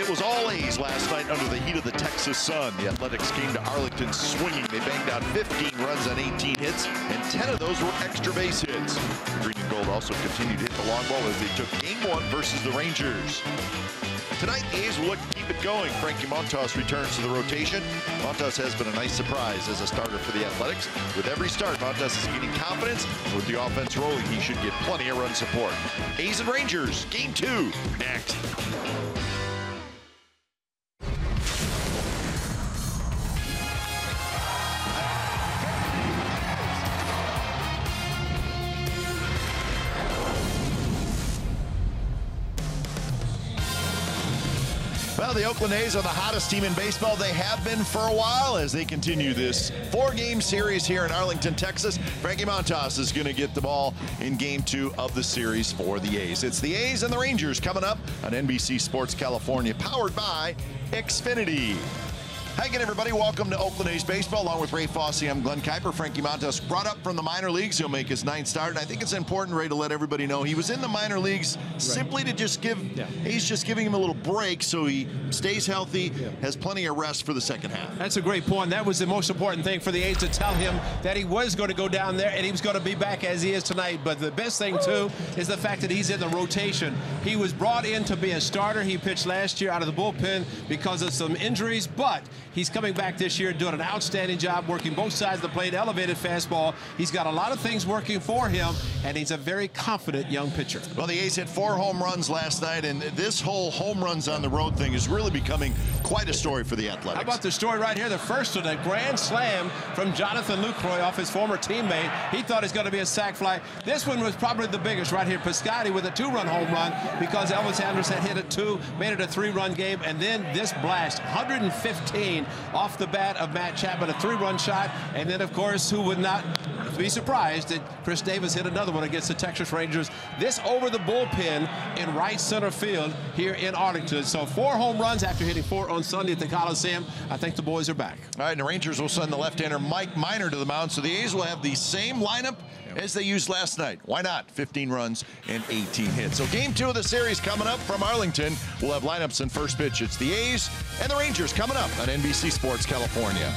It was all A's last night under the heat of the Texas sun. The Athletics came to Arlington swinging. They banged out 15 runs on 18 hits, and 10 of those were extra base hits. Green and gold also continued to hit the long ball as they took game 1 versus the Rangers. Tonight, the A's will look to keep it going. Frankie Montas returns to the rotation. Montas has been a nice surprise as a starter for the Athletics. With every start, Montas is getting confidence. With the offense rolling, he should get plenty of run support. A's and Rangers, game 2, next. Well, the Oakland A's are the hottest team in baseball. They have been for a while as they continue this 4-game series here in Arlington, Texas. Frankie Montas is going to get the ball in game 2 of the series for the A's. It's the A's and the Rangers coming up on NBC Sports California, powered by Xfinity. Hi again, everybody. Welcome to Oakland A's Baseball. Along with Ray Fosse, I'm Glenn Kuiper. Frankie Montas brought up from the minor leagues. He'll make his 9th start. And I think it's important, Ray, to let everybody know he was in the minor leagues simply to just give A's just giving him a little break so he stays healthy, has plenty of rest for the second half. That's a great point. That was the most important thing for the A's, to tell him that he was going to go down there and he was going to be back as he is tonight. But the best thing, too, is the fact that he's in the rotation. He was brought in to be a starter. He pitched last year out of the bullpen because of some injuries, but he's coming back this year doing an outstanding job working both sides of the plate, elevated fastball. He's got a lot of things working for him, and he's a very confident young pitcher. Well, the A's hit 4 home runs last night, and this whole home runs on the road thing is really becoming quite a story for the Athletics. How about the story right here? The first one, a grand slam from Jonathan Lucroy off his former teammate. He thought it's going to be a sac fly. This one was probably the biggest right here. Piscotty with a 2-run home run because Elvis Sanders had hit a 2, made it a 3-run game, and then this blast, 115 off the bat of Matt Chapman, a 3-run shot, and then, of course, who would not be surprised that Chris Davis hit another one against the Texas Rangers. This over the bullpen in right center field here in Arlington. So 4 home runs after hitting 4 on Sunday at the Coliseum. I think the boys are back. All right, and the Rangers will send the left-hander Mike Minor to the mound, so the A's will have the same lineup as they used last night. Why not? 15 runs and 18 hits. So game 2 of the series coming up from Arlington. We'll have lineups and first pitch. It's the A's and the Rangers coming up on NBC Sports California.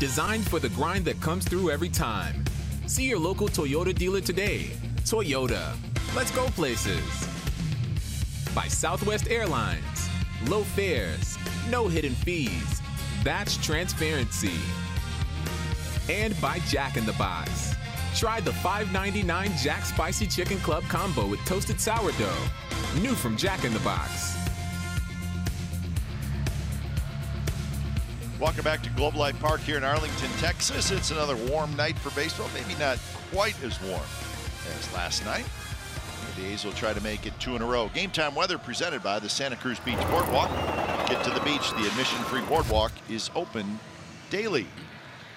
Designed for the grind that comes through every time. See your local Toyota dealer today. Toyota. Let's go places. By Southwest Airlines. Low fares. No hidden fees. That's transparency. And by Jack in the Box. Try the $5.99 Jack Spicy Chicken Club Combo with toasted sourdough. New from Jack in the Box. Welcome back to Globe Life Park here in Arlington, Texas. It's another warm night for baseball. Maybe not quite as warm as last night. The A's will try to make it 2 in a row. Game time weather presented by the Santa Cruz Beach Boardwalk. Get to the beach. The admission-free boardwalk is open daily.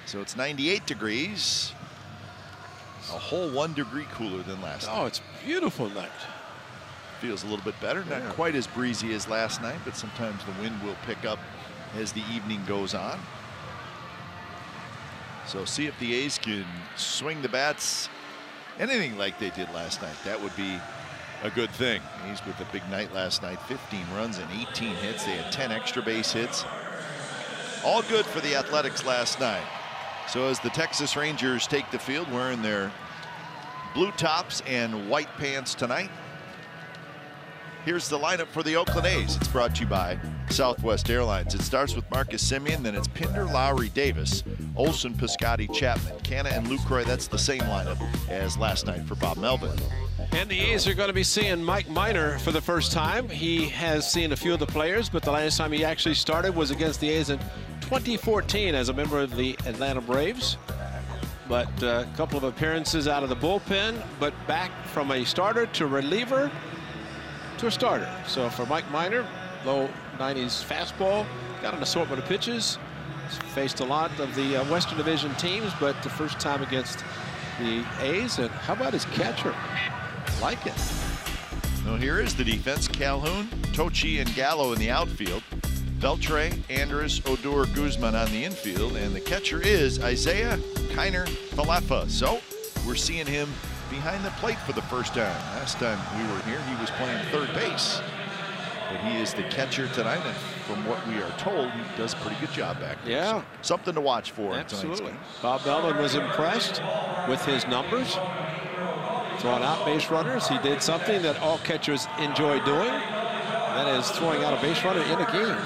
So it's 98 degrees. A whole 1 degree cooler than last night. Oh, it's a beautiful night. Feels a little bit better. Not quite as breezy as last night, but sometimes the wind will pick up as the evening goes on. So see if the A's can swing the bats anything like they did last night. That would be a good thing. A's with a big night last night. 15 runs and 18 hits. They had 10 extra base hits. All good for the Athletics last night. So as the Texas Rangers take the field wearing their blue tops and white pants tonight, here's the lineup for the Oakland A's. It's brought to you by Southwest Airlines. It starts with Marcus Semien, then it's Pinder, Lowry, Davis, Olsen, Piscotty, Chapman, Canna, and Lucroy. That's the same lineup as last night for Bob Melvin. And the A's are going to be seeing Mike Minor for the first time. He has seen a few of the players, but the last time he actually started was against the A's in 2014 as a member of the Atlanta Braves. But a couple of appearances out of the bullpen, but back from a starter to reliever to a starter. So for Mike Minor, low 90s fastball, got an assortment of pitches. He's faced a lot of the Western Division teams, but the first time against the A's. And how about his catcher? Like it. Well, here is the defense. Calhoun, Cochi, and Gallo in the outfield. Beltre, Andrus, Odor, Guzman on the infield. And the catcher is Isaiah Kiner Falefa. So we're seeing him behind the plate for the first time. Last time we were here, he was playing third base. But he is the catcher tonight, and from what we are told, he does a pretty good job back there. Yeah. So something to watch for. Absolutely. Bob Melvin was impressed with his numbers. Throwing out base runners. He did something that all catchers enjoy doing. That is throwing out a base runner in a game.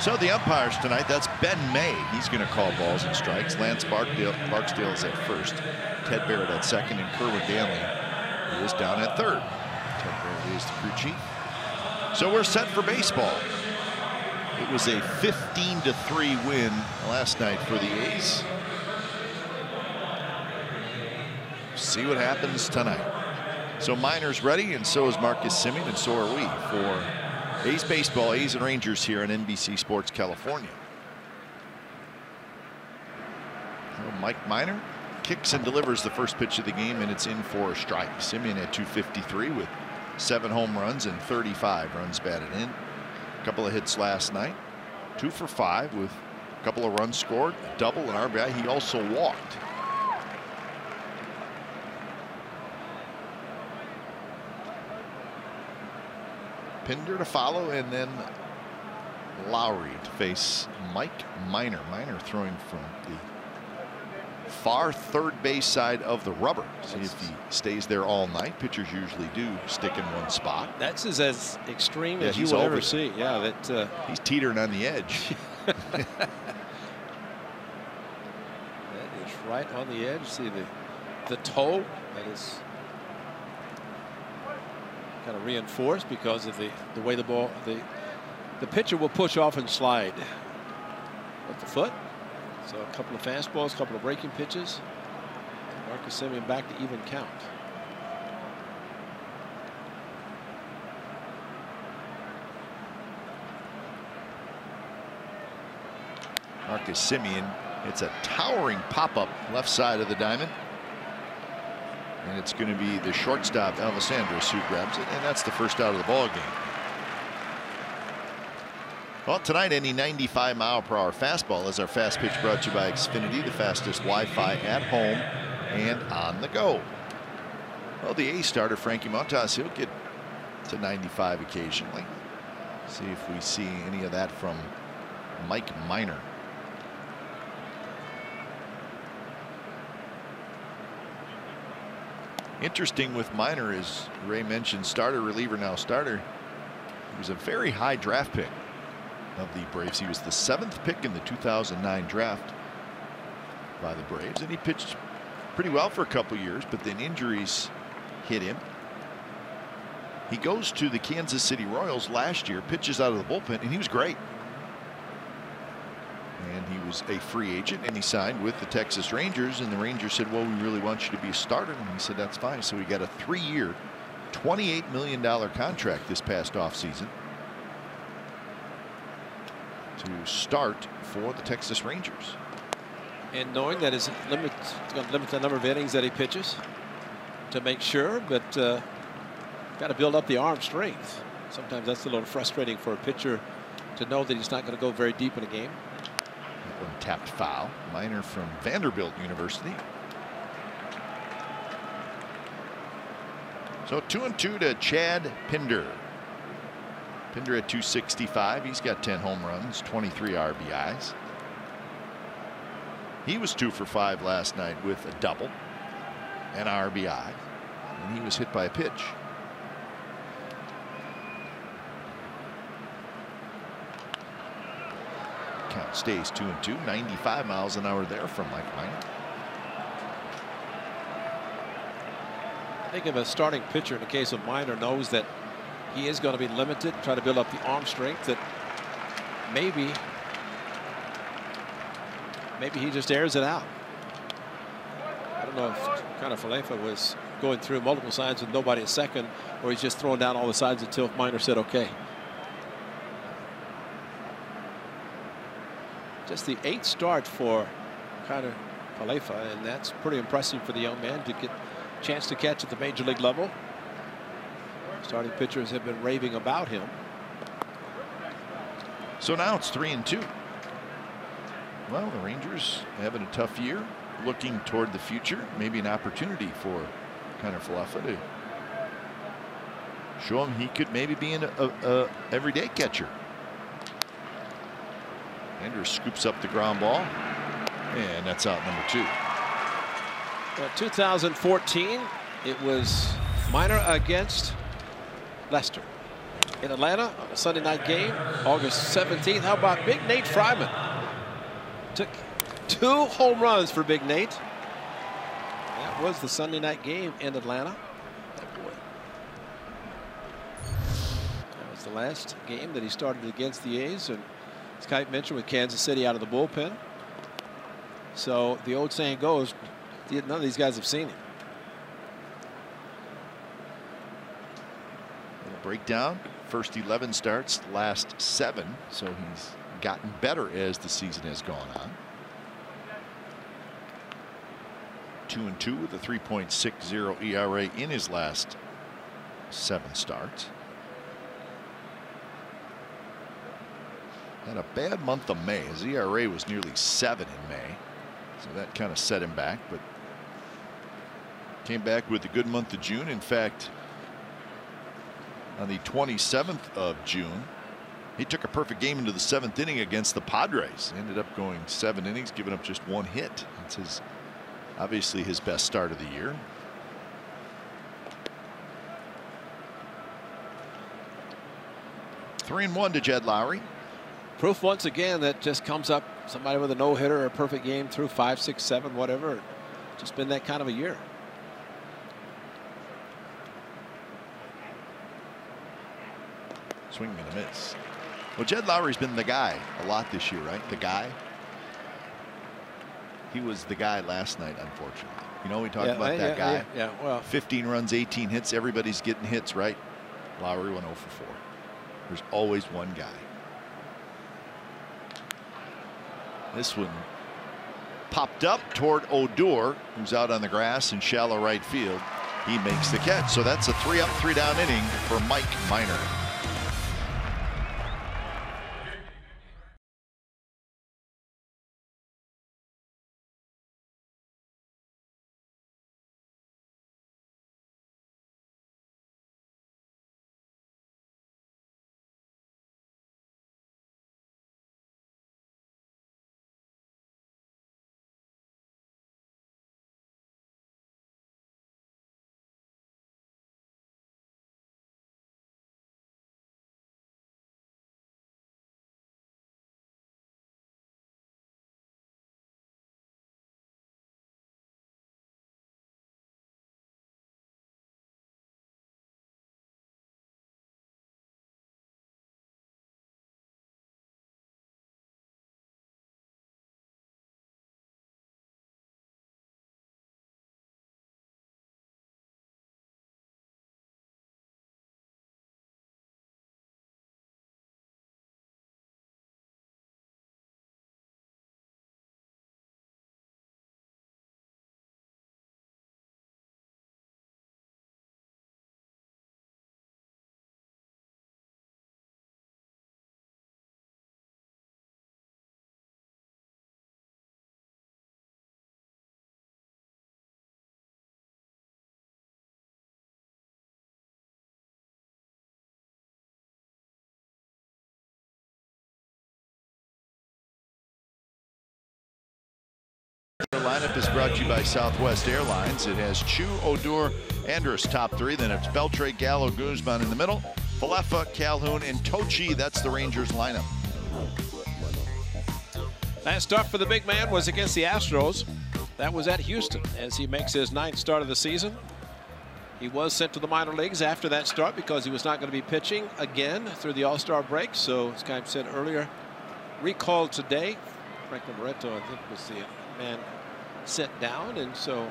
So the umpires tonight, that's Ben May. He's going to call balls and strikes. Lance Barksdale is at first. Ted Barrett at second, and Kerwin Danley is down at third. Ted Barrett is the crew chief. So we're set for baseball. It was a 15-3 win last night for the A's. See what happens tonight. So Minor's ready, and so is Marcus Semien, and so are we for A's baseball, A's and Rangers here on NBC Sports California. Well, Mike Minor kicks and delivers the first pitch of the game, and it's in for a strike. Semien at 253 with 7 home runs and 35 runs batted in. A couple of hits last night. 2 for 5 with a couple of runs scored, a double, and RBI. He also walked. Pinder to follow, and then Lowry to face Mike Minor. Minor throwing from the far third base side of the rubber. See if he stays there all night. Pitchers usually do stick in one spot. That's as extreme as you will ever see. Yeah, that he's teetering on the edge. That is right on the edge. See the toe that is kind of reinforced because of the way the ball, the pitcher will push off and slide with the foot. So a couple of fastballs, a couple of breaking pitches. Marcus Semien back to even count. Marcus Semien, it's a towering pop-up left side of the diamond. And it's going to be the shortstop, Elvis Sanders, who grabs it, and that's the first out of the ball game. Well, tonight, any 95-mile-per-hour fastball is our fast pitch, brought to you by Xfinity, the fastest Wi-Fi at home and on the go. Well, the A's starter, Frankie Montas, he'll get to 95 occasionally. See if we see any of that from Mike Minor. Interesting with Minor, as Ray mentioned, starter, reliever, now starter. He was a very high draft pick of the Braves. He was the 7th pick in the 2009 draft by the Braves, and he pitched pretty well for a couple years, but then injuries hit him. He goes to the Kansas City Royals last year, pitches out of the bullpen, and he was great. And he was a free agent, and he signed with the Texas Rangers, and the Rangers said, well, we really want you to be a starter, and he said, that's fine. So he got a 3-year, $28 million contract this past offseason to start for the Texas Rangers. And knowing that it's going to limit the number of innings that he pitches to make sure, but got to build up the arm strength. Sometimes that's a little frustrating for a pitcher to know that he's not going to go very deep in a game. That one tapped foul. Minor from Vanderbilt University. So 2-2 to Chad Pinder. Pinder at 265. He's got 10 home runs, 23 RBIs. He was 2 for 5 last night with a double, an RBI, and he was hit by a pitch. Count stays 2-2. 95 miles an hour there from Mike Minor. I think if a starting pitcher in the case of Minor knows that he is going to be limited, try to build up the arm strength, that maybe he just airs it out. I don't know if kind of Falefa was going through multiple signs with nobody at second, or he's just throwing down all the sides until Minor said okay. Just the 8th start for kind of Falefa, and that's pretty impressive for the young man to get a chance to catch at the major league level. Starting pitchers have been raving about him. So now it's 3-2. Well, the Rangers having a tough year, looking toward the future. Maybe an opportunity for Connor Falefa to show him he could maybe be an everyday catcher. Andrews scoops up the ground ball, and that's out number 2. 2014, it was Minor against Leicester in Atlanta on a Sunday night game, August 17th. How about Big Nate Fryman? Took 2 home runs for Big Nate. That was the Sunday night game in Atlanta. Oh boy. That was the last game that he started against the A's, and as Kite mentioned, with Kansas City out of the bullpen. So the old saying goes, none of these guys have seen him. Breakdown. First 11 starts, last 7. So he's gotten better as the season has gone on. 2-2 with a 3.60 ERA in his last 7 starts. Had a bad month of May. His ERA was nearly 7 in May, so that kind of set him back, but came back with a good month of June. In fact, on the 27th of June, he took a perfect game into the 7th inning against the Padres. Ended up going 7 innings, giving up just 1 hit. It's obviously his best start of the year. Three and 1 to Jed Lowry. Proof once again that just comes up, somebody with a no-hitter or a perfect game through 5, 6, 7, whatever. Just been that kind of a year. Swing and a miss. Well, Jed Lowry's been the guy a lot this year, right? The guy. He was the guy last night, unfortunately. You know, we talked about that guy. Yeah, well. 15 runs, 18 hits. Everybody's getting hits, right? Lowry went 0 for 4. There's always one guy. This one popped up toward Odor, who's out on the grass in shallow right field. He makes the catch. So that's a 3-up, 3-down inning for Mike Minor. lineup is brought to you by Southwest Airlines. It has Chu, Odor, Andrus top three. Then it's Beltre, Gallo, Guzman in the middle. Falefa, Calhoun, and Cochi. That's the Rangers lineup. Last start for the big man was against the Astros. That was at Houston as he makes his 9th start of the season. He was sent to the minor leagues after that start because he was not going to be pitching again through the All-Star break. So, as Kai said earlier, recalled today. Franklin Barreto, I think, was the man sent down. And so,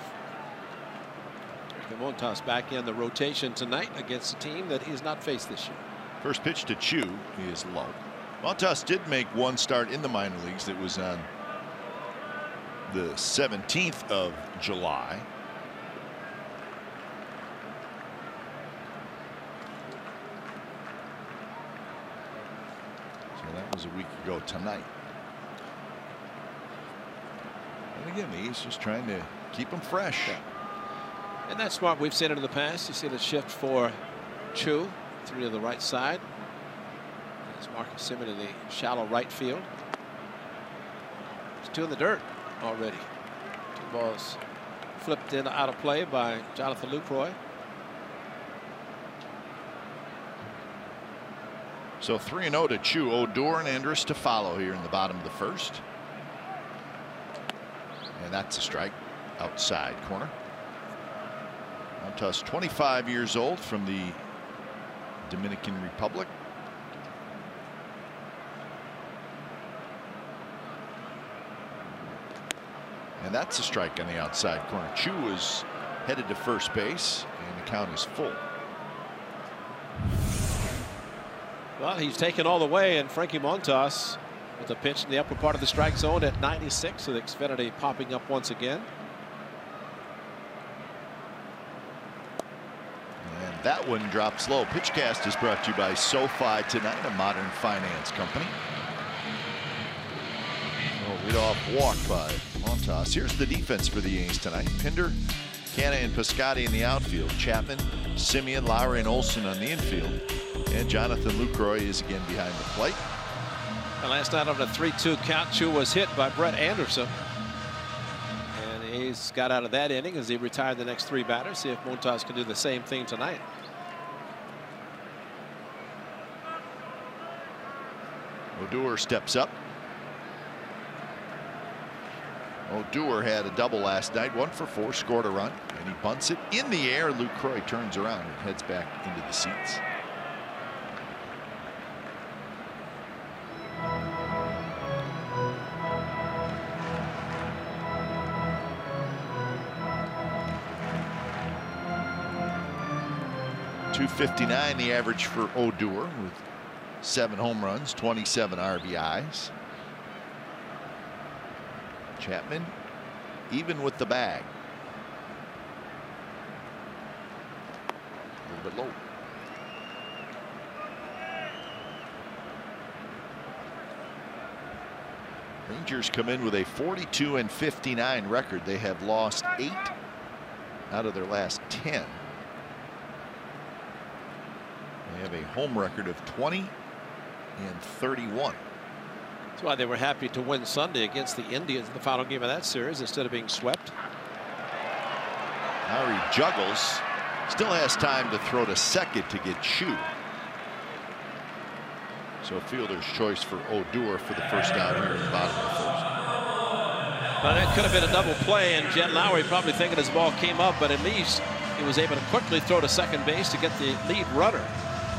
Montas back in the rotation tonight against a team that he has not faced this year. First pitch to Chu is low. Montas did make one start in the minor leagues. That was on the 17th of July. So that was a week ago tonight. And again, he's just trying to keep him fresh. Yeah. And that's what we've seen it in the past. You see the shift for Chu, 3 to the right side. As Marcus Simmons in the shallow right field. He's 2 in the dirt already. 2 balls flipped in out of play by Jonathan Lucroy. So 3-0 to Chu. Odor and Andrus to follow here in the bottom of the first. And that's a strike outside corner. Montas, 25 years old, from the Dominican Republic. And that's a strike on the outside corner. Chu is headed to first base, and the count is full. Well, he's taken all the way, and Frankie Montas with a pitch in the upper part of the strike zone at 96, with Xfinity popping up once again. And that one drops low. Pitchcast is brought to you by SoFi tonight, a modern finance company. Leadoff walk by Montas. Here's the defense for the A's tonight. Pinder, Canna, and Piscotty in the outfield. Chapman, Simeon, Lowry, and Olsen on the infield. And Jonathan Lucroy is again behind the plate. And last night on a 3-2 count, Chu was hit by Brett Anderson. And he's got out of that inning as he retired the next 3 batters. See if Montas can do the same thing tonight. Odor steps up. Odor had a double last night, 1 for 4, scored a run, and he bunts it in the air. Lew Croy turns around and heads back into the seats. .259 the average for Odor, with 7 home runs, 27 RBIs. Chapman even with the bag. A little bit low. Rangers come in with a 42-59 record. They have lost 8 out of their last 10. They have a home record of 20-31. That's why they were happy to win Sunday against the Indians in the final game of that series instead of being swept. Now he juggles. Still has time to throw to second to get Chu. So fielder's choice for Odor for the first out here in the bottom of the first. Well, that could have been a double play, and Jet Lowry probably thinking his ball came up, but at least he was able to quickly throw to second base to get the lead runner.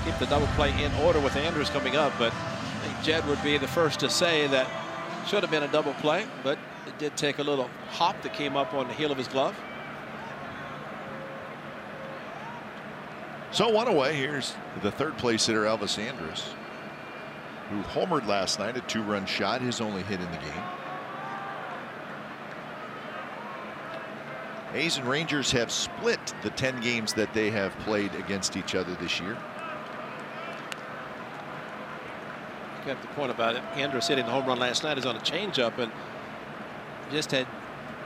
Keep the double play in order with Andrus coming up, but I think Jed would be the first to say that should have been a double play, but it did take a little hop that came up on the heel of his glove. So one away. Here's the third place hitter, Elvis Sanders, who homered last night, a 2-run shot, his only hit in the game. A's and Rangers have split the 10 games that they have played against each other this year. Got the point about it. Andrus hitting the home run last night is on a changeup, and just had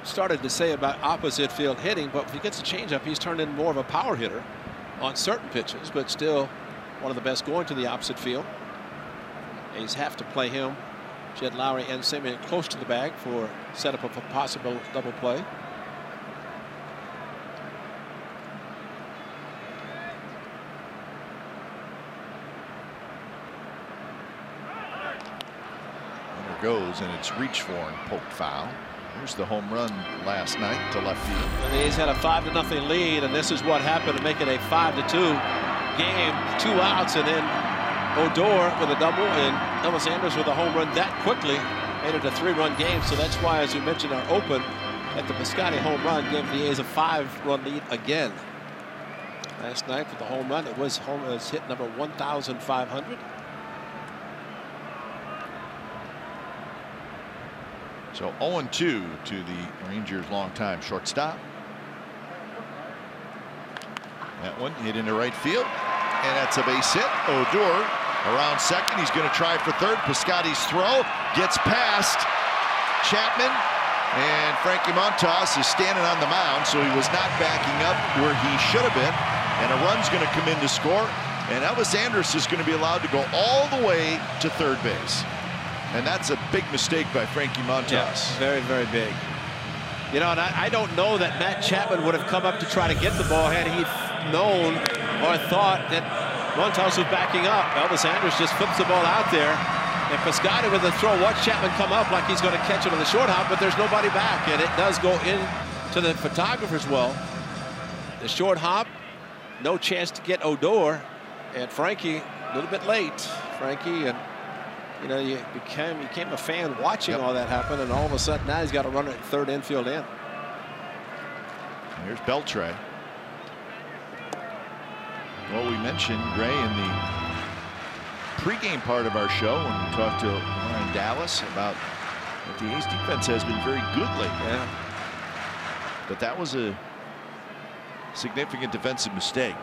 started to say about opposite field hitting, but if he gets a changeup, he's turned into more of a power hitter on certain pitches, but still one of the best going to the opposite field. A's have to play him She had Lowry and Simeon close to the bag for setup of a possible double play. Goes, and it's reached for and poked foul. Here's the home run last night to left field. And the A's had a 5-0 lead, and this is what happened to make it a 5-2 game. 2 outs, and then Odor with a double, and Elvis Sanders with a home run that quickly made it a 3-run game. So that's why, as we mentioned, our open at the Piscotty home run gave the A's a 5-run lead again. Last night for the home run, it was hit number 1,500. So 0-2 to the Rangers' longtime shortstop. That one hit into right field, and that's a base hit. Odor around second. He's going to try for third. Piscotty's throw gets past Chapman, and Frankie Montas is standing on the mound, so he was not backing up where he should have been, and a run's going to come in to score, and Elvis Sanders is going to be allowed to go all the way to third base. And that's a big mistake by Frankie Montas. Yeah, very, very big. You know, and I don't know that Matt Chapman would have come up to try to get the ball had he known or thought that Montas was backing up. Elvis Sanders just flips the ball out there. And Piscotty with the throw, watch Chapman come up like he's going to catch it on the short hop, but there's nobody back. And it does go into the photographer's well. The short hop, no chance to get Odor. And Frankie, a little bit late. Frankie, and you know, you became a fan watching all that happen, and all of a sudden now he's got to run at third infield end. Here's Beltre. Well, we mentioned, Ray, in the pregame part of our show when we talked to Lauren Dallas about that the A's defense has been very good lately. Yeah. But that was a significant defensive mistake.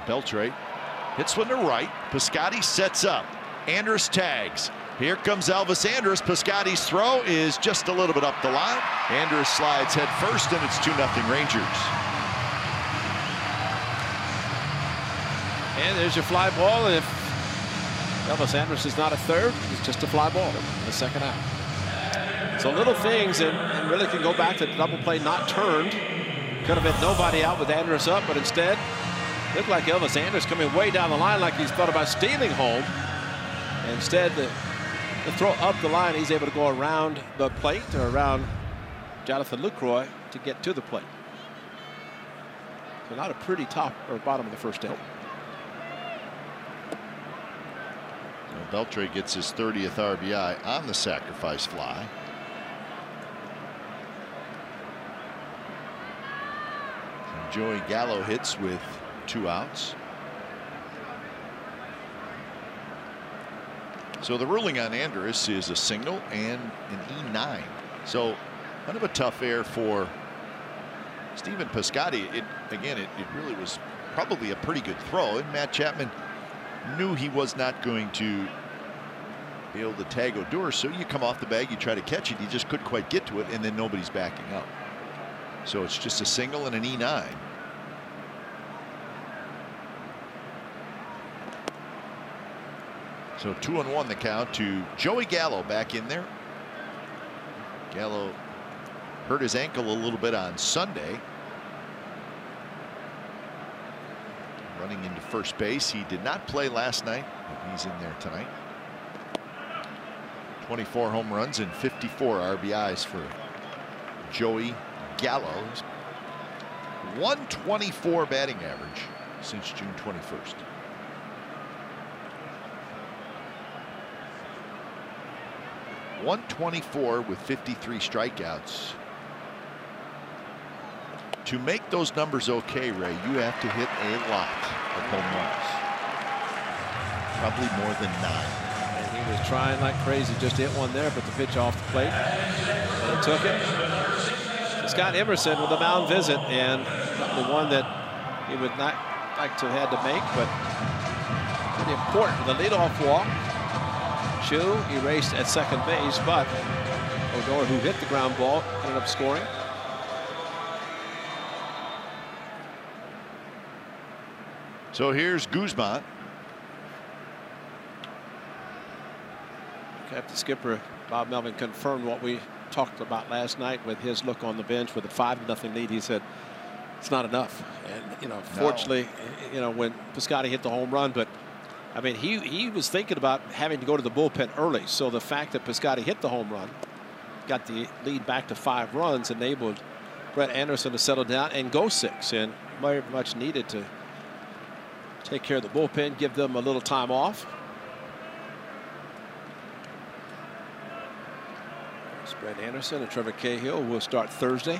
Beltre hits one to right. Piscotty sets up. Andrus tags. Here comes Elvis Sanders. Piscotty's throw is just a little bit up the line. Andrus slides head first, and it's 2-0 Rangers. And there's your fly ball. If Elvis Sanders is not a third, it's just a fly ball in the second out. So little things, and really can go back to the double play not turned. Could have been nobody out with Andrus up, but instead looked like Elvis Sanders coming way down the line like he's thought about stealing home. Instead, the throw up the line, he's able to go around the plate or around Jonathan Lucroy to get to the plate. So not a pretty top or bottom of the first inning. So Beltre gets his 30th RBI on the sacrifice fly. And Joey Gallo hits with 2 outs. So the ruling on Andrus is a single and an E9. So kind of a tough air for Stephen Piscotty. It really was probably a pretty good throw, and Matt Chapman knew he was not going to be able to tag Odor. So you come off the bag, you try to catch it, you just couldn't quite get to it, and then nobody's backing up. So it's just a single and an E9. So 2-1 the count to Joey Gallo back in there. Gallo hurt his ankle a little bit on Sunday. Running into first base. He did not play last night, but he's in there tonight. 24 home runs and 54 RBIs for Joey Gallo. 124 batting average since June 21st. .124 with 53 strikeouts. To make those numbers okay, Ray, you have to hit a lot of home runs. Probably more than 9. And he was trying like crazy just to hit one there, but the pitch off the plate. And he took it. So Scott Emerson with a mound visit, and the one that he would not like to have had to make, but pretty important. The leadoff walk. Chu erased at second base, but Odor, who hit the ground ball, ended up scoring. So here's Guzman. Captain Skipper Bob Melvin confirmed what we talked about last night with his look on the bench with a 5-0 lead. He said it's not enough, and fortunately, when Piscotty hit the home run, but I mean he was thinking about having to go to the bullpen early. So the fact that Piscotty hit the home run, got the lead back to 5 runs, enabled Brett Anderson to settle down and go 6, and very much needed to take care of the bullpen, give them a little time off. Brett Anderson and Trevor Cahill will start Thursday.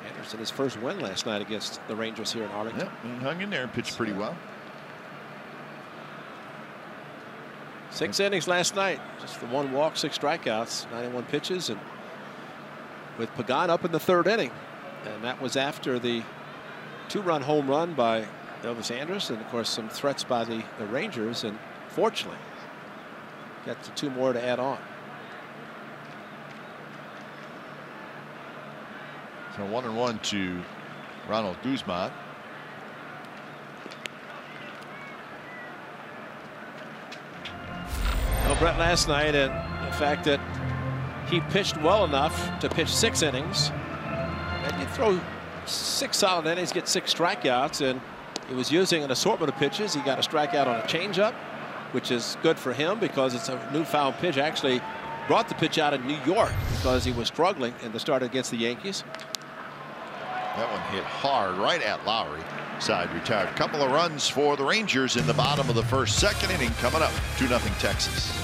Anderson, his first win last night against the Rangers here in Arlington. Yep, he hung in there and pitched pretty well. 6 innings last night, just the 1 walk, 6 strikeouts, 91 pitches, and with Pagan up in the 3rd inning, and that was after the 2-run home run by Elvis Sanders, and of course some threats by the Rangers, and fortunately got the 2 more to add on. So 1-1 to Ronald Guzman. Well, Brett last night, and the fact that he pitched well enough to pitch 6 innings, and you throw 6 solid innings, get 6 strikeouts, and he was using an assortment of pitches. He got a strikeout on a changeup, which is good for him because it's a newfound pitch. Actually brought the pitch out of New York because he was struggling in the start against the Yankees. That one hit hard right at Lowry. Side retired. A couple of runs for the Rangers in the bottom of the 1st, 2nd inning coming up. 2-0 Texas.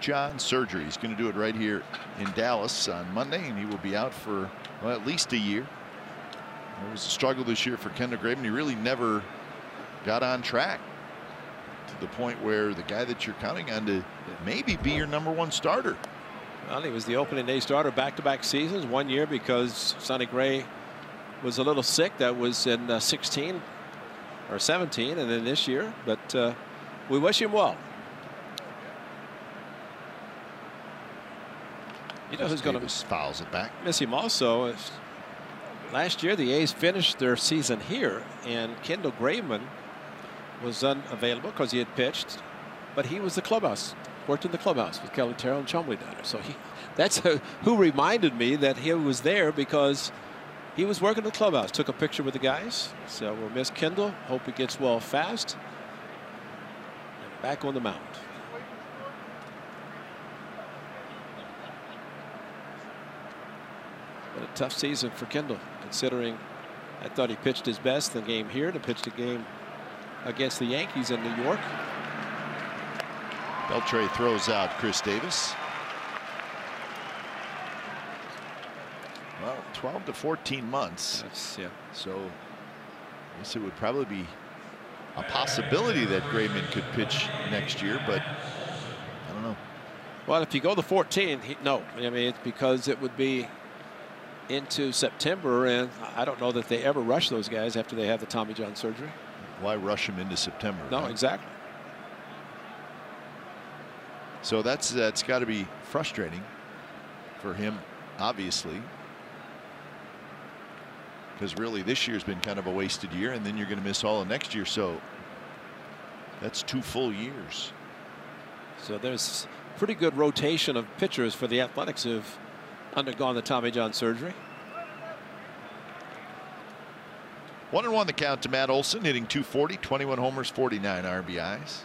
John surgery. He's going to do it right here in Dallas on Monday, and he will be out for at least a year. It was a struggle this year for Kendall Graveman. He really never got on track to the point where the guy that you're counting on to maybe be your #1 starter. Well, he was the opening day starter back-to-back seasons. 1 year because Sonny Gray was a little sick. That was in 16 or 17, and then this year. But we wish him well. You know who's going to fouls it back. Miss him also. Last year the A's finished their season here, and Kendall Graveman was unavailable because he had pitched, but he was the clubhouse, worked in the clubhouse with Kelly Terrell and Chumley down there. So that's who reminded me that he was there because he was working in the clubhouse. Took a picture with the guys. So we'll miss Kendall. Hope he gets well fast. And back on the mound. But a tough season for Kendall, considering I thought he pitched his best in the game here, to pitch the game against the Yankees in New York. Beltre throws out Chris Davis. 12 to 14 months. Yeah. So I guess it would probably be a possibility that Grayman could pitch next year, but I don't know. Well, if you go to 14, no. I mean, it's because it would be into September, and I don't know that they ever rush those guys after they have the Tommy John surgery. Why rush them into September? No, right? exactly. So that's got to be frustrating for him, obviously, because really this year's been kind of a wasted year, and then you're going to miss all of next year. So that's 2 full years. So there's pretty good rotation of pitchers for the Athletics who've undergone the Tommy John surgery. 1-1 the count to Matt Olsen, hitting .240, 21 homers, 49 RBIs.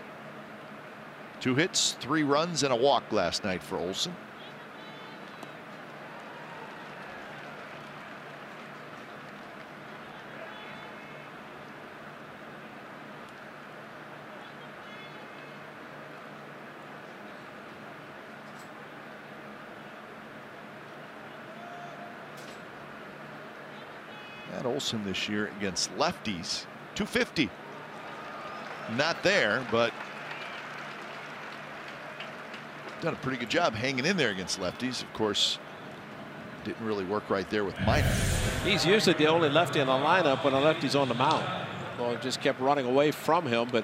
2 hits, 3 runs, and a walk last night for Olsen. Matt Olsen this year against lefties, .250. Not there, but done a pretty good job hanging in there against lefties. Of course, didn't really work right there with Minor. He's usually the only lefty in the lineup when the lefty's on the mound. Well, just kept running away from him, but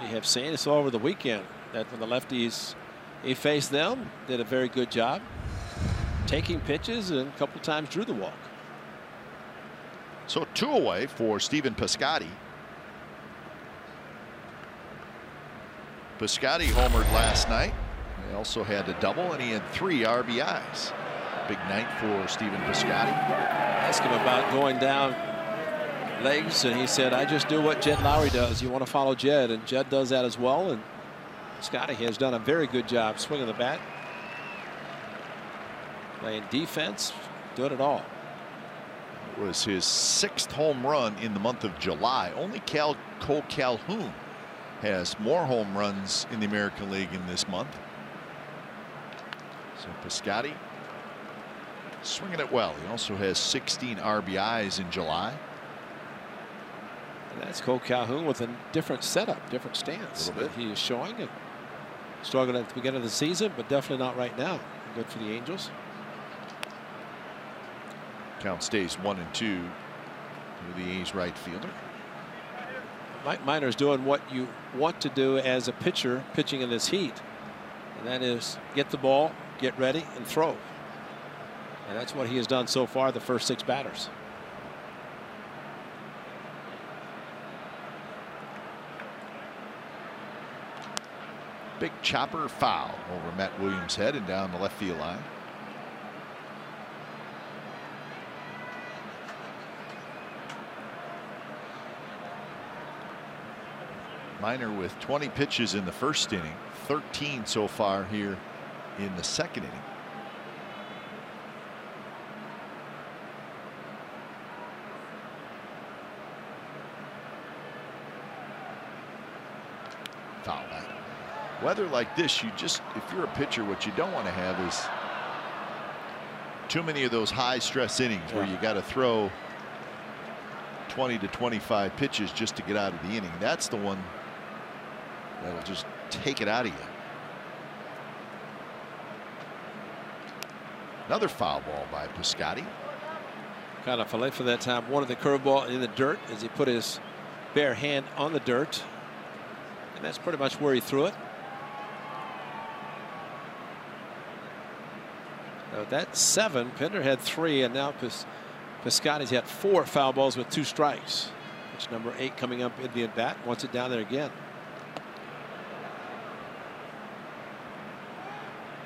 we have seen this all over the weekend that when the lefties he faced them, did a very good job taking pitches and a couple of times drew the walk. So 2 away for Stephen Piscotty. Piscotty homered last night. He also had a double, and he had 3 RBIs. Big night for Stephen Piscotty. Asked him about going down legs, and he said, I just do what Jed Lowry does. You want to follow Jed, and Jed does that as well. And Piscotty has done a very good job swinging the bat, playing defense, doing it all. It was his 6th home run in the month of July. Only Cole Calhoun has more home runs in the American League in this month. So Piscotty swinging it well. He also has 16 RBIs in July. And that's Cole Calhoun with a different setup, different stance that he is showing. And struggled at the beginning of the season, but definitely not right now. Good for the Angels. Count stays 1-2 to the A's right fielder. Mike Minor's doing what you want to do as a pitcher pitching in this heat, and that is get the ball, get ready, and throw. And that's what he has done so far the first 6 batters. Big chopper foul over Matt Williams' head and down the left field line. Minor with 20 pitches in the first inning, 13 so far here in the second inning. Foul back. Weather like this, you just, if you're a pitcher, what you don't want to have is too many of those high stress innings where you got to throw 20 to 25 pitches just to get out of the inning. That's the one that'll just take it out of you. Another foul ball by Piscotty. Kind of late for that time. Wanted the curveball in the dirt as he put his bare hand on the dirt. And that's pretty much where he threw it. So that's 7. Pinder had 3, and now Piscotty's had 4 foul balls with 2 strikes. Which number 8 coming up in the at bat, wants it down there again.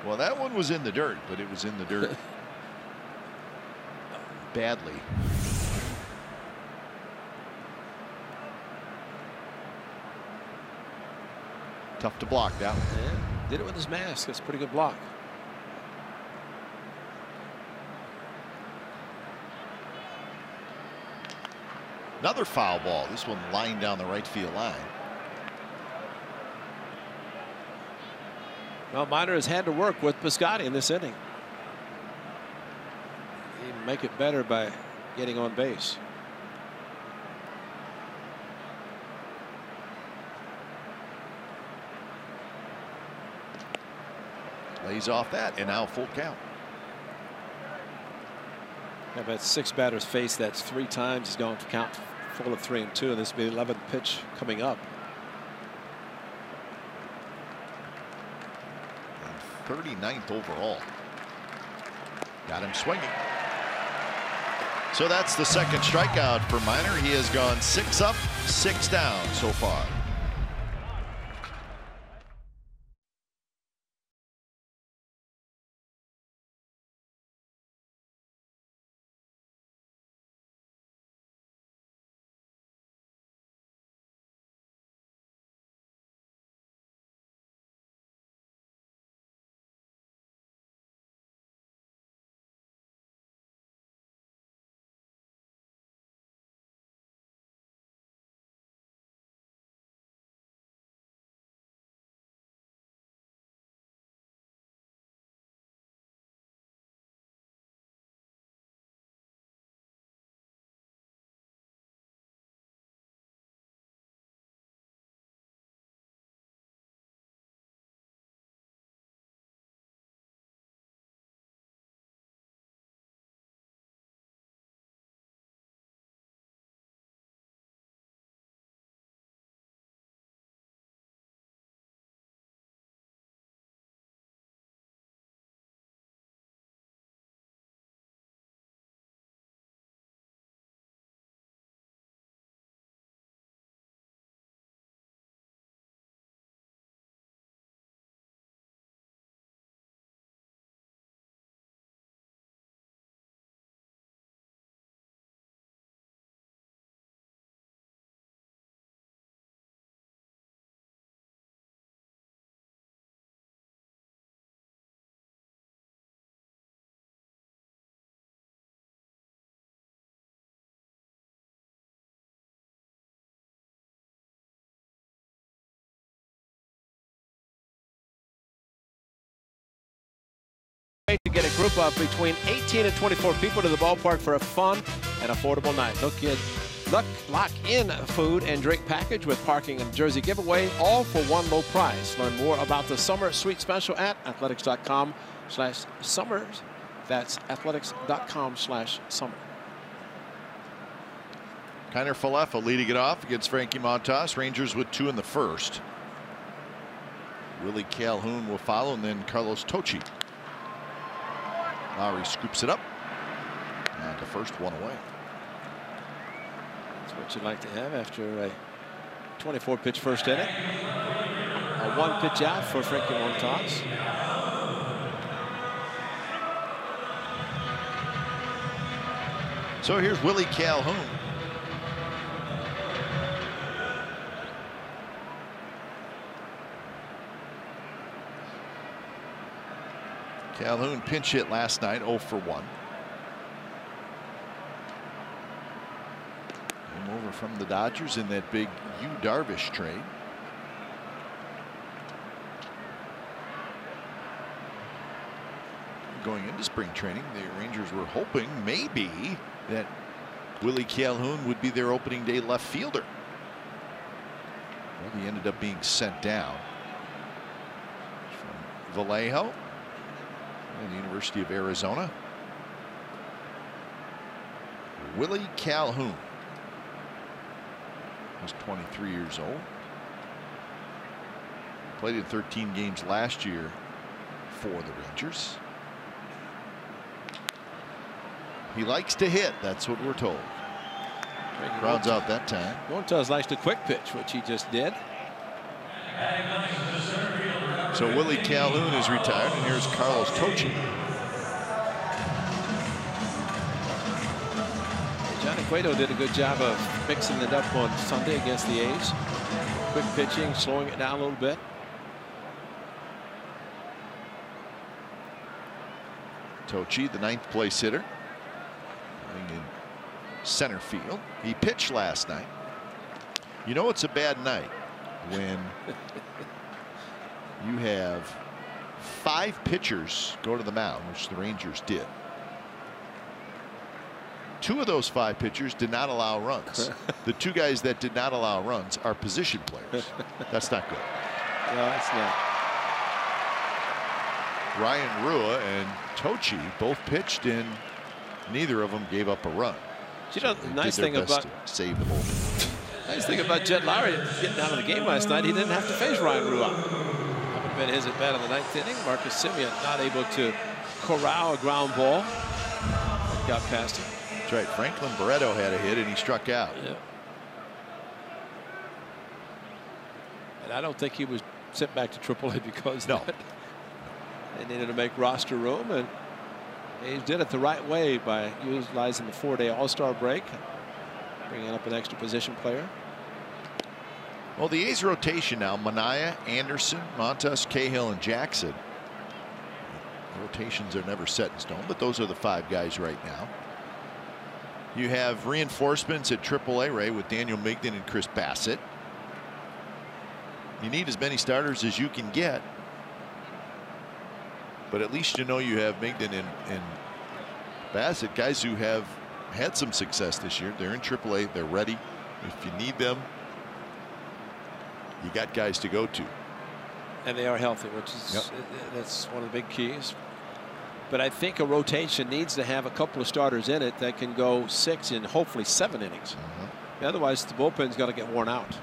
Well, that one was in the dirt, but it was in the dirt badly. Tough to block that one. Yeah, did it with his mask. That's a pretty good block. Another foul ball. This one lined down the right field line. Well, Minor has had to work with Piscotty in this inning. make it better by getting on base. Lays off that, and now full count. I've had 6 batters face. That's 3 times. He's gone for count full of 3 and 2, and this will be the 11th pitch coming up. And 39th overall. Got him swinging. So that's the second strikeout for Minor. He has gone 6 up, 6 down so far. To get a group of between 18 and 24 people to the ballpark for a fun and affordable night. Lock in food and drink package with parking and jersey giveaway, all for one low price. Learn more about the summer suite special at athletics.com/summers. That's athletics.com/summer. Kiner Falefa leading it off against Frankie Montas. Rangers with 2 in the first. Willy Calhoun will follow, and then Carlos Cochi. Lowry scoops it up, and the first one away. That's what you'd like to have after a 24-pitch first inning. A 1-pitch out for Frankie Montas. So here's Willy Calhoun. Calhoun pinch hit last night, 0 for 1. Came over from the Dodgers in that big Yu Darvish trade. Going into spring training, the Rangers were hoping maybe that Willy Calhoun would be their opening day left fielder. Well, he ended up being sent down from Vallejo and the University of Arizona. Willy Calhoun. He's 23 years old. Played in 13 games last year for the Rangers. He likes to hit, that's what we're told. Grounds out that time. Montas likes the quick pitch, which he just did. So Willy Calhoun is retired, and here's Carlos Cochi. Johnny Cueto did a good job of mixing it up on Sunday against the A's. Quick pitching, slowing it down a little bit. Cochi, the 9th place hitter, playing in center field. He pitched last night. You know it's a bad night when you have 5 pitchers go to the mound, which the Rangers did. 2 of those 5 pitchers did not allow runs. The 2 guys that did not allow runs are position players. That's not good. No, it's not. Ryan Rua and Cochi both pitched, and neither of them gave up a run. You know, the nice thing about save the ball. Nice thing about Jed Lowry getting out of the game last night, he didn't have to face Ryan Rua. That would have been his at bat in the 9th inning. Marcus Semien not able to corral a ground ball. Got past him. That's right. Franklin Barreto had a hit and he struck out. Yeah. And I don't think he was sent back to AAA because no. They needed to make roster room, and A's did it the right way by utilizing the 4-day All-Star break, bringing up an extra position player. Well, the A's rotation now: Manaea, Anderson, Montas, Cahill, and Jackson. Rotations are never set in stone, but those are the 5 guys right now. You have reinforcements at AAA, Ray, with Daniel Migden and Chris Bassett. You need as many starters as you can get, but at least you know you have Migden and Bassett, guys who have had some success this year. They're in AAA. They're ready. If you need them, you got guys to go to. And they are healthy, which is that's one of the big keys. But I think a rotation needs to have a couple of starters in it that can go 6 and hopefully 7 innings. Otherwise, the bullpen's got to get worn out.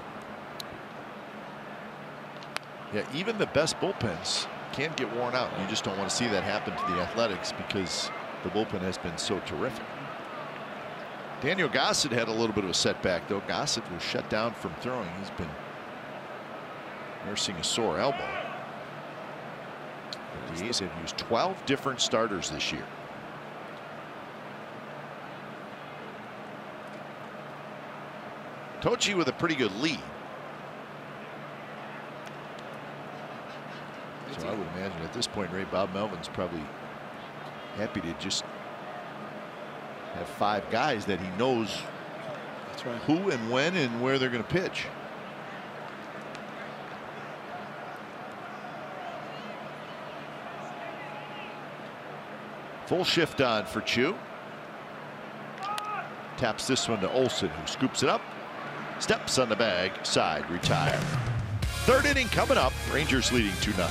Yeah, even the best bullpens can get worn out. You just don't want to see that happen to the Athletics because the bullpen has been so terrific. Daniel Gossett had a little bit of a setback, though. Gossett was shut down from throwing. He's been nursing a sore elbow. But the A's have used 12 different starters this year. Cochi with a pretty good lead. So I would imagine at this point, Ray, Bob Melvin's probably happy to just have 5 guys that he knows who and when and where they're going to pitch. Full shift on for Chu. Taps this one to Olsen, who scoops it up. Steps on the bag, side, retire. 3rd inning coming up. Rangers leading 2-0.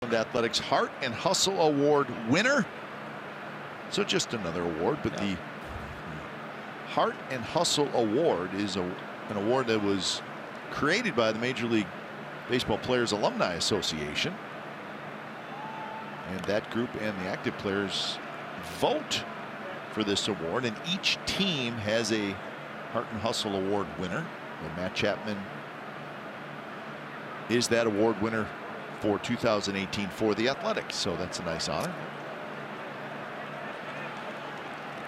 Oakland Athletics Heart and Hustle Award winner. So just another award, but the Heart and Hustle Award is an award that was created by the Major League Baseball Players Alumni Association. And that group and the active players vote for this award, and each team has a Heart and Hustle Award winner. And Matt Chapman is that award winner for 2018 for the Athletics. So that's a nice honor.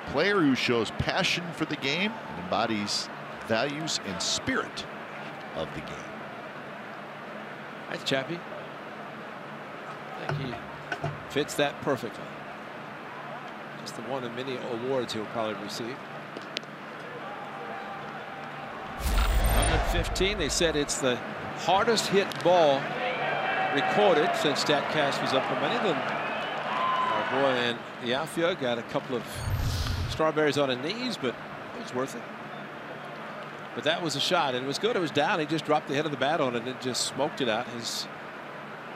Player who shows passion for the game and embodies values and spirit of the game. That's Chappie. I think he fits that perfectly. Just the one of many awards he'll probably receive. 115. They said it's the hardest hit ball recorded since StatCast was implemented. And our boy in the outfield got a couple of strawberries on his knees, but it was worth it. But that was a shot, and it was good. It was down. He just dropped the head of the bat on it and just smoked it out. His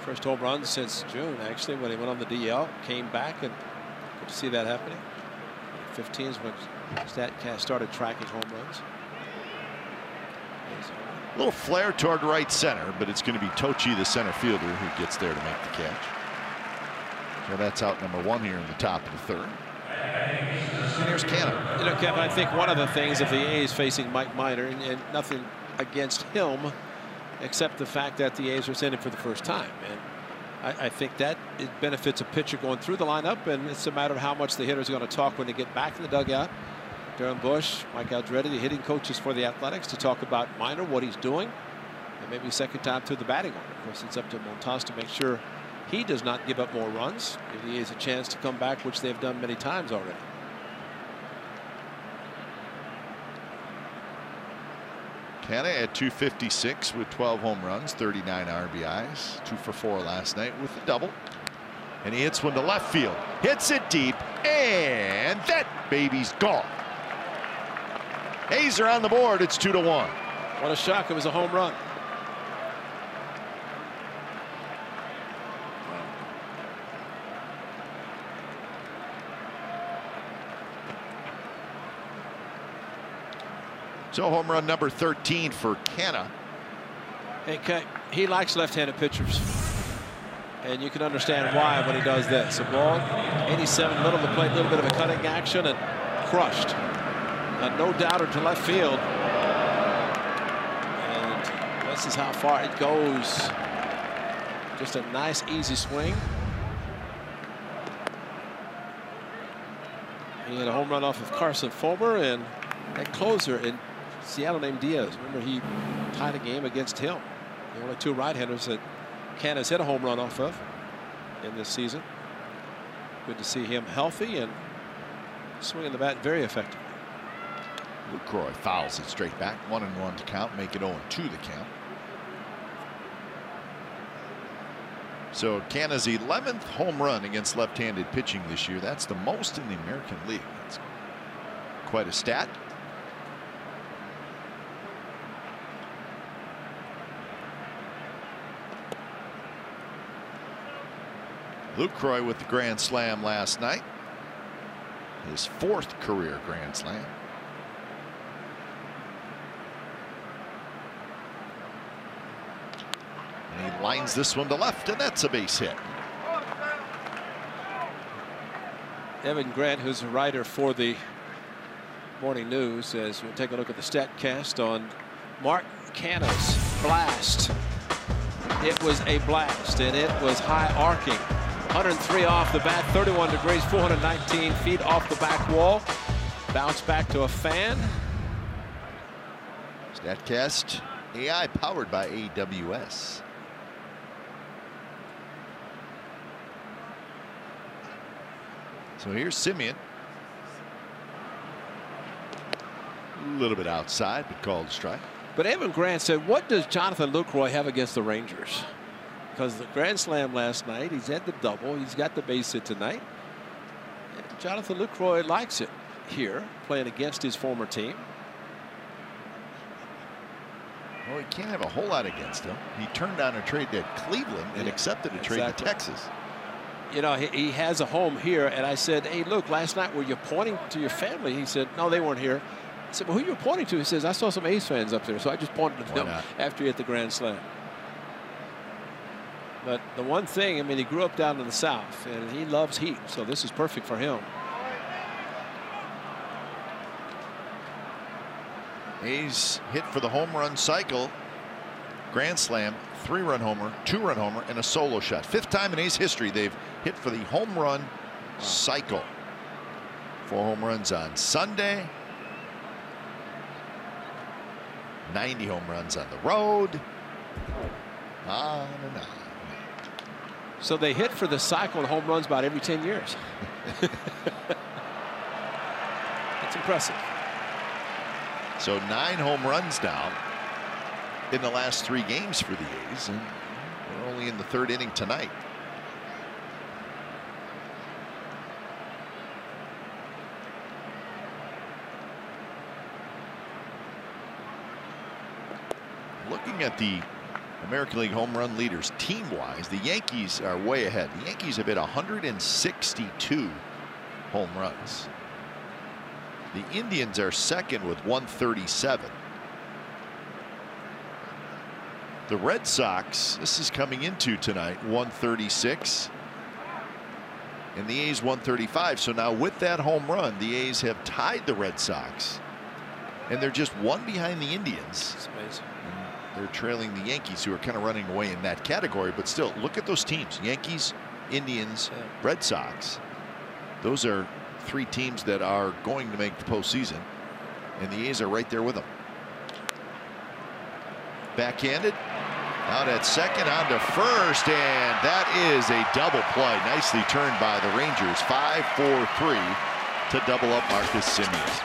first home run since June, actually, when he went on the DL, came back, and good to see that happening. 15 is when StatCast started tracking home runs. A little flare toward right center, but it's going to be Cochi, the center fielder, who gets there to make the catch. So that's out number 1 here in the top of the 3rd. And here's Canna. You know, Kevin, I think one of the things of the A's facing Mike Minor, and nothing against him, except the fact that the A's are sending for the first time. And I think that it benefits a pitcher going through the lineup, and it's a matter of how much the hitter's going to talk when they get back in the dugout. Durham Bush, Mike Aldretti, the hitting coaches for the Athletics, to talk about Minor, what he's doing, and maybe second time through the batting order. Of course, it's up to Montas to make sure he does not give up more runs. Give the A's a chance to come back, which they've done many times already. Canna at 256 with 12 home runs, 39 RBIs, 2 for 4 last night with a double. And he hits one to left field, hits it deep, and that baby's gone. A's are on the board. It's 2-1. What a shock. It was a home run. So home run number 13 for Canna. Hey, he likes left-handed pitchers. And you can understand why when he does this. A ball, 87, middle of the plate, a little bit of a cutting action, and crushed. No doubter to left field. And this is how far it goes. Just a nice, easy swing. He had a home run off of Carson Fulmer, and that closer in Seattle named Diaz. Remember, he tied a game against him. The only 2 right-handers that Canna's hit a home run off of in this season. Good to see him healthy and swinging the bat very effectively. Lucroy fouls it straight back. 1-1 to count. Make it 0-2 the count. So Canna's 11th home run against left-handed pitching this year. That's the most in the American League. That's quite a stat. Lucroy with the grand slam last night. His 4th career grand slam. And he lines this one to left, and that's a base hit. Evan Grant, who's a writer for the Morning News, says we'll take a look at the StatCast on Mark Canna's blast. It was a blast, and it was high arcing. 103 off the bat, 31 degrees, 419 feet off the back wall. Bounce back to a fan. StatCast AI powered by AWS. So here's Simeon. A little bit outside, but called a strike. But Evan Grant said, what does Jonathan Lucroy have against the Rangers? Because the grand slam last night, he's had the double, he's got the base hit tonight. And Jonathan Lucroy likes it here, playing against his former team. Well, he can't have a whole lot against him. He turned down a trade to Cleveland and accepted a trade to Texas. You know, he has a home here, and I said, hey, look, last night were you pointing to your family? He said, no, they weren't here. I said, well, who are you pointing to? He says, I saw some A's fans up there, so I just pointed to them after he hit the grand slam. But the one thing, I mean, he grew up down in the South, and he loves heat, so this is perfect for him. A's hit for the home run cycle. grand slam, 3-run homer, 2-run homer, and a solo shot. 5th time in A's history they've hit for the home run cycle. 4 home runs on Sunday. 90 home runs on the road. On and on. So they hit for the cycle of home runs about every 10 years. That's impressive. So 9 home runs now in the last 3 games for the A's, and we're only in the 3rd inning tonight. Looking at the American League home run leaders team-wise, the Yankees are way ahead. The Yankees have hit 162 home runs. The Indians are second with 137. The Red Sox, this is coming into tonight, 136. And the A's 135. So now with that home run, the A's have tied the Red Sox. And they're just 1 behind the Indians. That's amazing. They're trailing the Yankees, who are kind of running away in that category. But still, look at those teams. Yankees, Indians, Red Sox. Those are 3 teams that are going to make the postseason. And the A's are right there with them. Backhanded. Out at second, on to first. And that is a double play. Nicely turned by the Rangers. 5-4-3 to double up Marcus Semien.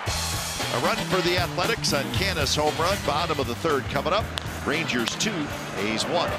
A run for the Athletics on Canna's home run. Bottom of the 3rd coming up. Rangers 2, A's 1.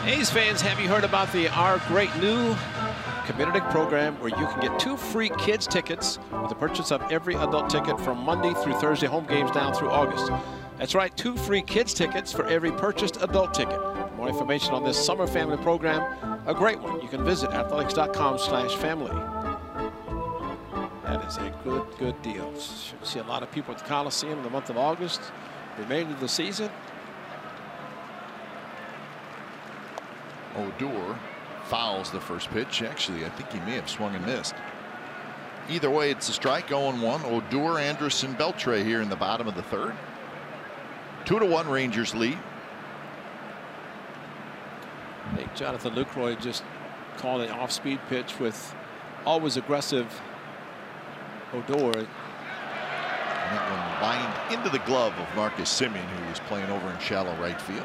A's fans, have you heard about our great new community program where you can get 2 free kids tickets with the purchase of every adult ticket from Monday through Thursday home games down through August? That's right, 2 free kids tickets for every purchased adult ticket. For more information on this summer family program, a great one, you can visit athletics.com/family. That is a good deal. Should see a lot of people at the Coliseum in the month of August, remainder of the season. Odor fouls the first pitch. Actually, I think he may have swung and missed. Either way, it's a strike. 0-1. Odor, Anderson, Beltre here in the bottom of the 3rd. 2-1 Rangers lead. I think Jonathan Lucroy just called an off-speed pitch with always aggressive Odor. And that one lined into the glove of Marcus Semien, who was playing over in shallow right field.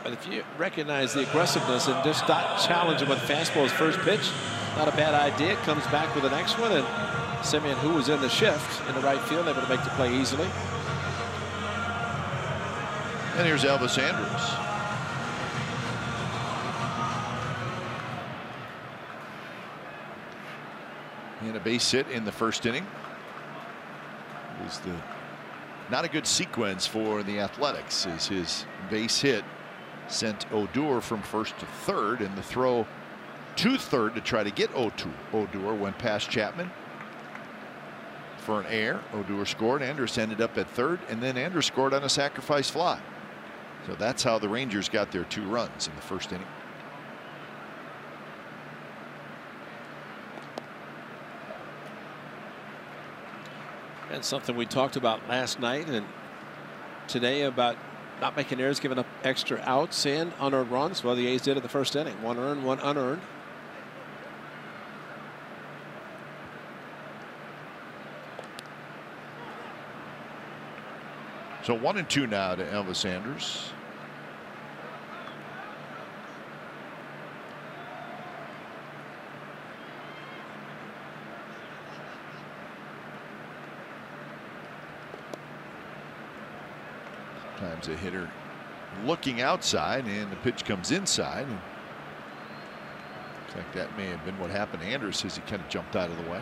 But if you recognize the aggressiveness and just not challenge him with fastball's first pitch, not a bad idea. Comes back with the next one, and Semien, who was in the shift in the right field, able to make the play easily. And here's Elvis Sanders. and a base hit in the first inning. It was not a good sequence for the Athletics, as his base hit sent Odor from first to third, and the throw to third to try to get Odor went past Chapman for an error. Odor scored. Andrus ended up at third, and then Andrus scored on a sacrifice fly. So that's how the Rangers got their 2 runs in the first inning. And something we talked about last night and today about not making errors, giving up extra outs and unearned runs. Well, the A's did in the first inning. 1 earned, 1 unearned. So 1-2 now to Elvis Sanders. Sometimes a hitter looking outside and the pitch comes inside. And looks like that may have been what happened to Andrus as he kind of jumped out of the way.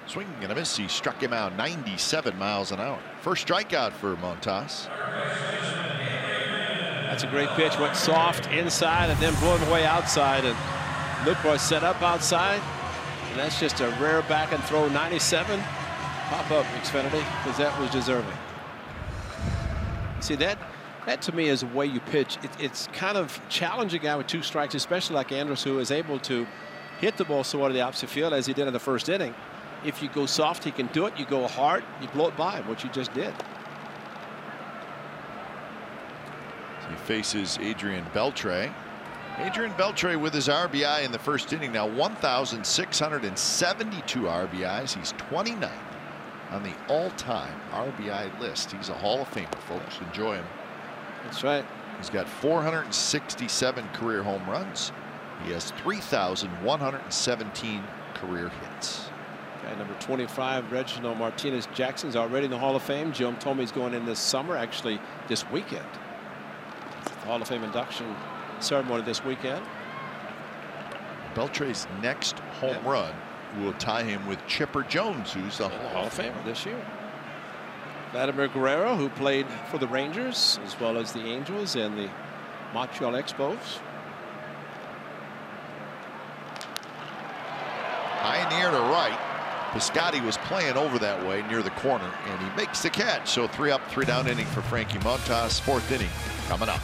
Swing and a miss. He struck him out 97 miles an hour. First strikeout for Montas. That's a great pitch. Went soft inside and then blew him away outside. And Lucroy set up outside. And that's just a rare back and throw. 97. Pop up, Xfinity, because that was deserving. See, that to me is the way you pitch. It's kind of challenging a guy with 2 strikes, especially like Andrus, who is able to hit the ball so to the opposite field as he did in the first inning. If you go soft, he can do it. You go hard, you blow it by him, which you just did. So he faces Adrian Beltre. Adrian Beltre with his RBI in the first inning. Now 1,672 RBIs. He's 29th on the all-time RBI list. He's a Hall of Famer, folks. Enjoy him. That's right. He's got 467 career home runs. He has 3,117 career hits. Number 25, Reginald Martinez Jackson's already in the Hall of Fame. Jim told me he's going in this summer, actually this weekend. Hall of Fame induction ceremony this weekend. Beltre's next home run will tie him with Chipper Jones, who's the Hall of Famer this year. Vladimir Guerrero, who played for the Rangers as well as the Angels and the Montreal Expos. High near to right. Piscotty was playing over that way near the corner, and he makes the catch. So 3 up, 3 down inning for Frankie Montas. 4th inning coming up.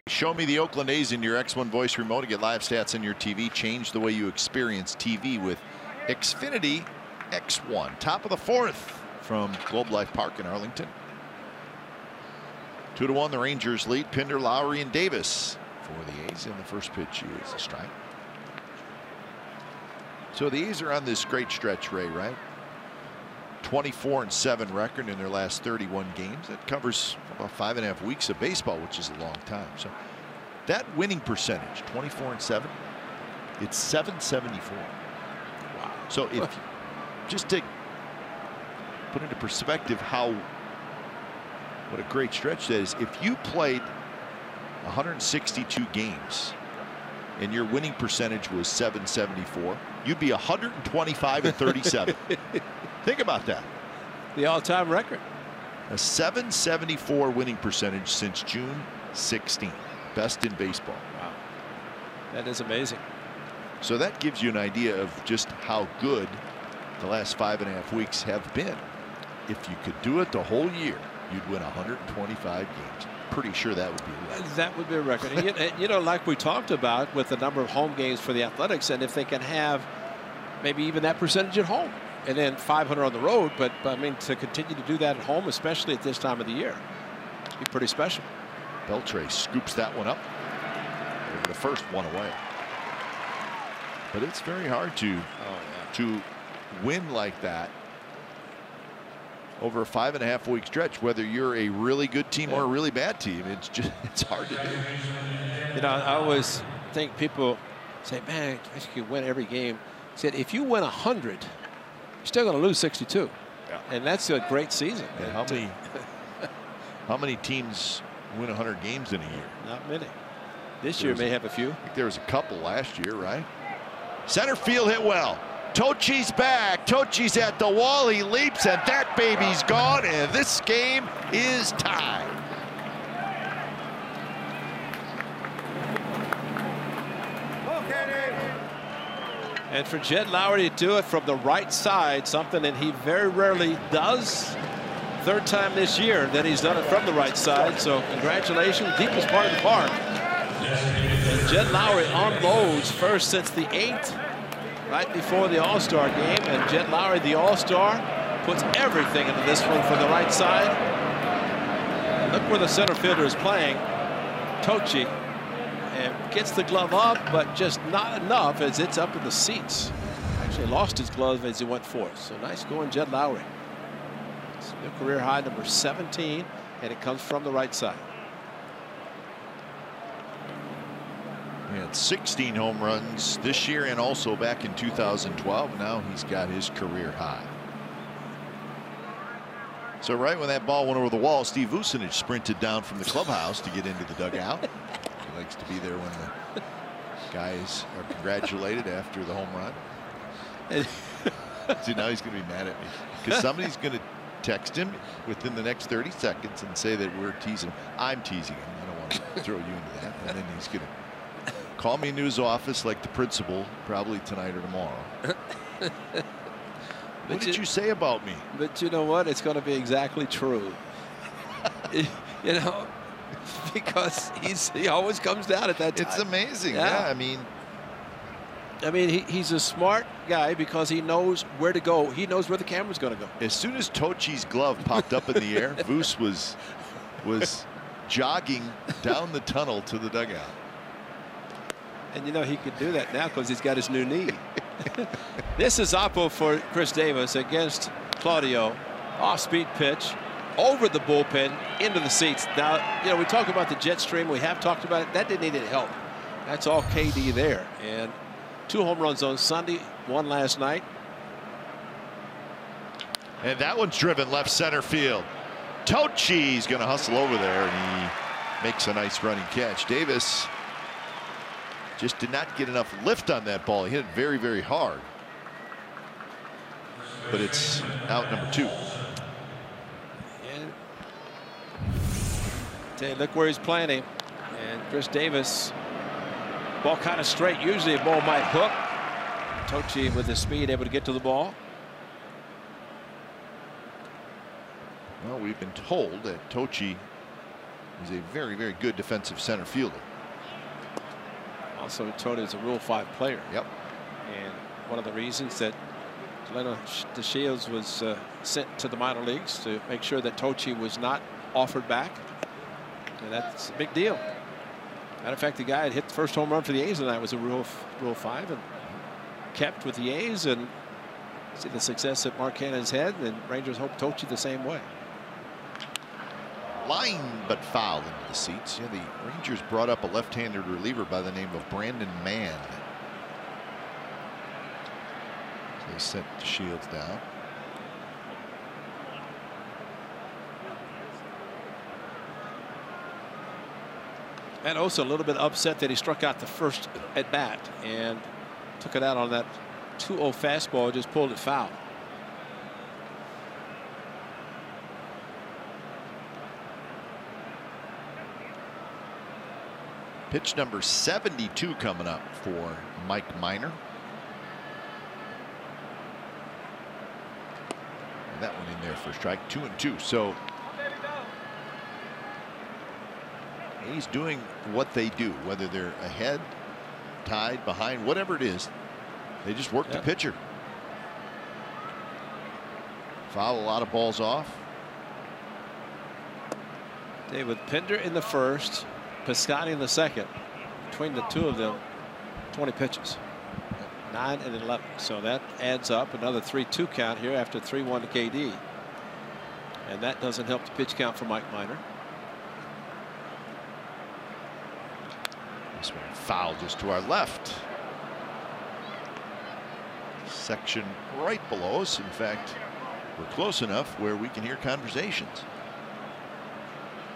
Show me the Oakland A's in your X1 voice remote to get live stats on your TV. Change the way you experience TV with Xfinity X1. Top of the 4th. from Globe Life Park in Arlington. 2-1 the Rangers lead. Pinder, Lowry, and Davis for the A's, and the first pitch is a strike. So the A's are on this great stretch, Ray, right? 24-7 record in their last 31 games. That covers about 5.5 weeks of baseball, which is a long time. So that winning percentage, 24-7, it's 774. Wow. So if just to put into perspective what a great stretch that is, if you played 162 games and your winning percentage was 774, you'd be 125-37. Think about that. The all-time record. A 774 winning percentage since June 16. Best in baseball. Wow. That is amazing. So that gives you an idea of just how good the last 5.5 weeks have been. If you could do it the whole year, you'd win 125 games. Pretty sure that would be a record. That would be a record. And you know, like we talked about with the number of home games for the Athletics, and if they can have maybe even that percentage at home and then 500 on the road, but I mean, to continue to do that at home, especially at this time of the year, it'd be pretty special. Beltre scoops that one up over the first, one away. But it's very hard to win like that over a 5.5 week stretch, whether you're a really good team or a really bad team. It's hard to do. You know, I always think people say, man, I think you win every game. I said, if you win 100, you're still going to lose 62. Yeah. And that's a great season. And how many teams win 100 games in a year? Not many. This year may have a few. I think there was a couple last year, right? Center field hit well. Cochi's back. Cochi's at the wall. He leaps, and that baby's gone, and this game is tied. And for Jed Lowry to do it from the right side, something that he very rarely does. Third time this year that he's done it from the right side. So congratulations, deepest part of the park. And Jed Lowry unloads first since the 8th, right before the All-Star game. And Jed Lowry, the All-Star, puts everything into this one from the right side. And look where the center fielder is playing, Cochi. And gets the glove up, but just not enough as it's up in the seats. Actually lost his glove as he went forth. So nice going, Jed Lowry. It's new career high, number 17, and it comes from the right side. He had 16 home runs this year and also back in 2012. Now he's got his career high. So right when that ball went over the wall, Steve Vucinich sprinted down from the clubhouse to get into the dugout. He likes to be there when the guys are congratulated after the home run. See, now he's going to be mad at me because somebody's going to text him within the next 30 seconds and say that we're teasing him. I'm teasing him. I don't want to throw you into that. And then he's going to call me into his office like the principal, probably tonight or tomorrow. What did you say about me? But you know what? It's going to be exactly true. You know, because he always comes down at that time. It's amazing. Yeah, I mean, he's a smart guy because he knows where to go. He knows where the camera's going to go. As soon as Tochi's glove popped up in the air, Vus was jogging down the tunnel to the dugout. And you know he could do that now because he's got his new knee. This is Oppo for Chris Davis against Claudio. Off-speed pitch over the bullpen into the seats. Now, you know, we talk about the jet stream. We have talked about it. That didn't need any help. That's all KD there. And 2 home runs on Sunday, 1 last night. And that one's driven left center field. Tochi's going to hustle over there, and he makes a nice running catch. Davis just did not get enough lift on that ball. He hit it very, very hard. But it's out number 2. And look where he's planting. And Chris Davis, ball kind of straight. Usually a ball might hook. Cochi with his speed able to get to the ball. Well, we've been told that Cochi is a very, very good defensive center fielder. Also told he's a Rule 5 player. Yep. And one of the reasons that Leonard DeShields was sent to the minor leagues to make sure that Cochi was not offered back. And that's a big deal. Matter of fact, the guy that hit the first home run for the A's tonight was a Rule 5 and kept with the A's, and see the success that Mark Cannon's had, and Rangers hope Cochi the same way. Line but foul into the seats. Yeah, the Rangers brought up a left-handed reliever by the name of Brandon Mann. So they sent Shields down. And also a little bit upset that he struck out the first at bat and took it out on that 2-0 fastball, just pulled it foul. Pitch number 72 coming up for Mike Minor. And that one in there for strike. 2-2. So he's doing what they do, whether they're ahead, tied, behind, whatever it is. They just work the pitcher. Foul a lot of balls off. David Pinder in the first, Piscotty in the second. Between the two of them, 20 pitches. 9 and 11. So that adds up another 3-2 count here after 3-1 to KD. And that doesn't help the pitch count for Mike Minor. This one foul just to our left. Section right below us. In fact, we're close enough where we can hear conversations.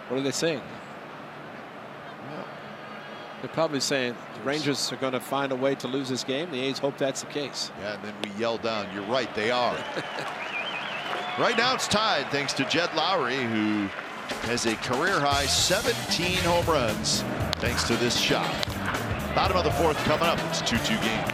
What are they saying? Well, they're probably saying the Rangers are going to find a way to lose this game. The A's hope that's the case. yeah, and then we yell down, you're right, they are. Right now it's tied thanks to Jed Lowry, who has a career high 17 home runs thanks to this shot. Bottom of the fourth coming up. It's a 2-2 game.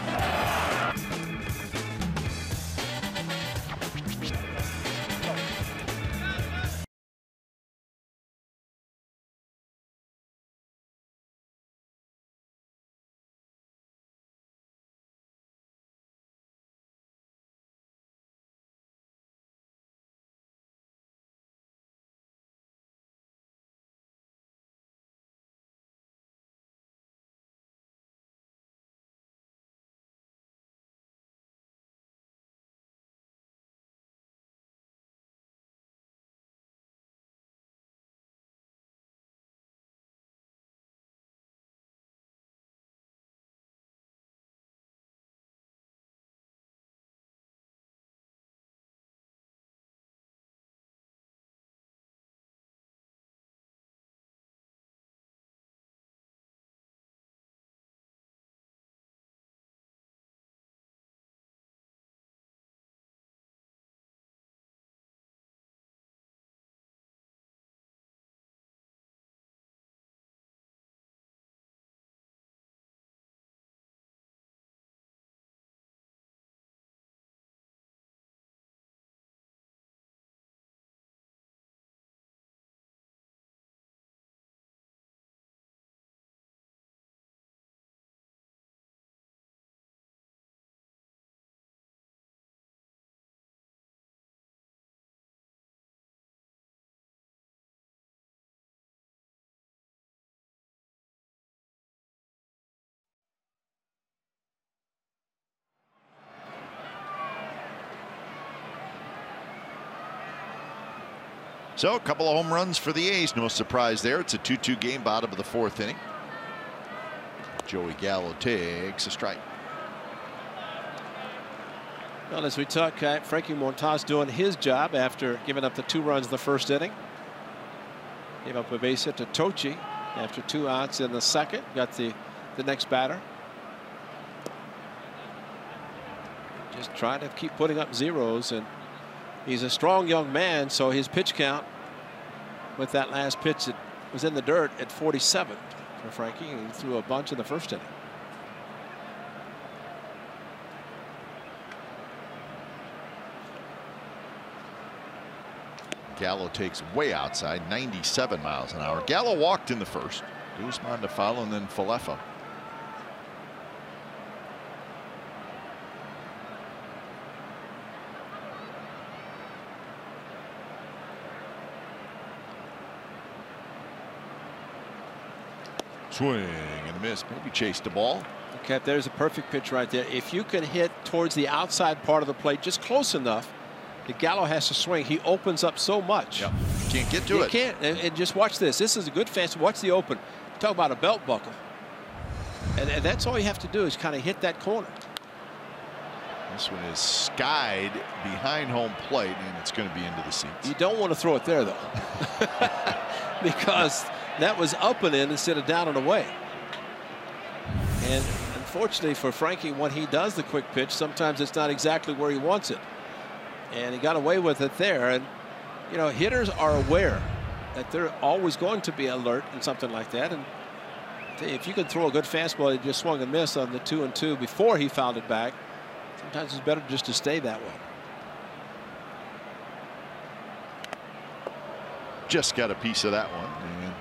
So a couple of home runs for the A's. No surprise there. It's a 2-2 game, bottom of the fourth inning. Joey Gallo takes a strike. Well, as we talk, Frankie Montas doing his job after giving up the 2 runs in the first inning. Gave up a base hit to Cochi after 2 outs in the second. Got the next batter. Just trying to keep putting up zeros, and he's a strong young man, so his pitch count with that last pitch that was in the dirt at 47 for Frankie. He threw a bunch in the first inning. Gallo takes way outside, 97 miles an hour. Gallo walked in the first. Diekmann to follow, and then Falefa. Swing and a miss. Maybe chased the ball. Okay, there's a perfect pitch right there. If you can hit towards the outside part of the plate just close enough, the Gallo has to swing. He opens up so much. Yep. Can't get to it. You can't. And just watch this. This is a good fast. Watch the open. Talk about a belt buckle. And that's all you have to do is kind of hit that corner. This one is skied behind home plate, and it's going to be into the seats. You don't want to throw it there, though, because that was up and in instead of down and away. And unfortunately for Frankie, when he does the quick pitch, sometimes it's not exactly where he wants it. And he got away with it there. And, you know, hitters are aware that they're always going to be alert in something like that. And if you can throw a good fastball, he just swung and missed on the 2-2 before he fouled it back. Sometimes it's better just to stay that way. Just got a piece of that one, and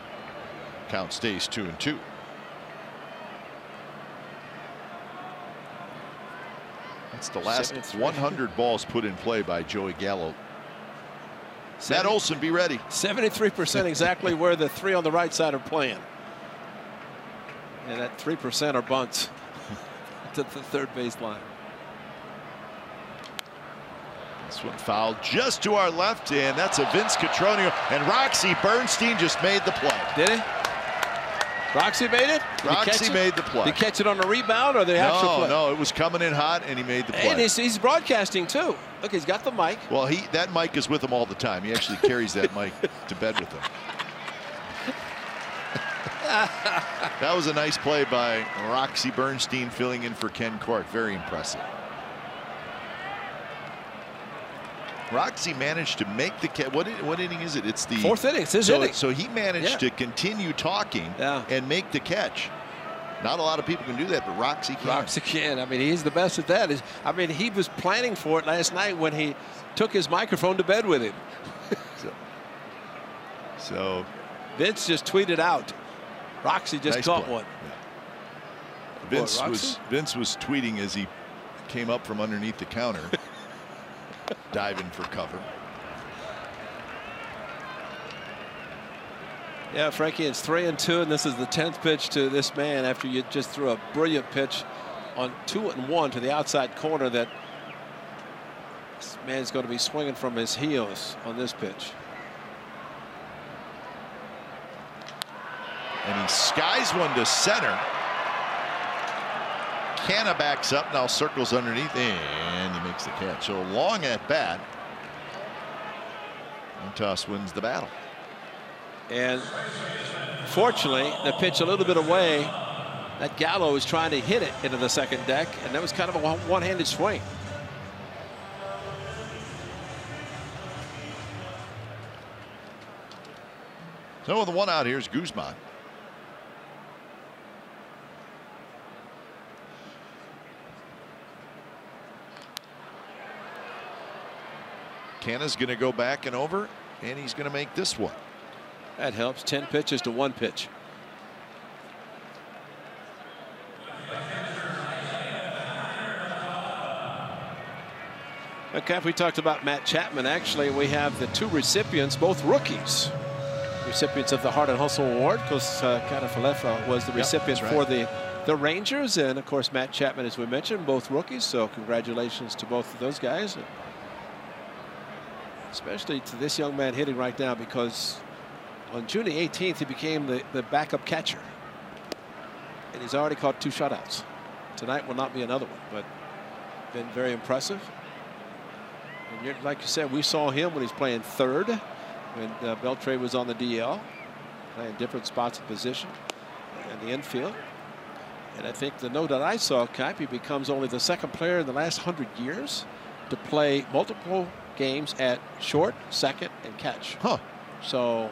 count stays 2-2. That's the last 100 balls put in play by Joey Gallo. Matt Olsen, be ready. 73% exactly where the three on the right side are playing. And that 3% are bunts to the third base line. This one fouled just to our left, and that's a Vince Cotroneo. And Roxy Bernstein just made the play. Did he? Roxy made it? Roxy made the play. Did he catch it on the rebound or the actual play? No, it was coming in hot, and he made the play. And he's broadcasting, too. Look, he's got the mic. Well, that mic is with him all the time. He actually carries that mic to bed with him. That was a nice play by Roxy Bernstein filling in for Ken Cork. Very impressive. Roxy managed to make the catch. What inning is it? It's the fourth inning. It's his inning. So he managed to continue talking and make the catch. Not a lot of people can do that, but Roxy can. Roxy can. I mean, he's the best at that. I mean, he was planning for it last night when he took his microphone to bed with him. So Vince just tweeted out. Roxy just nice caught play. one. Vince was tweeting as he came up from underneath the counter. Diving for cover. Yeah, Frankie, it's 3-2, and this is the 10th pitch to this man after you just threw a brilliant pitch on 2-1 to the outside corner that this man's going to be swinging from his heels on this pitch. And he skies one to center. Canna backs up, now circles underneath, and he makes the catch. So long at bat. Montas wins the battle. And fortunately, the pitch a little bit away. That Gallo was trying to hit it into the second deck, and that was kind of a one-handed swing. So with the one out, here's Guzman. Canna's going to go back and over, and he's going to make this one. That helps. 10 pitches to 1 pitch. Okay, if we talked about Matt Chapman, actually we have the 2 recipients, both rookies. Recipients of the Heart and Hustle Award, because Kanafalefa was the recipient for the Rangers, and of course Matt Chapman, as we mentioned, both rookies, so congratulations to both of those guys. Especially to this young man hitting right now, because on June the 18th he became the backup catcher, and he's already caught 2 shutouts. Tonight will not be another one, but been very impressive. And like you said, we saw him when he's playing third, when Beltre was on the DL, playing different spots of position in the infield. And I think the note that I saw, Kaipi becomes only the 2nd player in the last 100 years to play multiple games at short, second, and catch. Huh. So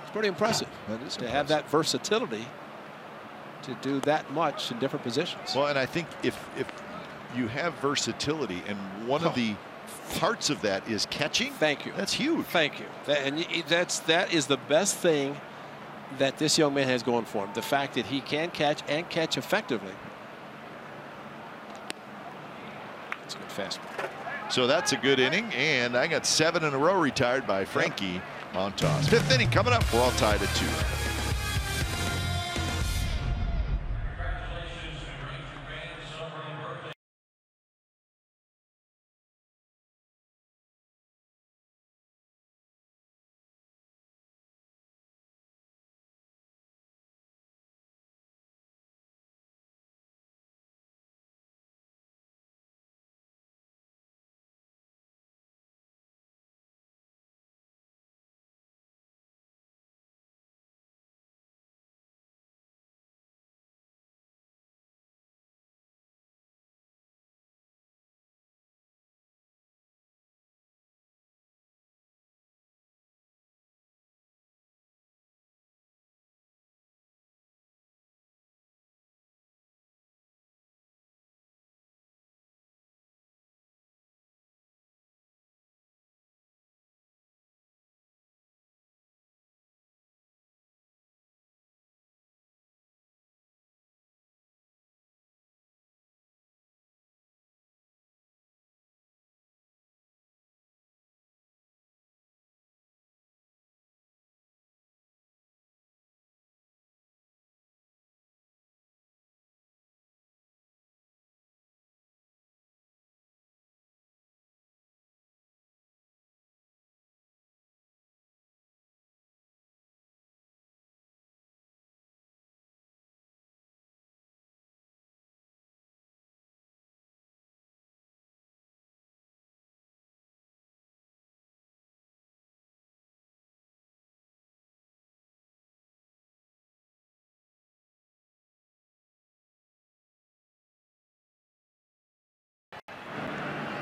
it's pretty impressive to have that versatility to do that much in different positions. Well, and I think if you have versatility, and one of the parts of that is catching. Thank you. That's huge. Thank you. That is the best thing that this young man has going for him. The fact that he can catch and catch effectively. It's a good fastball. So that's a good inning, and I got 7 in a row retired by Frankie Montas. 5th inning coming up. We're all tied at 2.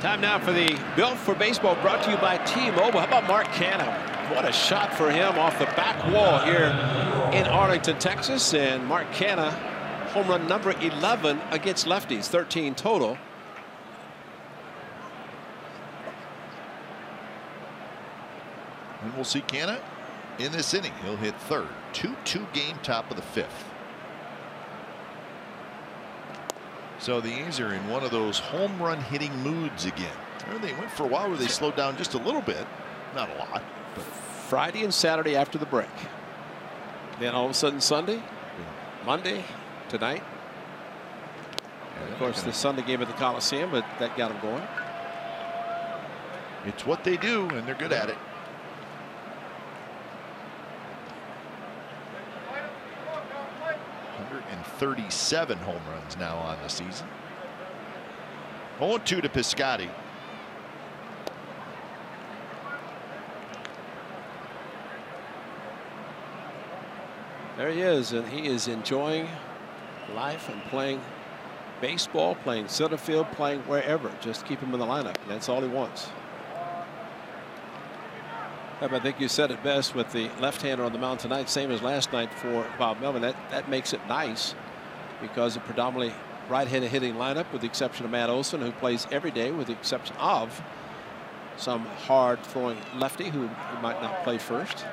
Time now for the Built for Baseball, brought to you by T-Mobile. How about Mark Canha? What a shot for him off the back wall here in Arlington, Texas. And Mark Canha, home run number 11 against lefties, 13 total. And we'll see Canha in this inning. He'll hit third. 2-2 game, top of the fifth. So the A's are in one of those home run hitting moods again. They went for a while where they slowed down just a little bit. Not a lot. But Friday and Saturday after the break. Then all of a sudden Sunday, Monday, tonight. And of course, the Sunday game at the Coliseum, but that got them going. It's what they do, and they're good at it. 137 home runs now on the season. 0-2 to Piscotty. There he is, and he is enjoying life and playing baseball, playing center field, playing wherever. Just keep him in the lineup. That's all he wants. I think you said it best with the left-hander on the mound tonight, same as last night for Bob Melvin. That makes it nice because a predominantly right-handed hitting lineup, with the exception of Matt Olsen, who plays every day, with the exception of some hard-throwing lefty who might not play first.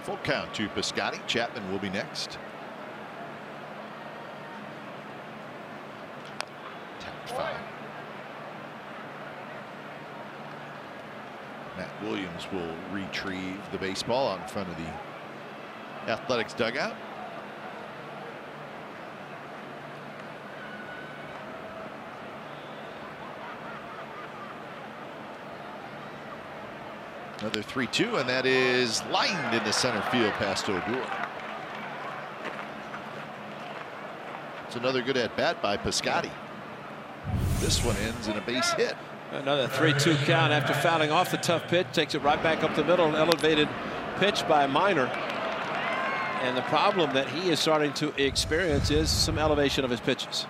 Full count to Piscotty. Chapman will be next. Foul. Matt Williams will retrieve the baseball out in front of the Athletics dugout. Another 3-2, and that is lined into center field past Odor. It's another good at bat by Piscotty. This one ends in a base hit. Another 3-2 count after fouling off the tough pitch. Takes it right back up the middle. An elevated pitch by Minor. And the problem that he is starting to experience is some elevation of his pitches.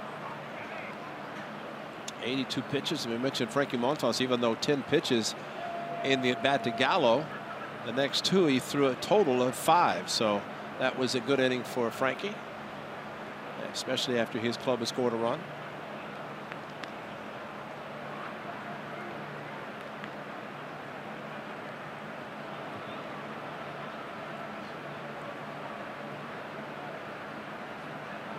82 pitches. We mentioned Frankie Montas, even though 10 pitches in the at-bat to Gallo, the next two he threw a total of 5. So that was a good inning for Frankie, especially after his club has scored a run.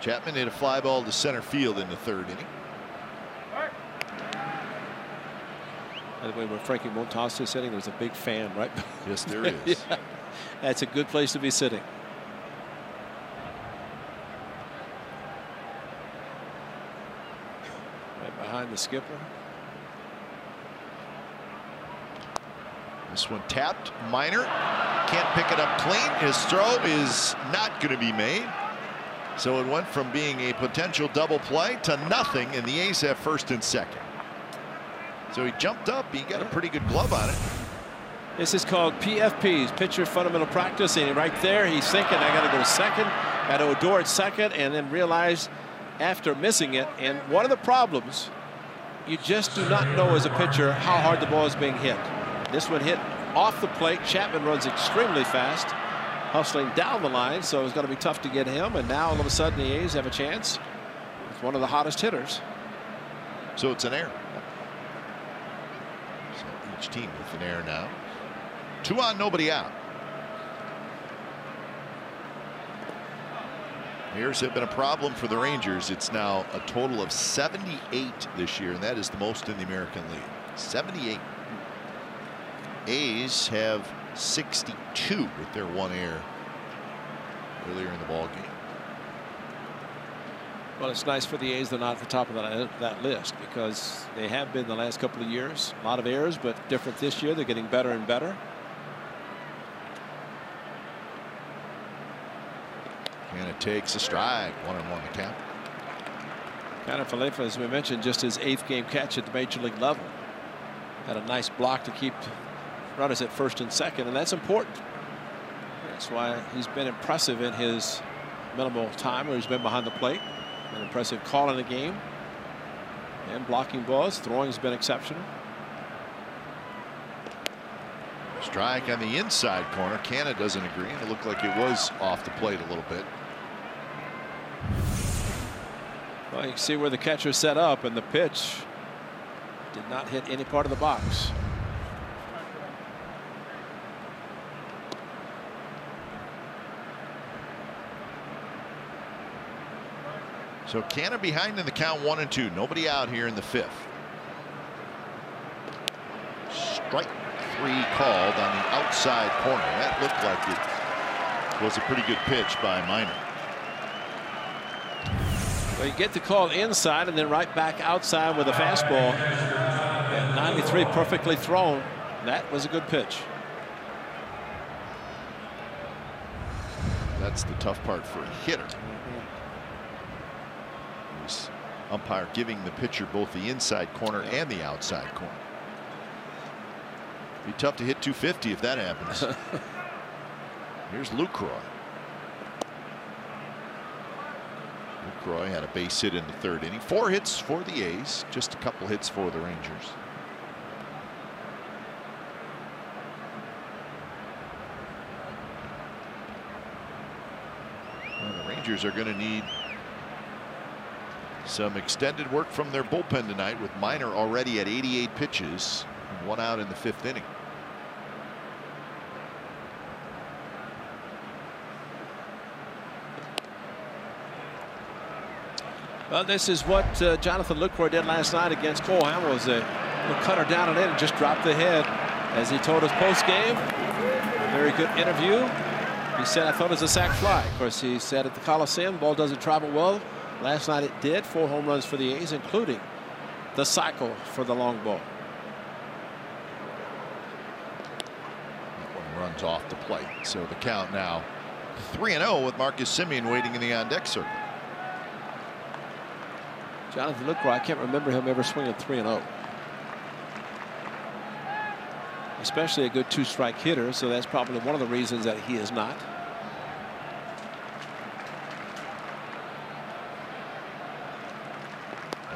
Chapman hit a fly ball to center field in the third inning. By the way, where Frankie Montas is sitting, there's a big fan, right? Yes, there is. Yeah. That's a good place to be sitting. Right behind the skipper. This one tapped. Minor can't pick it up clean. His throw is not going to be made. So it went from being a potential double play to nothing, and the A's have first and second. So he jumped up. He got a pretty good glove on it. This is called PFPs, pitcher fundamental practice. And right there, he's thinking, I got to go second. Got to Odor at second, and then realized after missing it. And one of the problems, you just do not know as a pitcher how hard the ball is being hit. This one hit off the plate. Chapman runs extremely fast, hustling down the line, so it's going to be tough to get him. And now all of a sudden the A's have a chance with one of the hottest hitters. So it's an error. So each team with an error now. 2 on, nobody out. Errors have been a problem for the Rangers. It's now a total of 78 this year, and that is the most in the American League. 78. A's have 62 with their 1 error earlier in the ball game. Well, it's nice for the A's they're not at the top of that list, because they have been the last couple of years. A lot of errors, but different this year. They're getting better and better. And it takes a strike. 1-1 the count. Canha, as we mentioned, just his 8th game catch at the major league level. Had a nice block to keep runners at first and second, and that's important. That's why he's been impressive in his minimal time where he's been behind the plate. An impressive call in the game. And blocking balls. Throwing has been exceptional. Strike on the inside corner. Canna doesn't agree, and it looked like it was off the plate a little bit. Well, you can see where the catcher set up, and the pitch did not hit any part of the box. So Canna behind in the count 1-2. Nobody out here in the 5th. Strike 3 called on the outside corner. That looked like it was a pretty good pitch by Minor. Well, you get the call inside and then right back outside with a fastball. At 93, perfectly thrown. That was a good pitch. That's the tough part for a hitter. Umpire giving the pitcher both the inside corner and the outside corner. Be tough to hit 250 if that happens. Here's Lucroy. Lucroy had a base hit in the 3rd inning. 4 hits for the A's, just a couple hits for the Rangers. Well, the Rangers are going to need some extended work from their bullpen tonight, with Minor already at 88 pitches and 1 out in the 5th inning. Well, this is what Jonathan Lucroy did last night against Cole Hamels. Was a cutter down and in and just dropped the head. As he told us post-game, a very good interview. He said, I thought it was a sac fly. Of course, he said at the Coliseum, ball doesn't travel well. Last night it did. 4 home runs for the A's, including the cycle for the long ball. That one runs off the plate. So the count now 3-0 with Marcus Semien waiting in the on-deck circle. Jonathan Lucroy, I can't remember him ever swinging 3-0. Especially a good 2-strike hitter, so that's probably one of the reasons that he is not.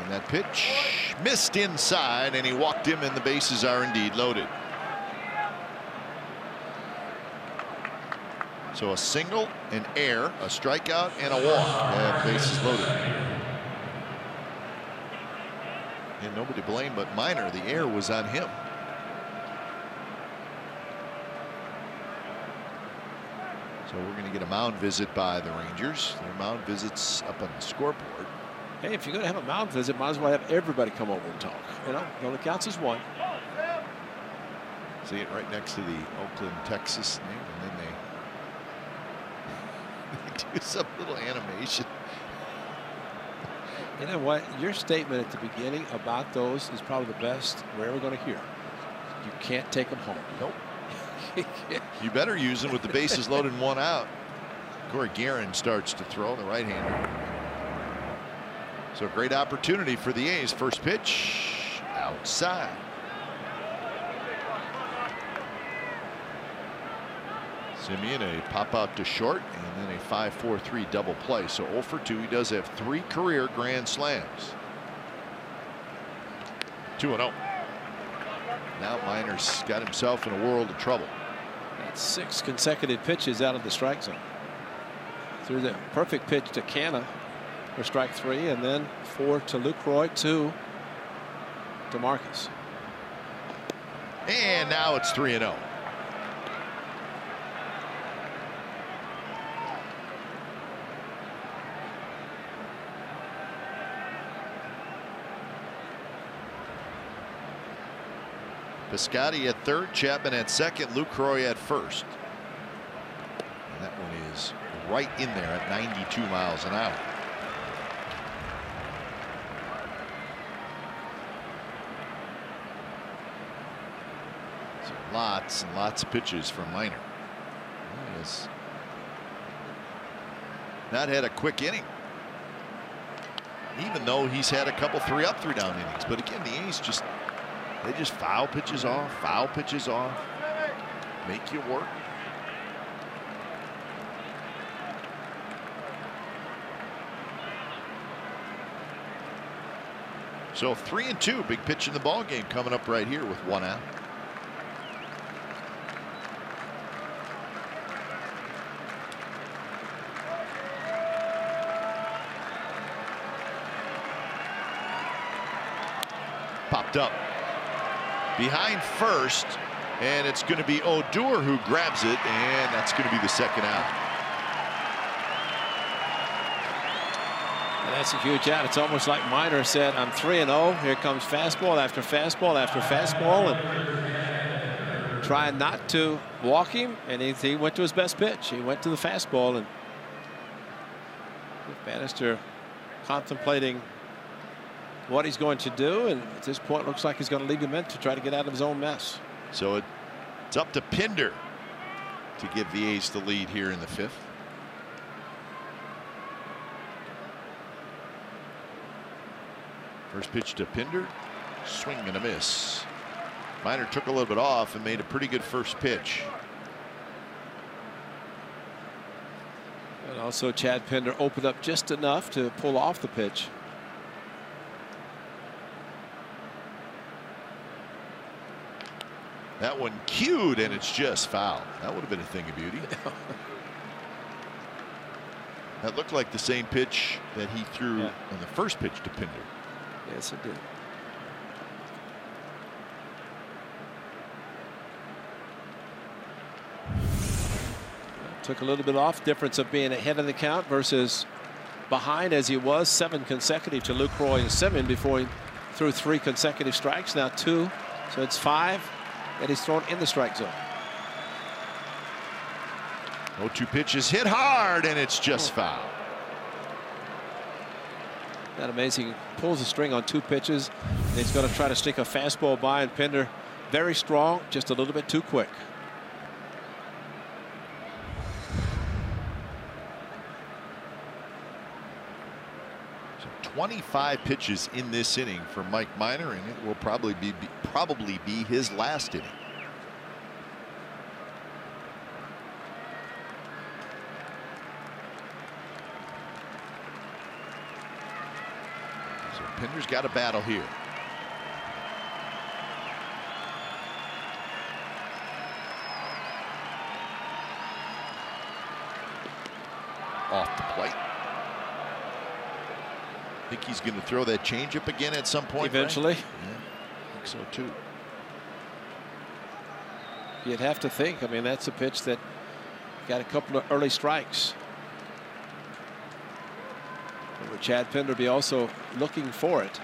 And that pitch missed inside, and he walked him, and the bases are indeed loaded. So a single, an error, a strikeout, and a walk, and bases loaded. And nobody to blame but Minor. The error was on him. So we're going to get a mound visit by the Rangers. Their mound visit's up on the scoreboard. Hey, if you're going to have a mound visit, might as well have everybody come over and talk. You know, it only counts as one. See it right next to the Oakland, Texas name, and then they do some little animation. You know what? Your statement at the beginning about those is probably the best we're ever going to hear. You can't take them home. Nope. You better use them with the bases loaded and 1 out. Corey Guerin starts to throw, the right-hander. So a great opportunity for the A's. First pitch outside. Semien a pop out to short, and then a 5-4-3 double play. So 0 for 2. He does have 3 career grand slams. 2-0. Now Minor's got himself in a world of trouble. That's 6 consecutive pitches out of the strike zone. Through the perfect pitch to Canna for strike 3, and then 4 to Lucroy, 2 to Marcus. And now it's 3-0. Piscotty at 3rd, Chapman at 2nd, Lucroy at 1st. And that one is right in there at 92 miles an hour. So lots and lots of pitches from Minor. He has not had a quick inning, even though he's had a couple 3-up, 3-down innings. But again, the A's they just foul pitches off, make you work. So 3-2, big pitch in the ball game coming up right here with 1 out. Popped up behind first, and it's going to be Odor who grabs it, and that's going to be the second out. And that's a huge out. It's almost like Minor said, I'm 3-0. Here comes fastball after fastball after fastball, and trying not to walk him, and he went to his best pitch. He went to the fastball, and Bannister contemplating what he's going to do, and at this point looks like he's going to leave him in to try to get out of his own mess. So it's up to Pinder to give the A's the lead here in the 5th. First pitch to Pinder, swing and a miss. Minor took a little bit off and made a pretty good first pitch. And also Chad Pinder opened up just enough to pull off the pitch. That one cued, and it's just foul. That would have been a thing of beauty. That looked like the same pitch that he threw on the first pitch to Pinder. Yes, it did. Took a little bit off. Difference of being ahead of the count versus behind as he was 7 consecutive to Lucroy and Simmons before he threw 3 consecutive strikes. Now 2, so it's 5 that he's thrown in the strike zone. 0-2 pitches hit hard, and it's just foul. That amazing. He pulls the string on 2 pitches. And he's going to try to stick a fastball by, and Pinder very strong, just a little bit too quick. So 25 pitches in this inning for Mike Minor, and it will probably be his last inning. Pinder's got a battle here. Off the plate. Think he's going to throw that changeup again at some point. Eventually. Right? Yeah, I think so too. You'd have to think. I mean, that's a pitch that got a couple of early strikes. Would Chad Pinder be also looking for it?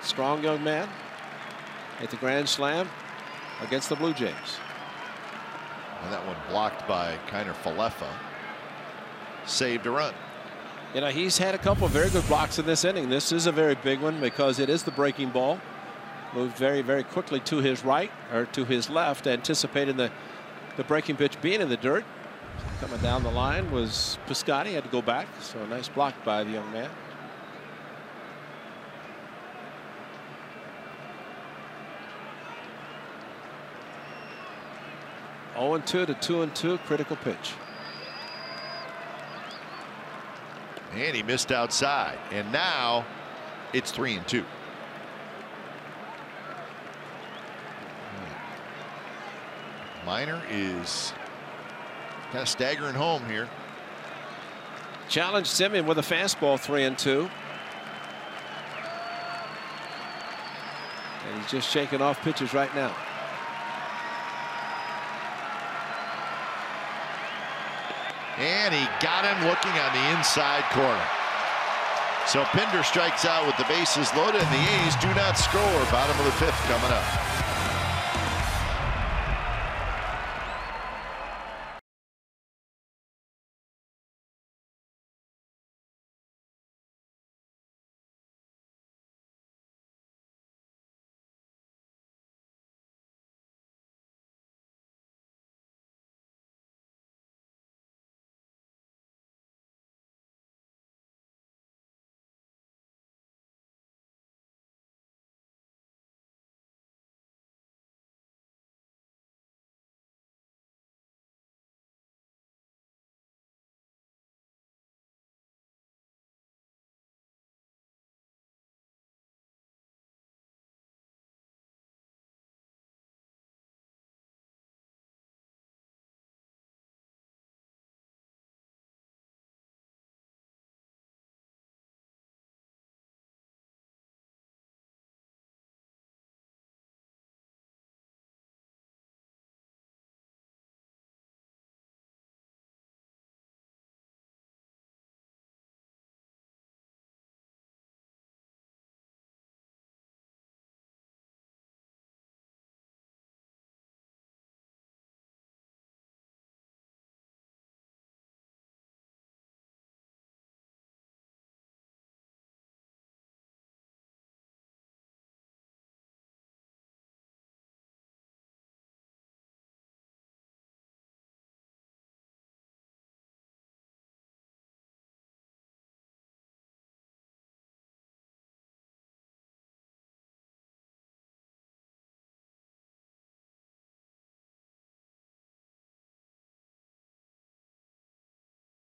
Strong young man at the grand slam against the Blue Jays. And that one blocked by Kiner Falefa. Saved a run. You know, he's had a couple of very good blocks in this inning. This is a very big one because it is the breaking ball. Moved very, very quickly to his right or to his left, anticipating the breaking pitch being in the dirt. Coming down the line was Piscotty, had to go back. So a nice block by the young man. Oh, 2 to 2-2, critical pitch. And he missed outside, and now it's 3-2. Minor is kind of staggering home here. Challenged Simmons with a fastball, 3-2. And he's just shaking off pitches right now. And he got him looking on the inside corner. So Pinder strikes out with the bases loaded, and the A's do not score. Bottom of the 5th coming up.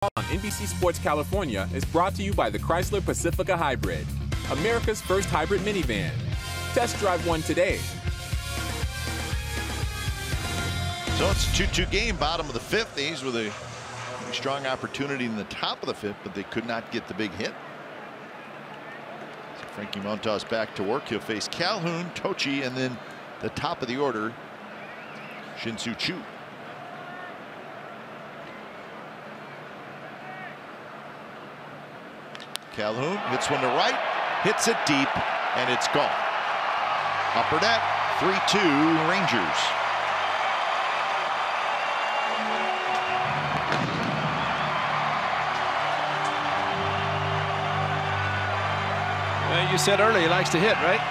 on NBC Sports California is brought to you by the Chrysler Pacifica Hybrid, America's first hybrid minivan. Test drive one today. So it's a 2-2 game, bottom of the fifth. These with a strong opportunity in the top of the fifth, but they could not get the big hit. So Frankie Montas back to work. He'll face Calhoun, Cochi, and then the top of the order, Shin-Soo Choo. Calhoun hits one to right, hits it deep, and it's gone. Upper deck, 3-2 Rangers. Well, you said earlier he likes to hit, right?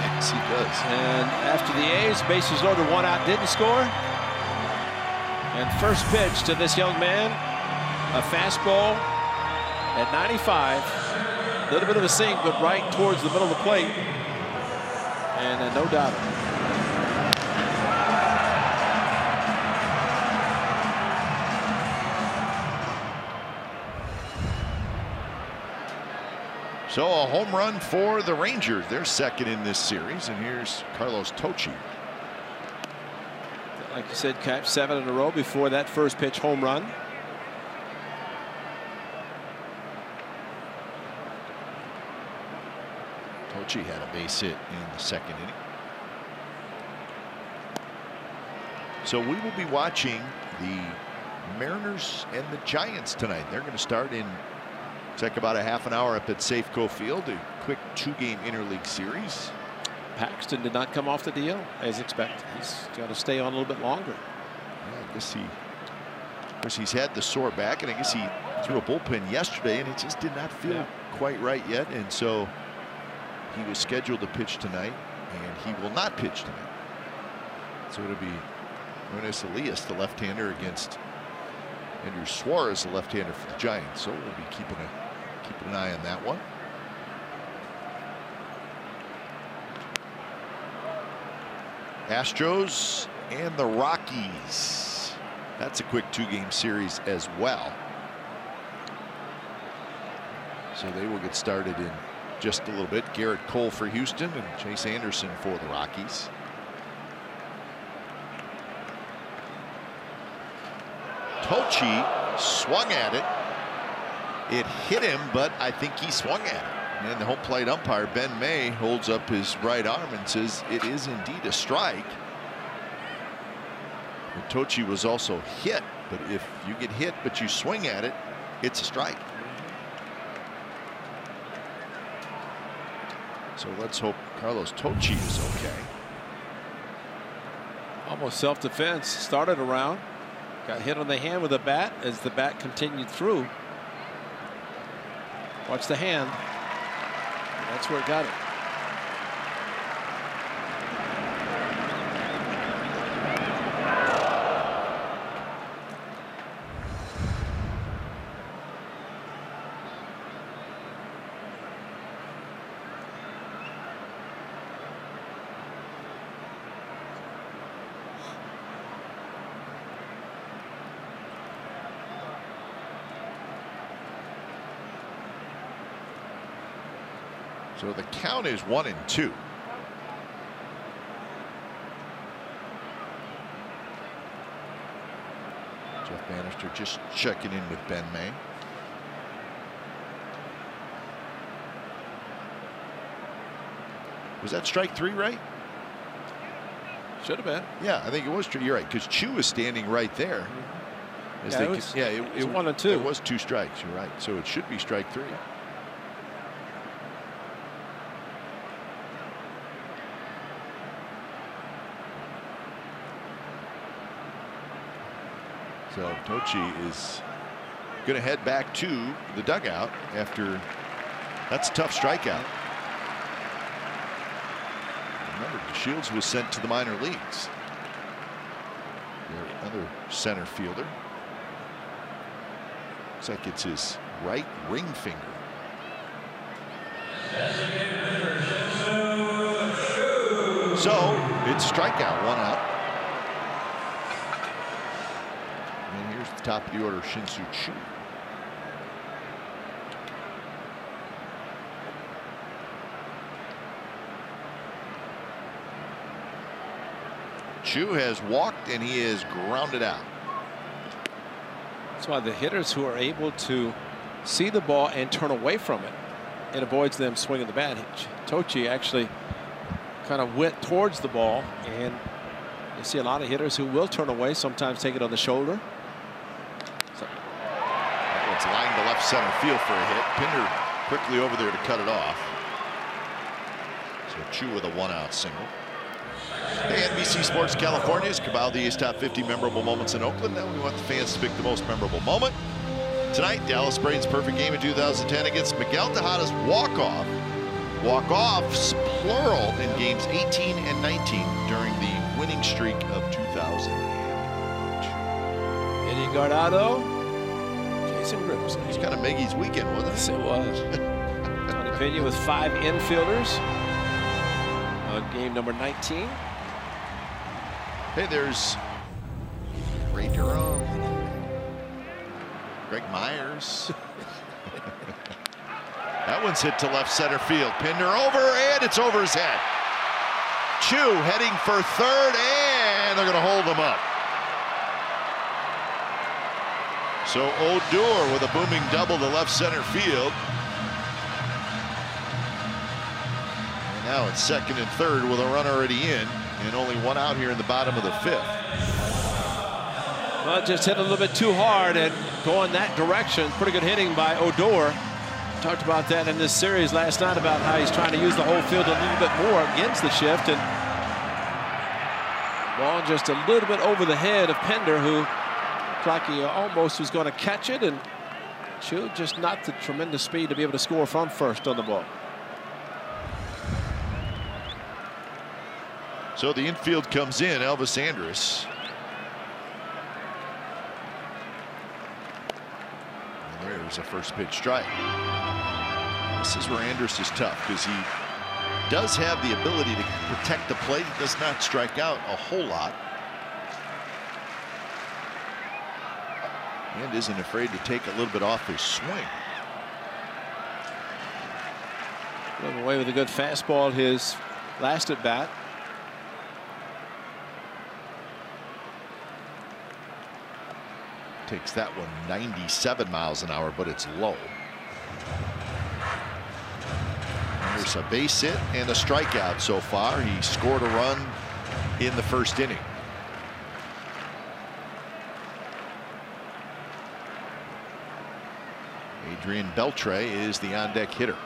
Yes, he does. And after the A's, bases loaded, one out, didn't score. And first pitch to this young man, a fastball at 95. A little bit of a sink, but right towards the middle of the plate. And no doubt. So a home run for the Rangers. They're second in this series. And here's Carlos Cochi. Like you said, Cap, 7 in a row before that first pitch home run. Cochi had a base hit in the second inning. So we will be watching the Mariners and the Giants tonight. They're going to start in, it's like about a half an hour up at Safeco Field, a quick 2-game interleague series. Paxton did not come off the deal as expected. He's got to stay on a little bit longer. Yeah, I guess of course, he's had the sore back, and I guess he threw a bullpen yesterday, and it just did not feel quite right yet. And so he was scheduled to pitch tonight, and he will not pitch tonight. So it'll be Jonas Elias, the left-hander, against Andrew Suarez, the left-hander for the Giants. So we'll be keeping an eye on that one. Astros and the Rockies. That's a quick 2-game series as well. So they will get started in just a little bit. Garrett Cole for Houston and Chase Anderson for the Rockies. Cochi swung at it. It hit him, but I think he swung at it. And the home plate umpire, Ben May, holds up his right arm and says it is indeed a strike. But Cochi was also hit, but if you get hit but you swing at it, it's a strike. So let's hope Carlos Cochi is okay. Almost self-defense. Started around, got hit on the hand with a bat as the bat continued through. Watch the hand. That's where it got it. So the count is 1-2. Jeff Bannister just checking in with Ben May. Was that strike 3, right? Should have been. Yeah, I think it was. You're right, because Chu is standing right there. Yeah, it was 1 and 2. It was 2 strikes. You're right. So it should be strike 3. So Cochi is going to head back to the dugout after that's a tough strikeout. Remember, Shields was sent to the minor leagues. Another center fielder. Looks like it's his right ring finger. So it's strikeout, 1 out. And here's the top of the order, Shin-Soo Choo. Chu has walked and he is grounded out. That's why the hitters who are able to see the ball and turn away from it, it avoids them swinging the bat. Cochi actually kind of went towards the ball, and you see a lot of hitters who will turn away, sometimes take it on the shoulder. So, that one's lined to left center field for a hit. Pinder quickly over there to cut it off. So Chu with a 1-out single. Hey, NBC Sports California is Cabaldi's top 50 memorable moments in Oakland. Now we want the fans to pick the most memorable moment. Tonight, Dallas Braden's perfect game in 2010 against Miguel Tejada's walk-off. Walk-offs, plural, in games 18 and 19 during the winning streak of 2000. Eddie Guardado, Jason Grimsley. It's kind of Miggy's weekend, wasn't it? Yes, it was. Tony Pena with 5 infielders on game number 19. Hey, there's Ray Durham, Greg Myers. That one's hit to left center field. Pinder over, and it's over his head. Chu heading for third, and they're going to hold him up. So Odor with a booming double to left center field. And now it's second and third with a run already in, and only 1 out here in the bottom of the 5th. Well, just hit a little bit too hard and going that direction. Pretty good hitting by Odor. Talked about that in this series last night about how he's trying to use the whole field a little bit more against the shift, and ball just a little bit over the head of Pinder, who looked like he almost was going to catch it, and Chu just not the tremendous speed to be able to score from first on the ball. So the infield comes in, Elvis Sanders. And there's a first pitch strike. This is where Andrus is tough, because he does have the ability to protect the plate. He does not strike out a whole lot. And isn't afraid to take a little bit off his swing. Going away with a good fastball his last at bat. Takes that one 97 miles an hour, but it's low. There's a base hit and a strikeout so far. He scored a run in the first inning. Adrian Beltre is the on-deck hitter.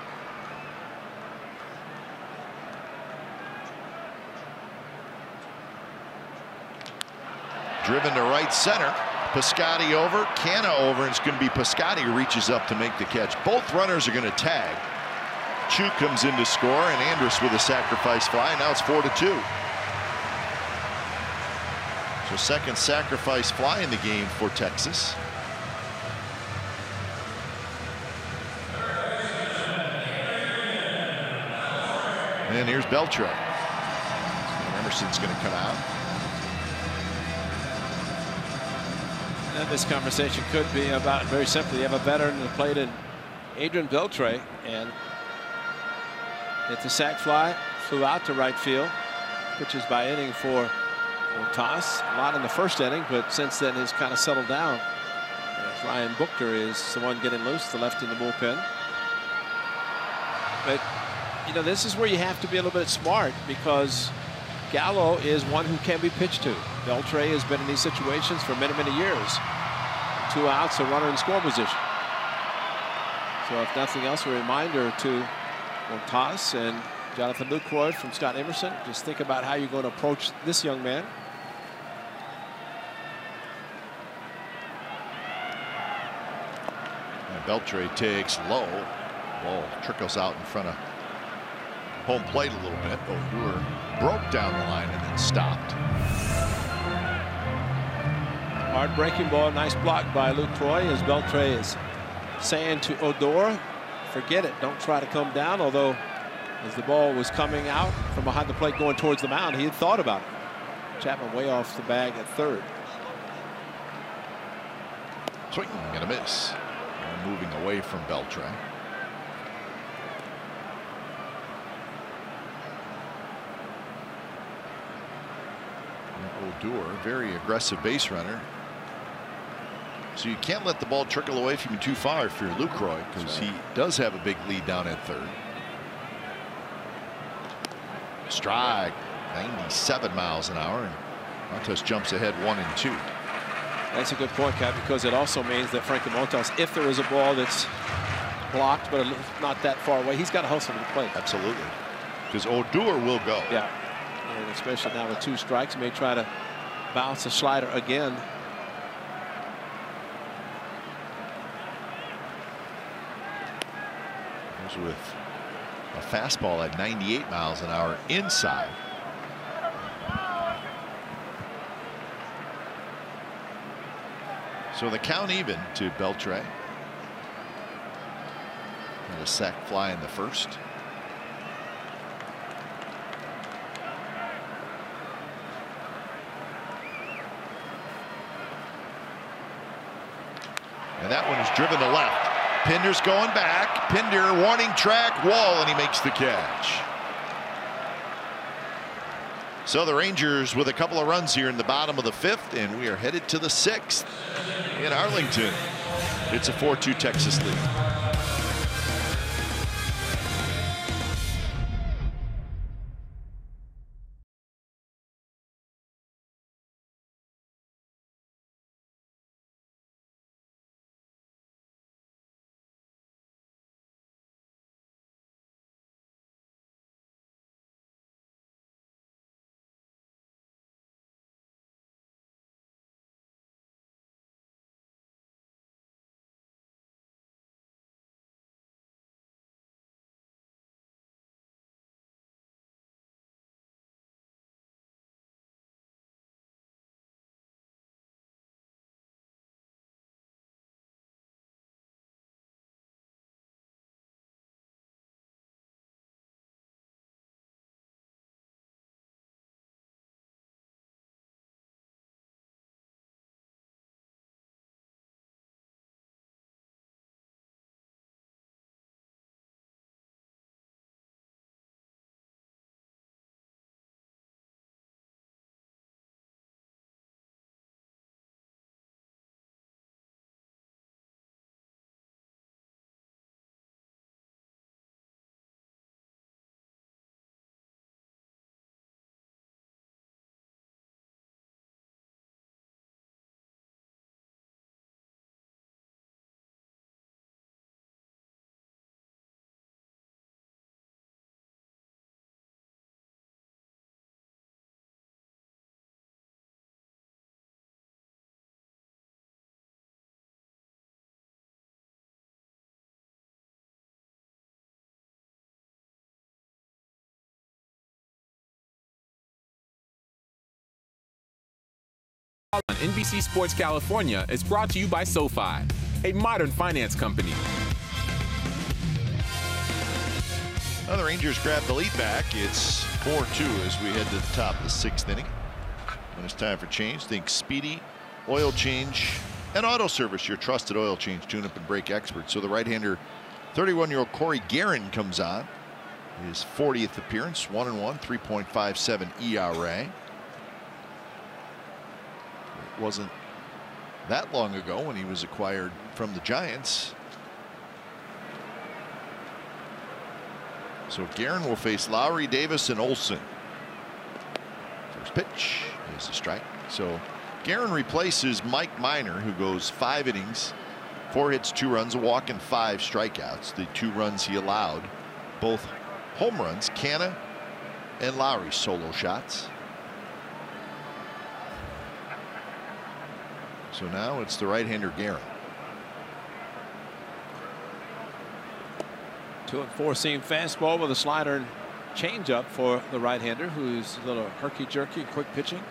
Driven to right center. Piscotty over, Canna over, and it's going to be Piscotty who reaches up to make the catch. Both runners are going to tag. Chu comes in to score, and Andrus with a sacrifice fly. Now it's 4-2. So second sacrifice fly in the game for Texas. And here's Beltre. Emerson's going to come out. And this conversation could be about, very simply, you have a veteran that played in Adrian Beltre, and hit the sac fly, flew out to right field. Pitches by inning for Toss. A lot in the first inning, but since then has kind of settled down. Ryan Buchter is the one getting loose, the lefty in the bullpen. But, you know, this is where you have to be a little bit smart, because Gallo is one who can be pitched to. Beltre has been in these situations for many, many years. 2 outs, a runner in score position. So if nothing else, a reminder to Toss and Jonathan Lucroy from Scott Emerson. Just think about how you're going to approach this young man. And Beltre takes low. Ball trickles out in front of home plate a little bit. Odor broke down the line and then stopped. Hard breaking ball, nice block by Lucroy, as Beltre is saying to Odor, forget it, don't try to come down. Although as the ball was coming out from behind the plate going towards the mound, he had thought about it. Chapman way off the bag at third. Swing and a miss. And moving away from Beltre. Odor, very aggressive base runner. So you can't let the ball trickle away from you too far if you're Lucroy, because he does have a big lead down at third. Strike, 97 miles an hour, and Montas jumps ahead 1-2. That's a good point, Cap, because it also means that Frankie Montas, if there is a ball that's blocked but not that far away, he's got to hustle to the plate. Absolutely, because Odor will go. Yeah, and especially now with 2 strikes, he may try to bounce a slider again. With a fastball at 98 miles an hour inside. So the count even to Beltre. And a sac fly in the first. And that one is driven to left. Pinder's going back. Pinder warning track, wall, and he makes the catch. So the Rangers with a couple of runs here in the bottom of the 5th, and we are headed to the 6th in Arlington. It's a 4-2 Texas lead. On NBC Sports California is brought to you by SoFi, a modern finance company. Well, the Rangers grab the lead back. It's 4-2 as we head to the top of the 6th inning. When it's time for change, think Speedy, oil change, and auto service, your trusted oil change, tune-up, and brake expert. So the right-hander, 31-year-old Corey Guerin comes on. His 40th appearance, 1-1, 3.57 ERA. It wasn't that long ago when he was acquired from the Giants. So Guerin will face Lowry, Davis, and Olsen. First pitch is a strike. So Guerin replaces Mike Minor, who goes 5 innings, 4 hits, 2 runs, a walk, and 5 strikeouts. The 2 runs he allowed, both home runs, Canna and Lowry solo shots. So now it's the right-hander Guerin. 2 and 4 seam fastball with a slider and changeup for the right-hander, who's a little herky-jerky, quick pitching.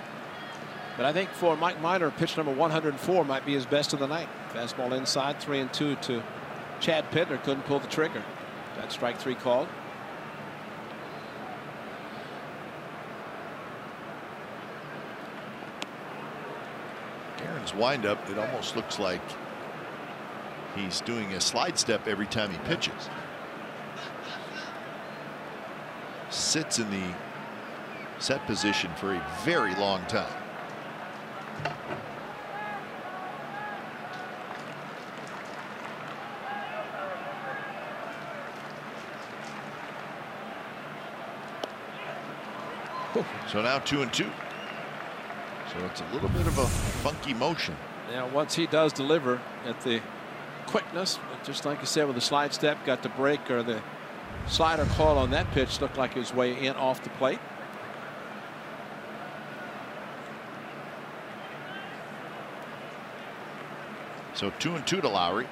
But I think for Mike Minor, pitch number 104 might be his best of the night. Fastball inside, 3-2 to Chad Pittler. Couldn't pull the trigger. Got strike 3 called. Guerin's windup, it almost looks like he's doing a slide step every time he pitches. Sits in the set position for a very long time. So now 2-2. So it's a little bit of a funky motion. Now, once he does deliver at the quickness, just like you said with the slide step, got the break or the slider call on that pitch, looked like it was way in off the plate. So 2-2 to Lowry.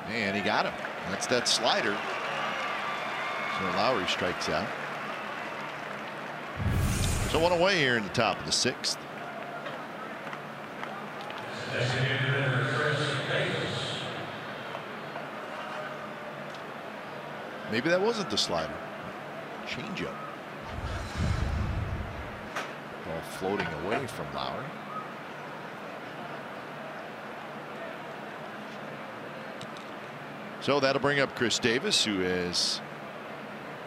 And he got him. That's that slider. So Lowry strikes out. So one away here in the top of the 6th. Maybe that wasn't the slider. Changeup. Ball floating away from Lowry. So that'll bring up Chris Davis, who has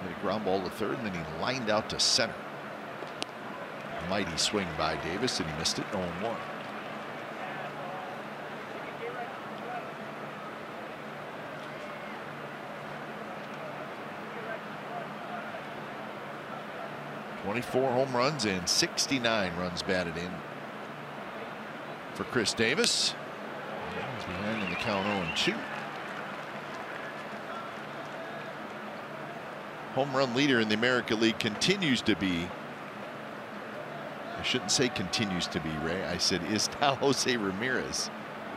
hit a ground ball to third, and then he lined out to center. Mighty swing by Davis, and he missed it. 0-1. .24 home runs and 69 runs batted in for Chris Davis. He's behind in the count 0-2. Home run leader in the American League continues to be, I shouldn't say continues to be, Ray. I said is now Jose Ramirez.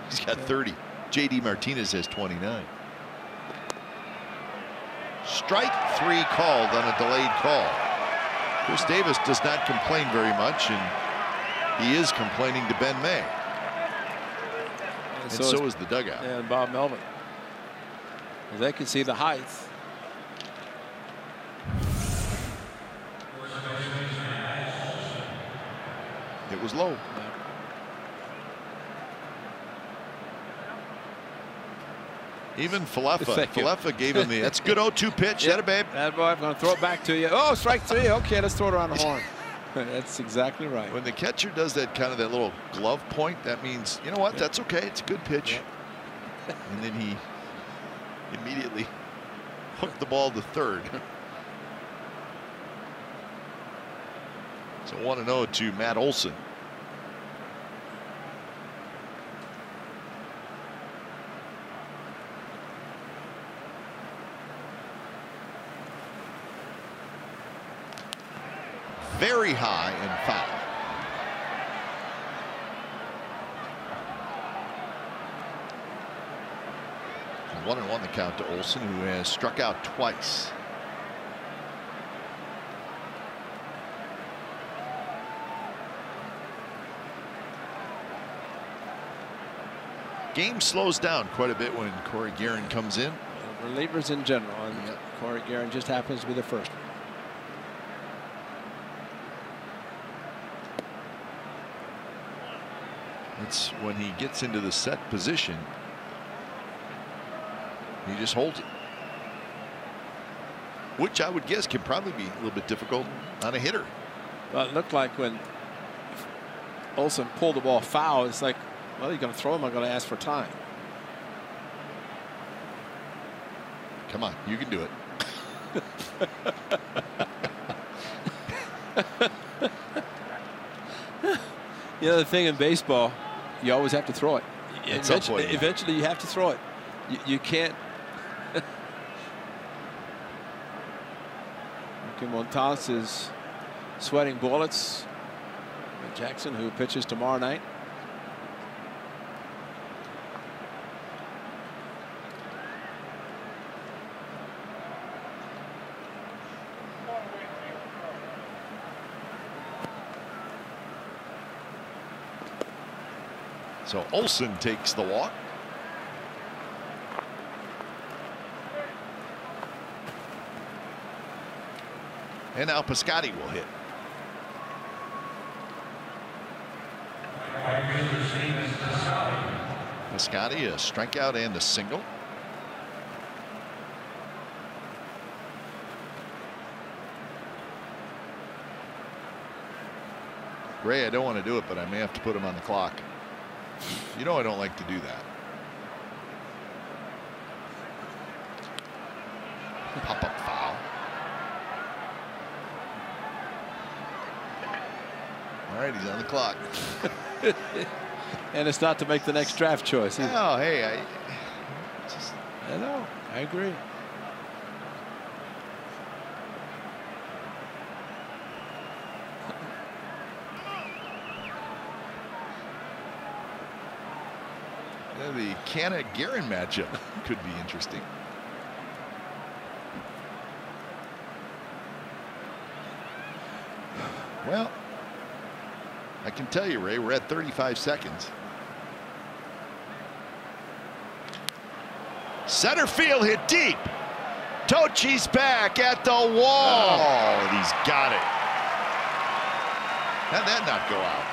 He's got 30. JD Martinez has 29. Strike 3 called on a delayed call. Chris Davis does not complain very much, and he is complaining to Ben May. And so is the dugout. And Bob Melvin. Well, they can see the height. It was low. Even Falefa gave him the, that's good 0-2 pitch. Yep. That a babe. That boy, I'm going to throw it back to you. Oh, strike 3. Okay, let's throw it around the horn. That's exactly right. When the catcher does that kind of that little glove point, that means, you know what, that's okay. It's a good pitch. Yep. And then he immediately hooked the ball to third. So 1-0 to Matt Olsen. Very high and foul. So 1-1 the count to Olsen, who has struck out twice. Game slows down quite a bit when Corey Guerin comes in. Relievers in general, and Corey Guerin just happens to be the first one. It's when he gets into the set position, he just holds it, which I would guess can probably be a little bit difficult on a hitter. Well, it looked like when Olsen pulled the ball foul, it's like, well, you're going to throw him, I'm going to ask for time. Come on, you can do it. The other thing in baseball, you always have to throw it. Eventually you have to throw it. You can't. Montas is sweating bullets. Jackson, who pitches tomorrow night. So Olsen takes the walk. And now Piscotty will hit. Piscotty, a strikeout and a single. Ray, I don't want to do it, but I may have to put him on the clock. You know I don't like to do that. Pop-up foul. All right, he's on the clock. And it's not to make the next draft choice. Oh, hey, I know. I agree. Yeah, the Canna-Guerin matchup could be interesting. Well, I can tell you, Ray, we're at 35 seconds. Center field hit deep. Cochi's back at the wall. Oh, and he's got it. How'd that not go out?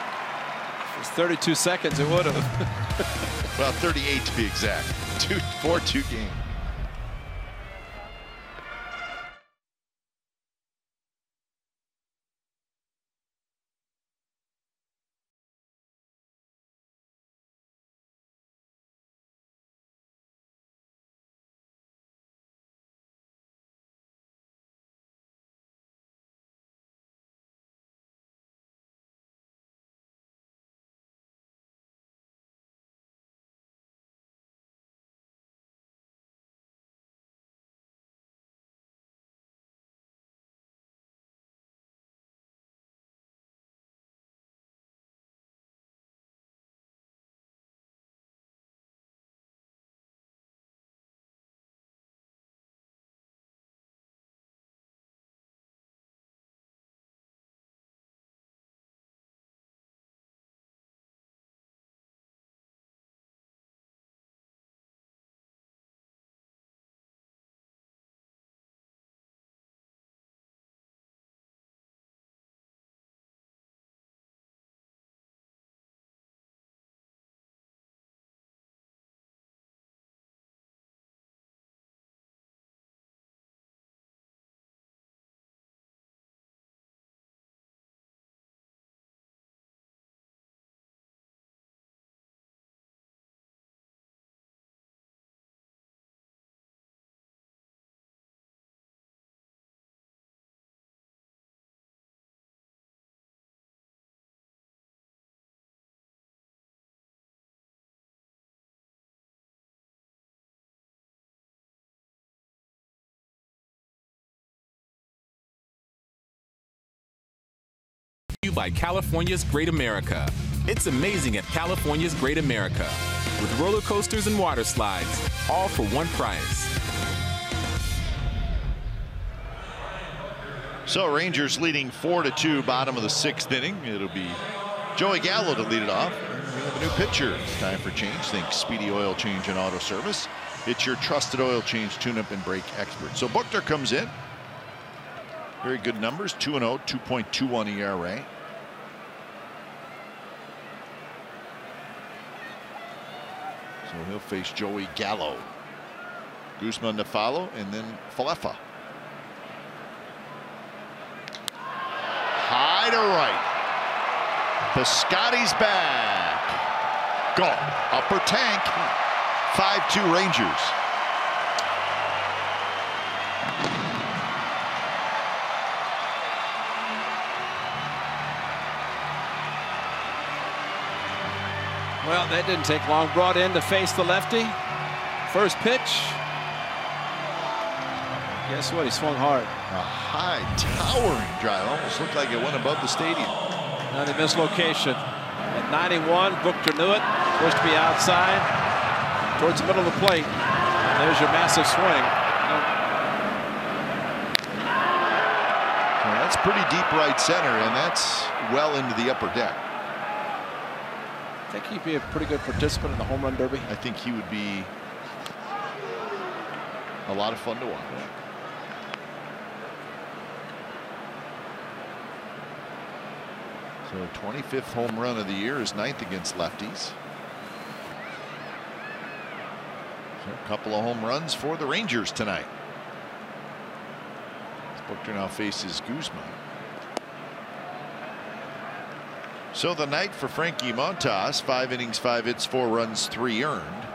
If it was 32 seconds, it would have. Well, 38 to be exact. 4-2 game. By California's Great America. It's amazing at California's Great America with roller coasters and water slides, all for one price. So Rangers leading 4-2, bottom of the 6th inning. It'll be Joey Gallo to lead it off. We have a new pitcher. It's time for change. Think Speedy Oil Change and Auto Service. It's your trusted oil change, tune-up, and brake expert. So Buckner comes in. Very good numbers, 2-0, 2.21 ERA. So he'll face Joey Gallo. Guzman to follow, and then Falefa. High to right. Piscotty's back. Go. Upper tank. 5-2 Rangers. Well, that didn't take long. Brought in to face the lefty. First pitch. Guess what? He swung hard. A high, towering drive. Almost looked like it went above the stadium. Now the mislocation. At 91, Buchter knew it. Supposed to be outside. Towards the middle of the plate. And there's your massive swing. Well, that's pretty deep right center, and that's well into the upper deck. I think he'd be a pretty good participant in the home run derby. I think he would be a lot of fun to watch. So 25th home run of the year is 9th against lefties. So a couple of home runs for the Rangers tonight. Buchter now faces Guzman. So the night for Frankie Montas, 5 innings, 5 hits, 4 runs, 3 earned,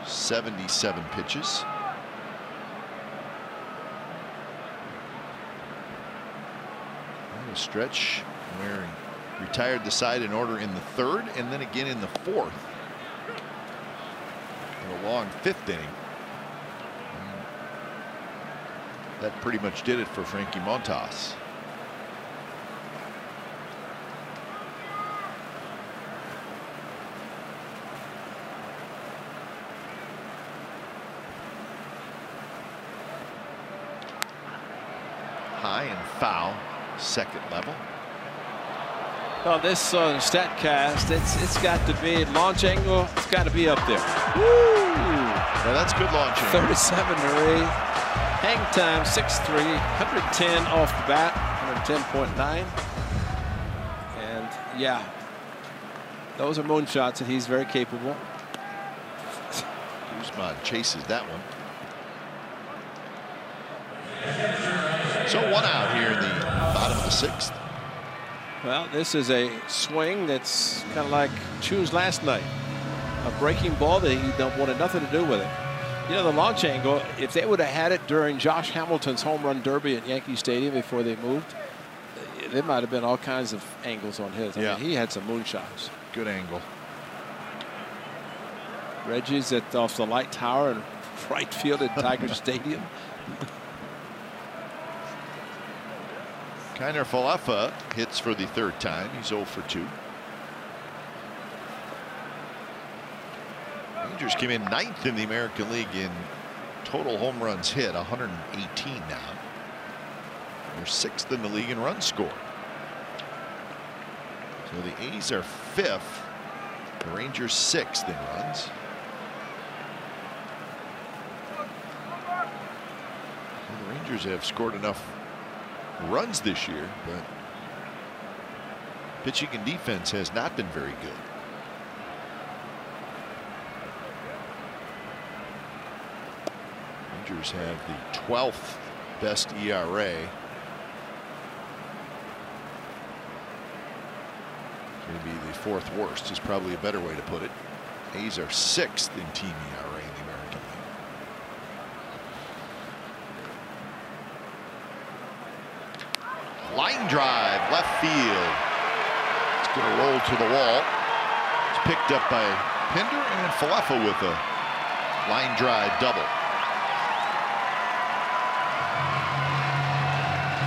77 pitches. A stretch where he retired the side in order in the 3rd and then again in the 4th. In a long 5th inning. That pretty much did it for Frankie Montas. High and foul, 2nd level. Well, this StatCast, it's got to be launch angle. It's got to be up there. Woo! Now that's good launching. 37 to 8. Hang time 6'3", 110 off the bat, 110.9. And yeah, those are moonshots, and he's very capable. Guzman chases that one. So 1 out here in the bottom of the 6th. Well, this is a swing that's kind of like Chu's last night. A breaking ball that he wanted nothing to do with it. You know, the launch angle, if they would have had it during Josh Hamilton's home run derby at Yankee Stadium before they moved, there might have been all kinds of angles on his. I mean, he had some moonshots. Good angle. Reggie's off the light tower in right field at Tiger Stadium. Kiner Falefa hits for the 3rd time. He's 0 for 2. Rangers came in 9th in the American League in total home runs hit, 118 now. They're 6th in the league in runs scored. So the A's are 5th. The Rangers 6th in runs. So the Rangers have scored enough runs this year, but pitching and defense has not been very good. Rangers have the 12th best ERA. Maybe the 4th worst is probably a better way to put it. A's are 6th in team ERA in the American League. Line drive, left field. It's going to roll to the wall. It's picked up by Pinder and Falefa with a line drive double.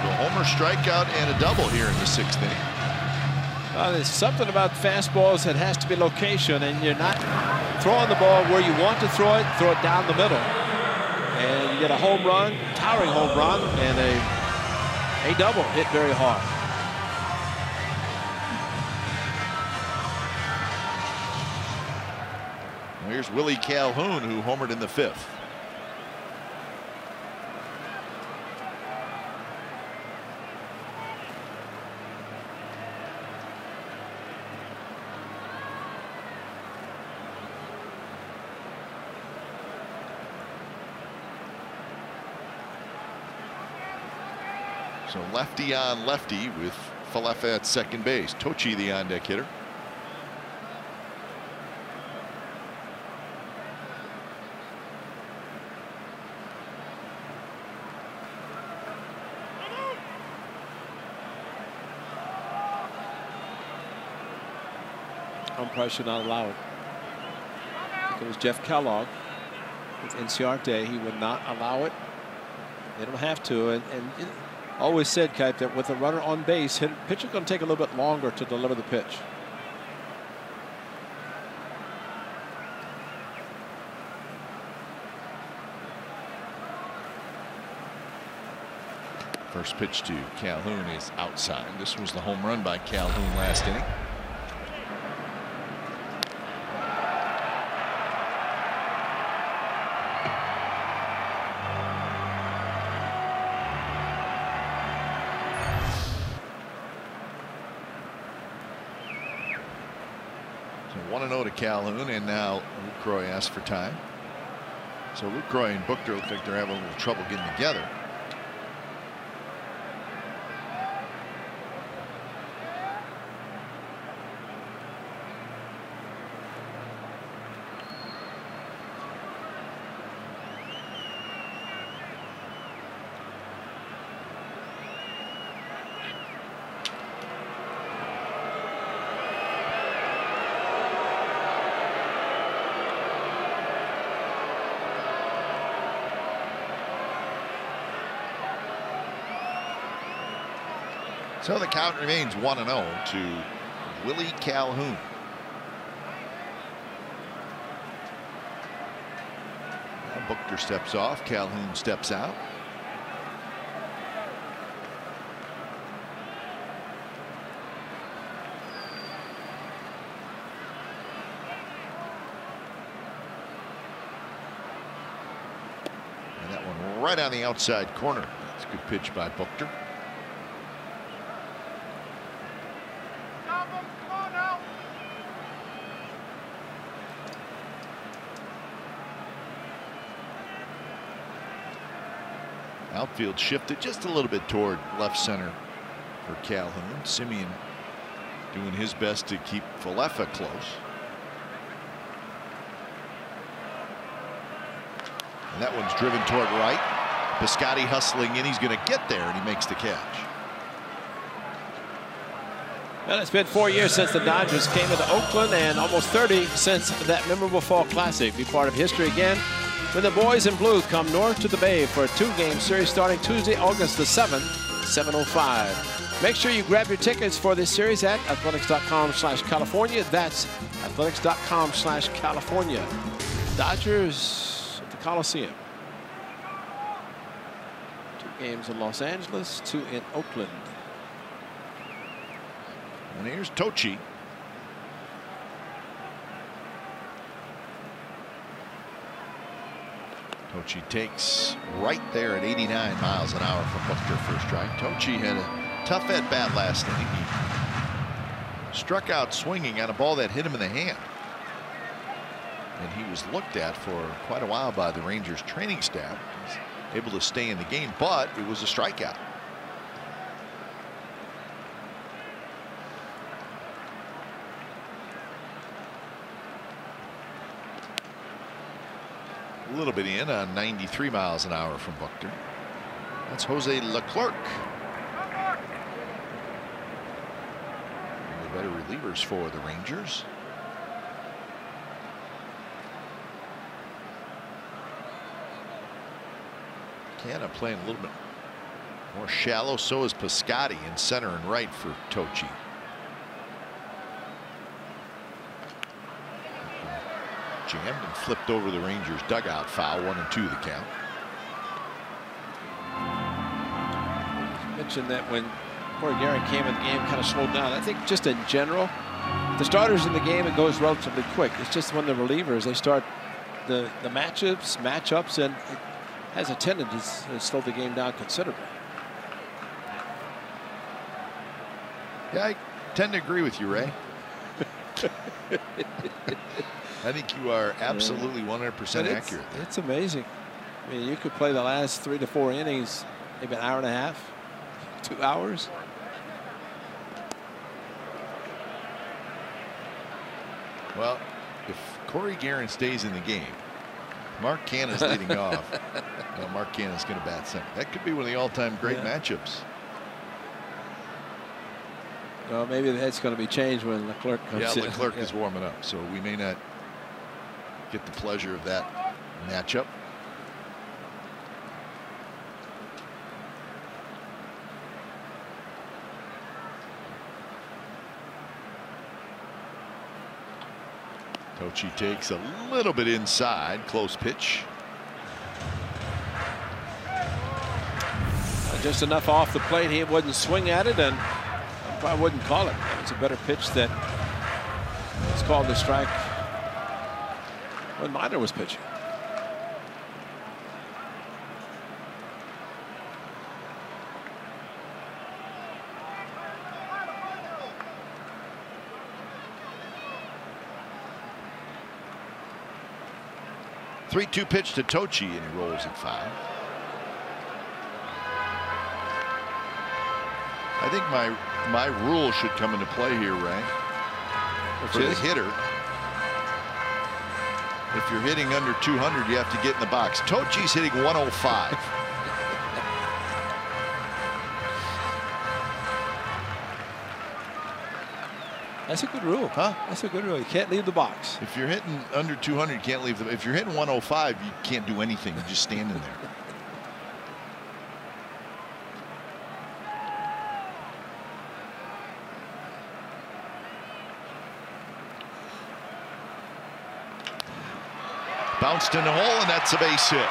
A homer, strikeout, and a double here in the 6th inning. Well, there's something about fastballs that has to be location, and you're not throwing the ball where you want to throw it down the middle. And you get a home run, towering home run, and a double hit very hard. Well, here's Willy Calhoun, who homered in the 5th. So lefty on lefty with Falefa at second base. Cochi the on deck hitter. Umpire should not allow it. I think it was Jeff Kellogg with Inciarte. He would not allow it. They don't have to, and always said, Kite, that with a runner on base, pitcher's going to take a little bit longer to deliver the pitch. First pitch to Calhoun is outside. This was the home run by Calhoun last inning. So 1-0 to Calhoun, and now Lucroy asks for time. So Lucroy and Booker look like they're having a little trouble getting together. So the count remains 1-0 to Willy Calhoun. Now Buchter steps off. Calhoun steps out. And that one right on the outside corner. That's a good pitch by Buchter. Outfield shifted just a little bit toward left center for Calhoun. Simeon doing his best to keep Falefa close. And that one's driven toward right. Piscotty hustling in. He's going to get there, and he makes the catch. Well, it's been 4 years since the Dodgers came into Oakland and almost 30 since that memorable Fall Classic. Be part of history again when the boys in blue come north to the Bay for a 2-game series starting Tuesday, August the 7th, 7:05. Make sure you grab your tickets for this series at athletics.com/California. That's athletics.com/California. Dodgers at the Coliseum. 2 games in Los Angeles, 2 in Oakland. And here's Cochi. Cochi takes right there at 89 miles an hour from Buchter for a strike. Cochi had a tough at bat last inning. He struck out swinging on a ball that hit him in the hand. And he was looked at for quite a while by the Rangers training staff. He's able to stay in the game, but it was a strikeout. A little bit in on 93 miles an hour from Buchter. That's Jose Leclerc. One of the better relievers for the Rangers. Canna playing a little bit more shallow. So is Piscotty in center and right for Cochi. Jammed and flipped over the Rangers dugout foul. 1-2 the count. You mentioned that when Corey Guerin came in, the game kind of slowed down. I think just in general, the starters in the game, it goes relatively quick. It's just when the relievers, they start the matchups, and it has a tendency to slow the game down considerably. Yeah, I tend to agree with you, Ray. I think you are absolutely 100% accurate. It's amazing. I mean, you could play the last 3 to 4 innings, maybe an hour and a half, 2 hours. Well, if Corey Guerin stays in the game, Mark Canha's leading off. Well, Mark Canha's going to bat second. That could be one of the all-time great matchups. Well, maybe that's going to be changed when Leclerc comes in. Yeah, Leclerc is warming up, so we may not get the pleasure of that matchup. Cochi takes a little bit inside. Close pitch. Just enough off the plate. He wouldn't swing at it, and I wouldn't call it. It's a better pitch that was called the strike when Minor was pitching. Three-two pitch to Cochi, and he rolls at 5. I think my rule should come into play here, Ray. For the hitter, if you're hitting under 200, you have to get in the box. Cochi's hitting 105. That's a good rule. Huh? That's a good rule. You can't leave the box. If you're hitting under 200, you can't leave the. If you're hitting 105, you can't do anything. You're just standing there. Bounced in the hole, and that's a base hit.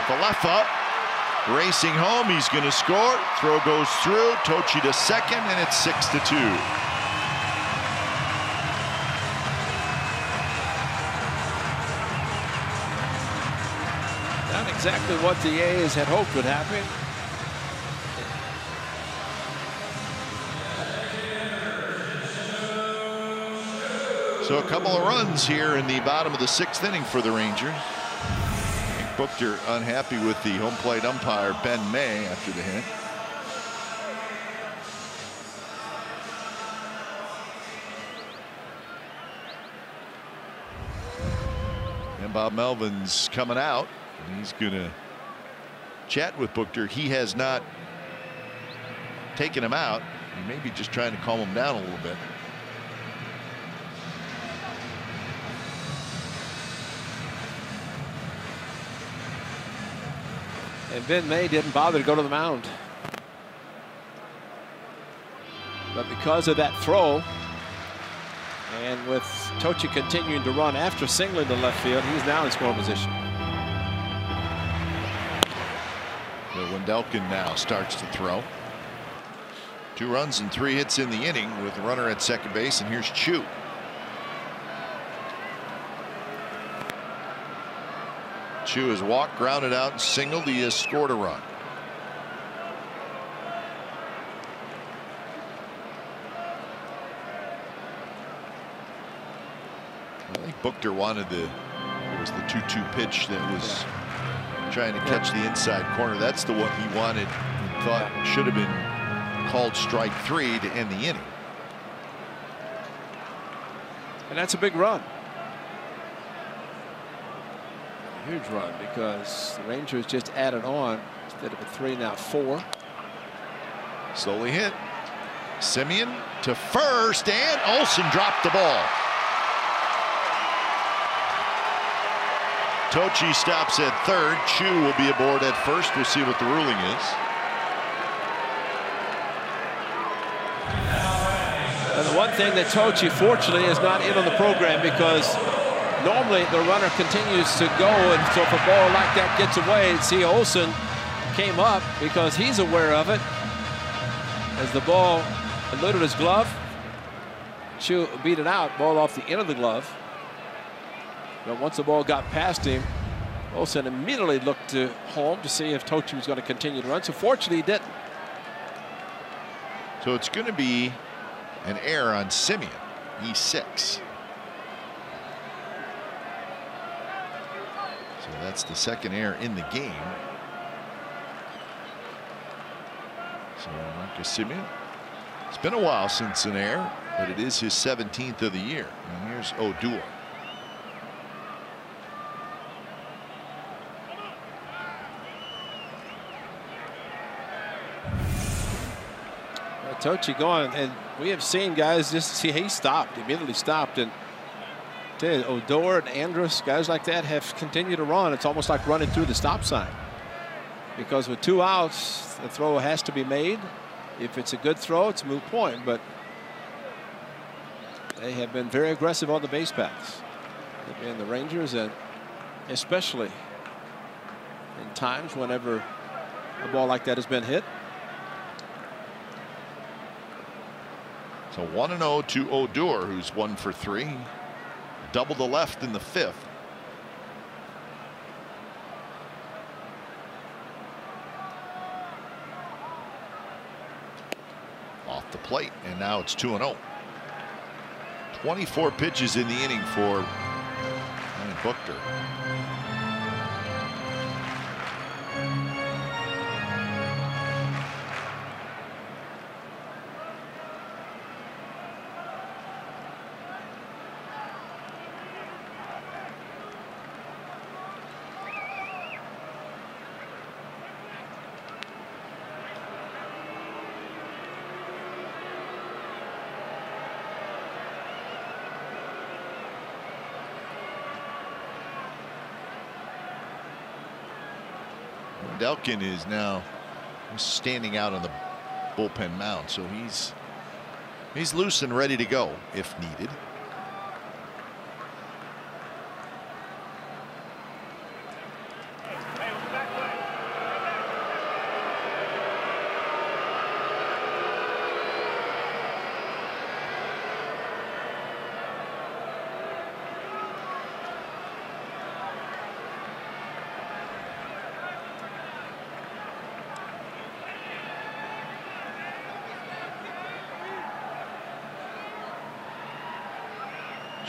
The left up, racing home. He's going to score. Throw goes through. Cochi to second, and it's 6-2. Not exactly what the A's had hoped would happen. So a couple of runs here in the bottom of the 6th inning for the Rangers. Buchter unhappy with the home plate umpire Ben May after the hit. And Bob Melvin's coming out, and he's going to chat with Buchter. He has not taken him out. He may be just trying to calm him down a little bit. And Ben May didn't bother to go to the mound. But because of that throw, and with Cochi continuing to run after singling to left field, he's now in scoring position. Wendelken now starts to throw. 2 runs and 3 hits in the inning with a runner at second base, and here's Chu. Chu has walked, grounded out, and singled. He has scored a run. I think Buchter wanted it was the 2-2 pitch that was trying to catch the inside corner. That's the one he wanted and thought should have been called strike 3 to end the inning. And that's a big run. Huge run, because the Rangers just added on. Instead of a 3, now 4. Slowly hit. Simeon to first, and Olsen dropped the ball. Cochi stops at third. Chu will be aboard at first. We'll see what the ruling is. And the one thing that Cochi, fortunately, is not in on the program, because normally the runner continues to go, and so if a ball like that gets away, see Olsen came up because he's aware of it. As the ball eluded his glove, Chu beat it out, ball off the end of the glove. But once the ball got past him, Olsen immediately looked to home to see if Cochi was going to continue to run. So fortunately he didn't. So it's going to be an error on Simeon, E6. So that's the second error in the game. So Marcus Simeon, it's been a while since an error, but it is his 17th of the year. And here's Odor. Cochi going, and we have seen guys just see he stopped, immediately stopped, and Odor and Andrus, guys like that, have continued to run. It's almost like running through the stop sign, because with 2 outs, the throw has to be made. If it's a good throw, it's a moot point, but they have been very aggressive on the base paths. They've been the Rangers, and especially in times whenever a ball like that has been hit. So 1-0 to Odor, who's 1 for 3. Double the left in the 5th. Off the plate, and now it's 2-0. 24 pitches in the inning for Buchter. Delkin is now standing out on the bullpen mound, so he's loose and ready to go if needed.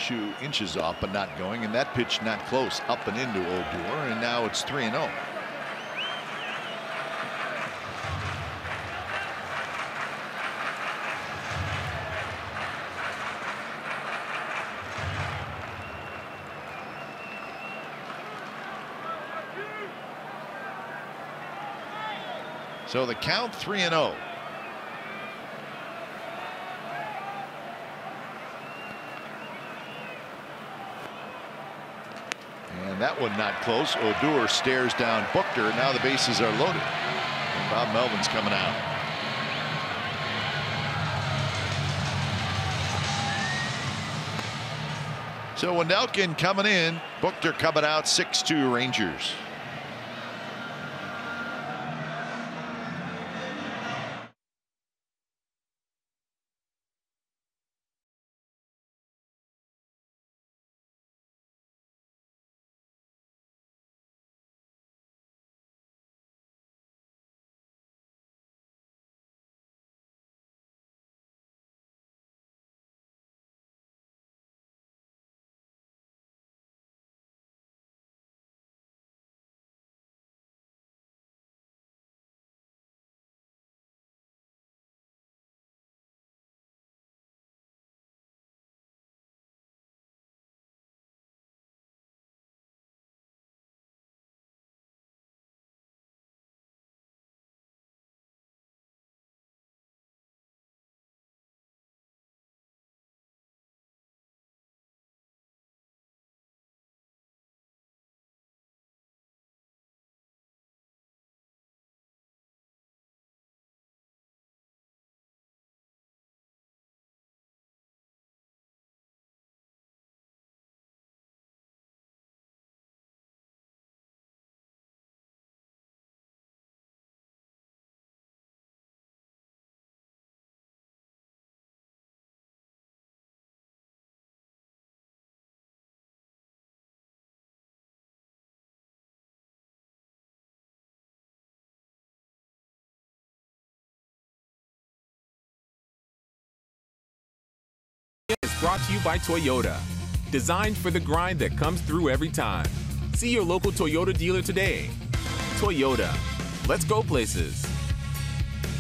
Chu inches off, but not going, and that pitch not close, up and into Odor, and now it's 3-0. So the count 3-0. And that one not close. Odor stares down Buchter. Now the bases are loaded. And Bob Melvin's coming out. So Wendelken coming in. Buchter coming out. 6-2 Rangers. Is brought to you by Toyota. Designed for the grind that comes through every time. See your local Toyota dealer today. Toyota. Let's go places.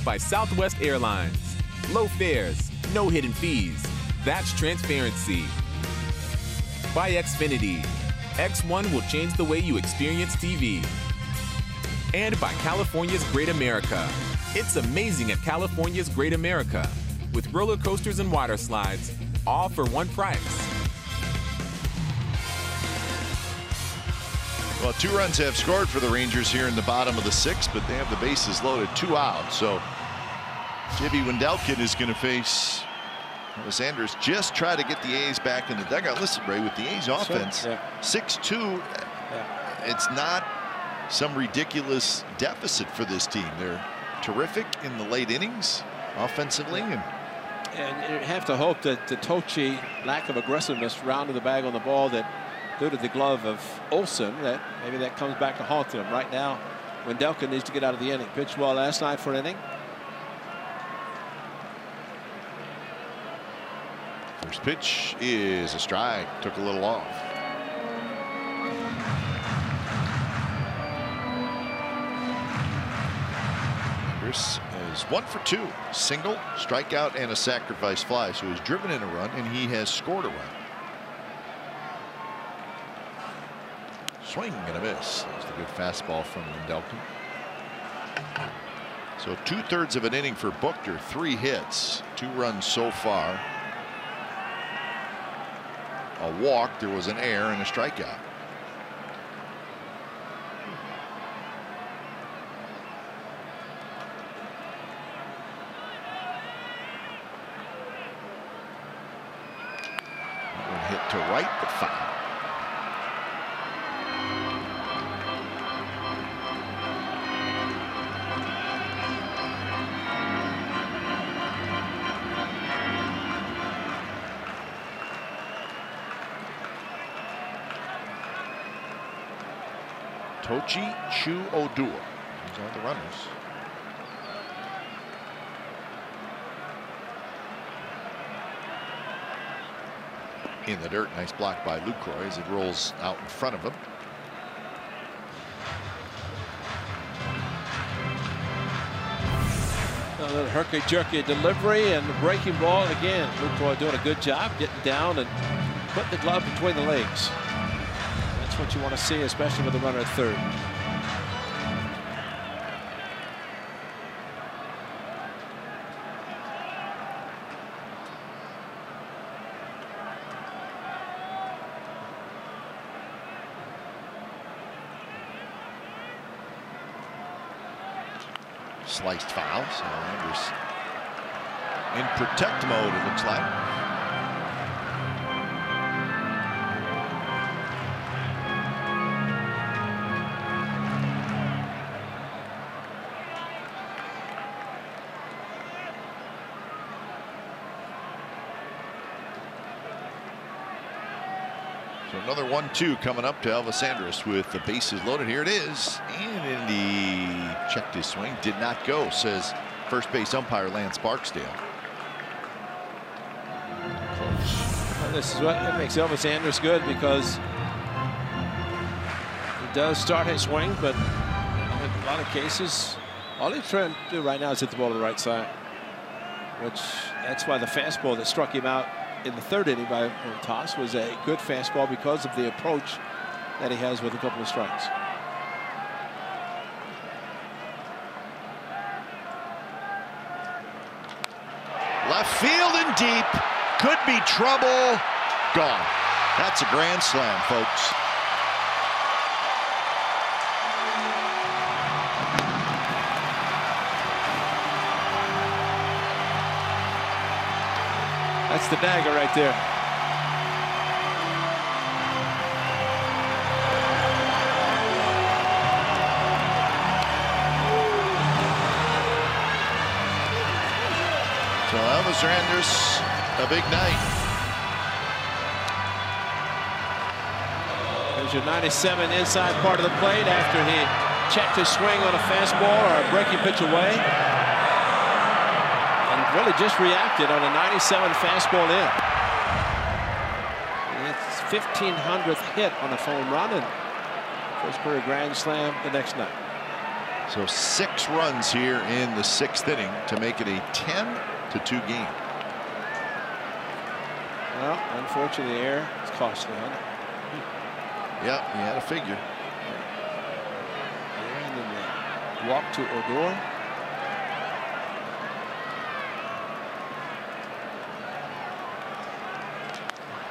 By Southwest Airlines. Low fares, no hidden fees. That's transparency. By Xfinity. X1 will change the way you experience TV. And by California's Great America. It's amazing at California's Great America. With roller coasters and water slides, all for one price. Well, 2 runs have scored for the Rangers here in the bottom of the 6th, but they have the bases loaded, 2 out. So J.B. Wendelken is going to face Elvis Sanders. Just try to get the A's back in the dugout. Listen, Ray, with the A's offense, 6-2, it's not some ridiculous deficit for this team. They're terrific in the late innings offensively. And you have to hope that the Cochi lack of aggressiveness rounded the bag on the ball that eluded the glove of Olsen, that maybe that comes back to haunt them. Right now, Wendelken needs to get out of the inning. Pitched well last night for an inning. First pitch is a strike. Took a little off. Chris is 1 for 2. Single, strikeout, and a sacrifice fly. So he's driven in a run, and he has scored a run. Swing and a miss. That's the good fastball from Wendelken. So 2/3 of an inning for Buchter. 3 hits, 2 runs so far. A walk, there was an error, and a strikeout. Hit to right, but foul. Cochi, Chu, Odor. These are the runners. in the dirt. Nice block by Lucroy as it rolls out in front of him. A little herky-jerky delivery and the breaking ball. And again, Lucroy doing a good job getting down and putting the glove between the legs. That's what you want to see, especially with the runner at third. Sliced foul, so Sanders in protect mode, it looks like. So another 1-2 coming up to Elvis Sanders with the bases loaded. Here it is. And in the checked his swing. Did not go, says first base umpire Lance Barksdale. Well, this is what it makes Elvis Sanders good, because he does start his swing, but in a lot of cases, all he's trying to do right now is hit the ball to the right side. That's why the fastball that struck him out in the third inning by toss was a good fastball, because of the approach that he has with a couple of strikes. Left field and deep. Could be trouble. Gone. That's a grand slam, folks. That's the dagger right there. So Elvis Sanders, a big night. There's your 97 inside part of the plate after he checked his swing on a fastball or a breaking pitch away. Really just reacted on a 97 fastball in. It's 1500th hit on a home run, and first career grand slam the next night. So 6 runs here in the 6th inning to make it a 10-2 game. Well, unfortunately, the error is costly, huh? Yeah, you had to figure. And then the walk to Odor.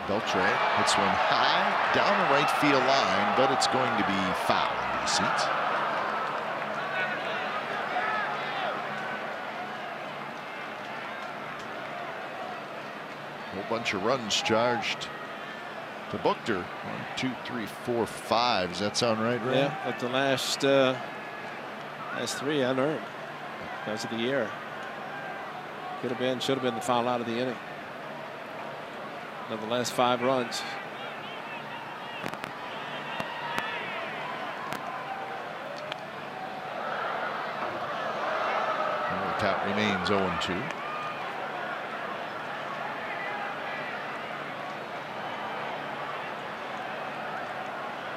Beltre hits one high down the right field line, but it's going to be foul in the seats. A whole bunch of runs charged to Buchter. 1, 2, 3, 4, 5. Does that sound right, Ray? Yeah, at the last 3 unearned because of the error. Could have been, should have been the foul out of the inning. Of the last 5 runs. And the count remains 0-2.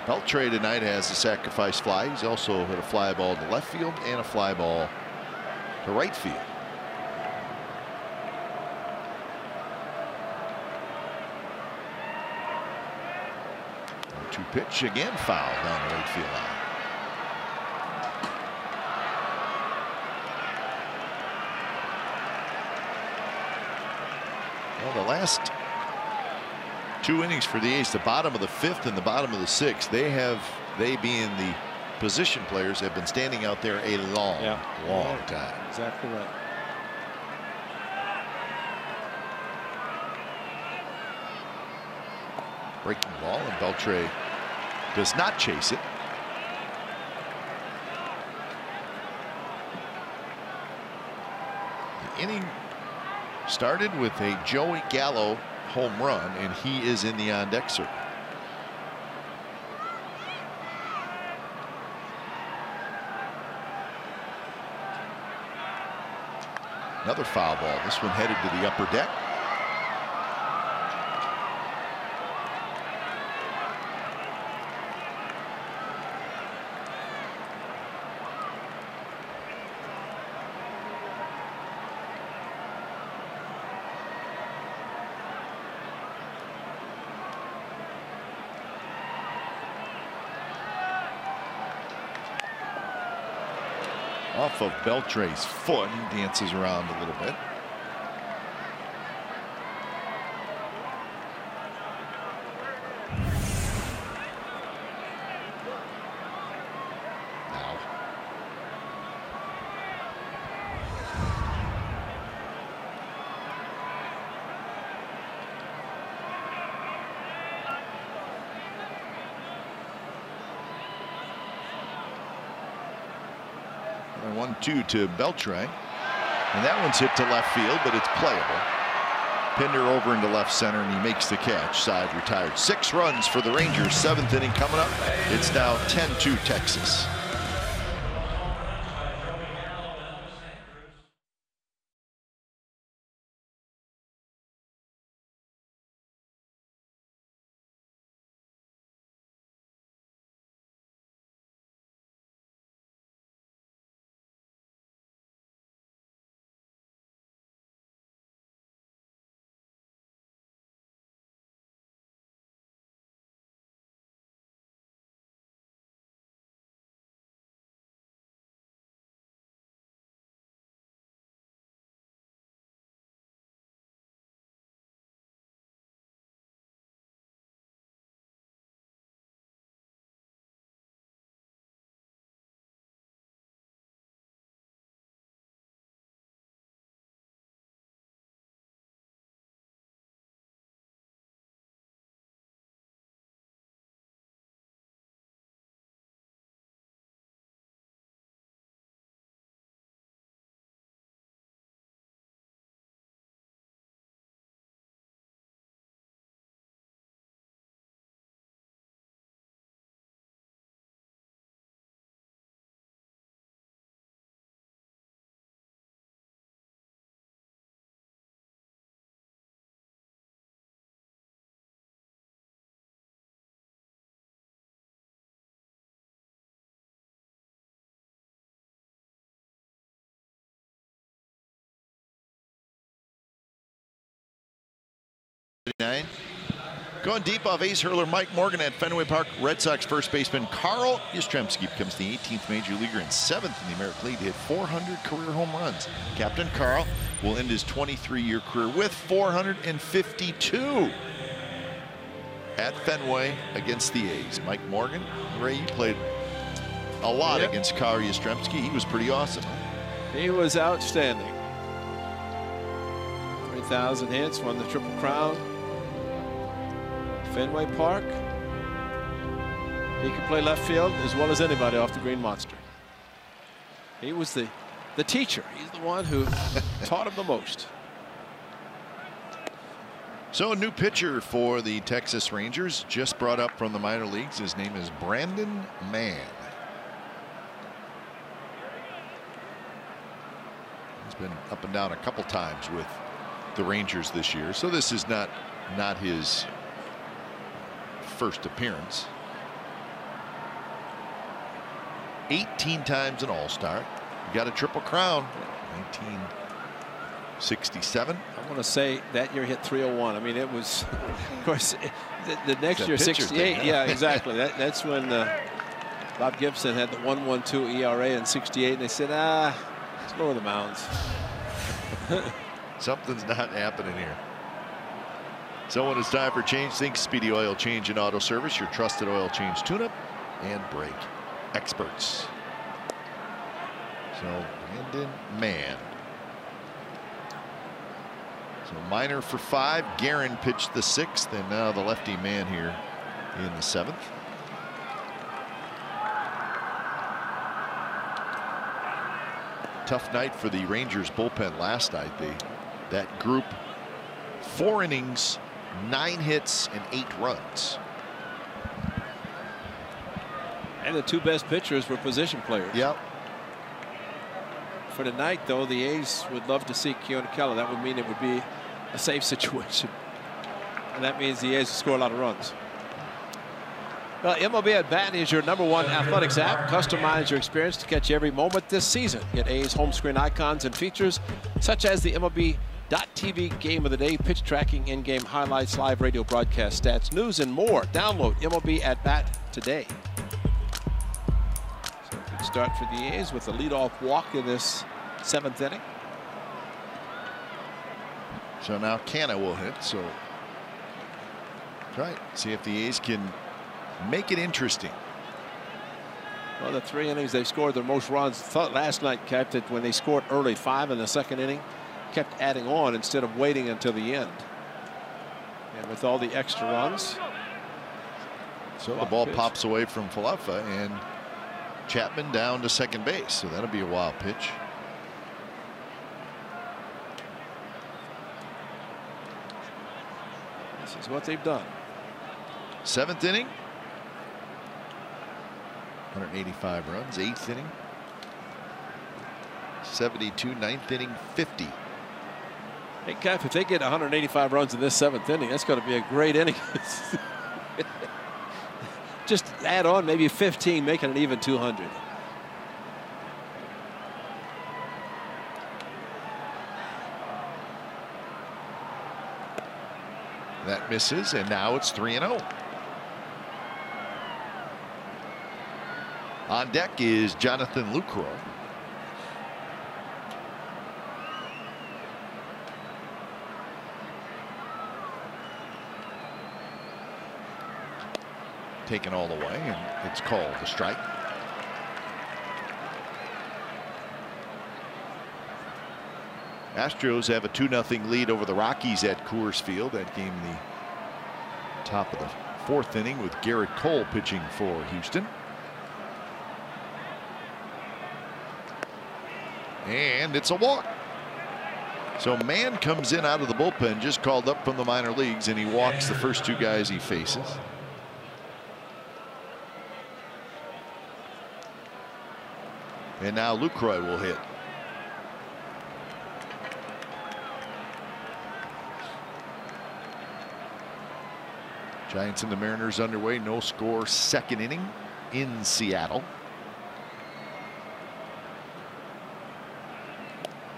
Beltre tonight has a sacrifice fly. He's also hit a fly ball to left field and a fly ball to right field. 2 pitch again, foul down the right field line. Well, the last 2 innings for the A's, the bottom of the 5th and the bottom of the 6th, they being the position players, have been standing out there a long time. Exactly right. Breaking ball, and Beltre does not chase it. The inning started with a Joey Gallo home run, and he is in the on-deck circle. Another foul ball. This one headed to the upper deck. off of Beltre's foot. He dances around a little bit. Now 1-2 to Beltre, and that one's hit to left field, but it's playable. Pinder over into left center, and he makes the catch. Side retired. 6 runs for the Rangers. 7th inning coming up. It's now 10-2 Texas. Going deep off ace hurler Mike Morgan at Fenway Park. Red Sox first baseman Carl Yastrzemski becomes the 18th major leaguer and 7th in the American League to hit 400 career home runs. Captain Carl will end his 23-year career with 452 at Fenway against the A's. Mike Morgan, Ray, you played a lot against Carl Yastrzemski. He was pretty awesome. He was outstanding. 3,000 hits, won the Triple Crown. Fenway Park. He could play left field as well as anybody off the Green Monster. He was the teacher. He's the one who taught him the most. So a new pitcher for the Texas Rangers, just brought up from the minor leagues. His name is Brandon Mann. He's been up and down a couple times with the Rangers this year, so this is not his first appearance. 18 times an All-Star. He got a Triple Crown 1967. I want to say that year hit 301. I mean, it was, of course, the next year 68. Thing, yeah, exactly. That's when Bob Gibson had the 1.12 ERA in 68, and they said, let's lower the mounds. Something's not happening here. So when it's time for change, think Speedy Oil Change and Auto Service, your trusted oil change tune-up and brake experts. So Brandon Mann. So minor for 5. Guerin pitched the 6th, and now the lefty Mann here in the 7th. Tough night for the Rangers bullpen last night. That group, 4 innings, 9 hits, and 8 runs. And the 2 best pitchers were position players. Yep. For tonight, though, the A's would love to see Keone Keller. That would mean it would be a safe situation. And that means the A's will score a lot of runs. Well, MLB At Bat is your #1 athletics app. Customize your experience to catch every moment this season. Get A's home screen icons and features such as the MLB.TV Game of the Day, pitch tracking, in-game highlights, live radio broadcast stats, news, and more. Download MLB At Bat today. So good start for the A's with a leadoff walk in this 7th inning. So now Canna will hit. So try see if the A's can make it interesting. Well, the 3 innings they scored their most runs. Thought last night kept it when they scored early, 5 in the 2nd inning, kept adding on instead of waiting until the end. And with all the extra runs. So the ball pops away from Falefa, and Chapman down to second base. So that'll be a wild pitch. This is what they've done. 7th inning. 185 runs. 8th inning. 72. 9th inning. 50. Hey, Cap, if they get 185 runs in this 7th inning, that's going to be a great inning. Just add on maybe 15, making it even 200. That misses, and now it's 3-0. On deck is Jonathan Lucroy. Taken all the way, and it's called a strike. Astros have a 2-0 lead over the Rockies at Coors Field. That game the top of the 4th inning with Garrett Cole pitching for Houston. And it's a walk. So Mann comes in out of the bullpen, just called up from the minor leagues, and he walks the first 2 guys he faces. And now Lucroy will hit. Giants and the Mariners underway. No score, 2nd inning in Seattle.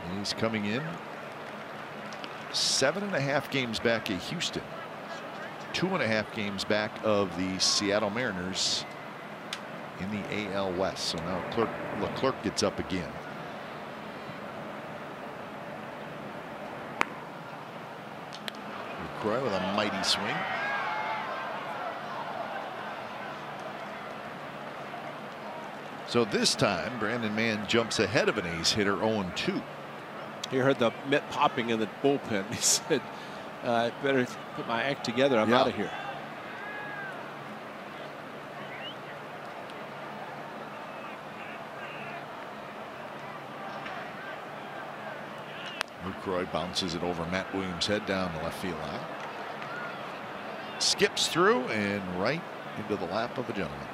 And he's coming in 7.5 games back at Houston. 2.5 games back of the Seattle Mariners in the AL West. So now Leclerc gets up again. Lucroy with a mighty swing. So this time Brandon Mann jumps ahead of an ace hitter 0-2. He heard the mitt popping in the bullpen. He said, I better put my act together. I'm out of here. Lucroy bounces it over Matt Williams' head down the left field line. Skips through and right into the lap of a gentleman.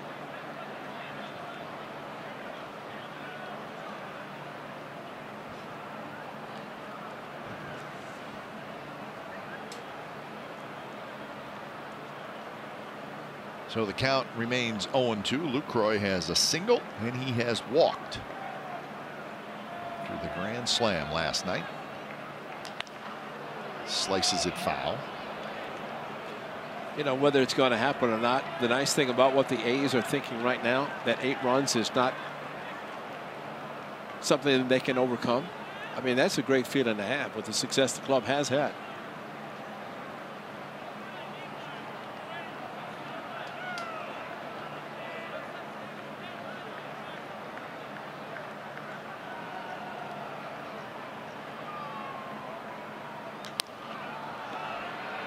So the count remains 0-2. Lucroy has a single, and he has walked through the grand slam last night. Slices it foul. You know, whether it's going to happen or not, the nice thing about what the A's are thinking right now, that 8 runs is not something that they can overcome. I mean, that's a great feeling to have with the success the club has had.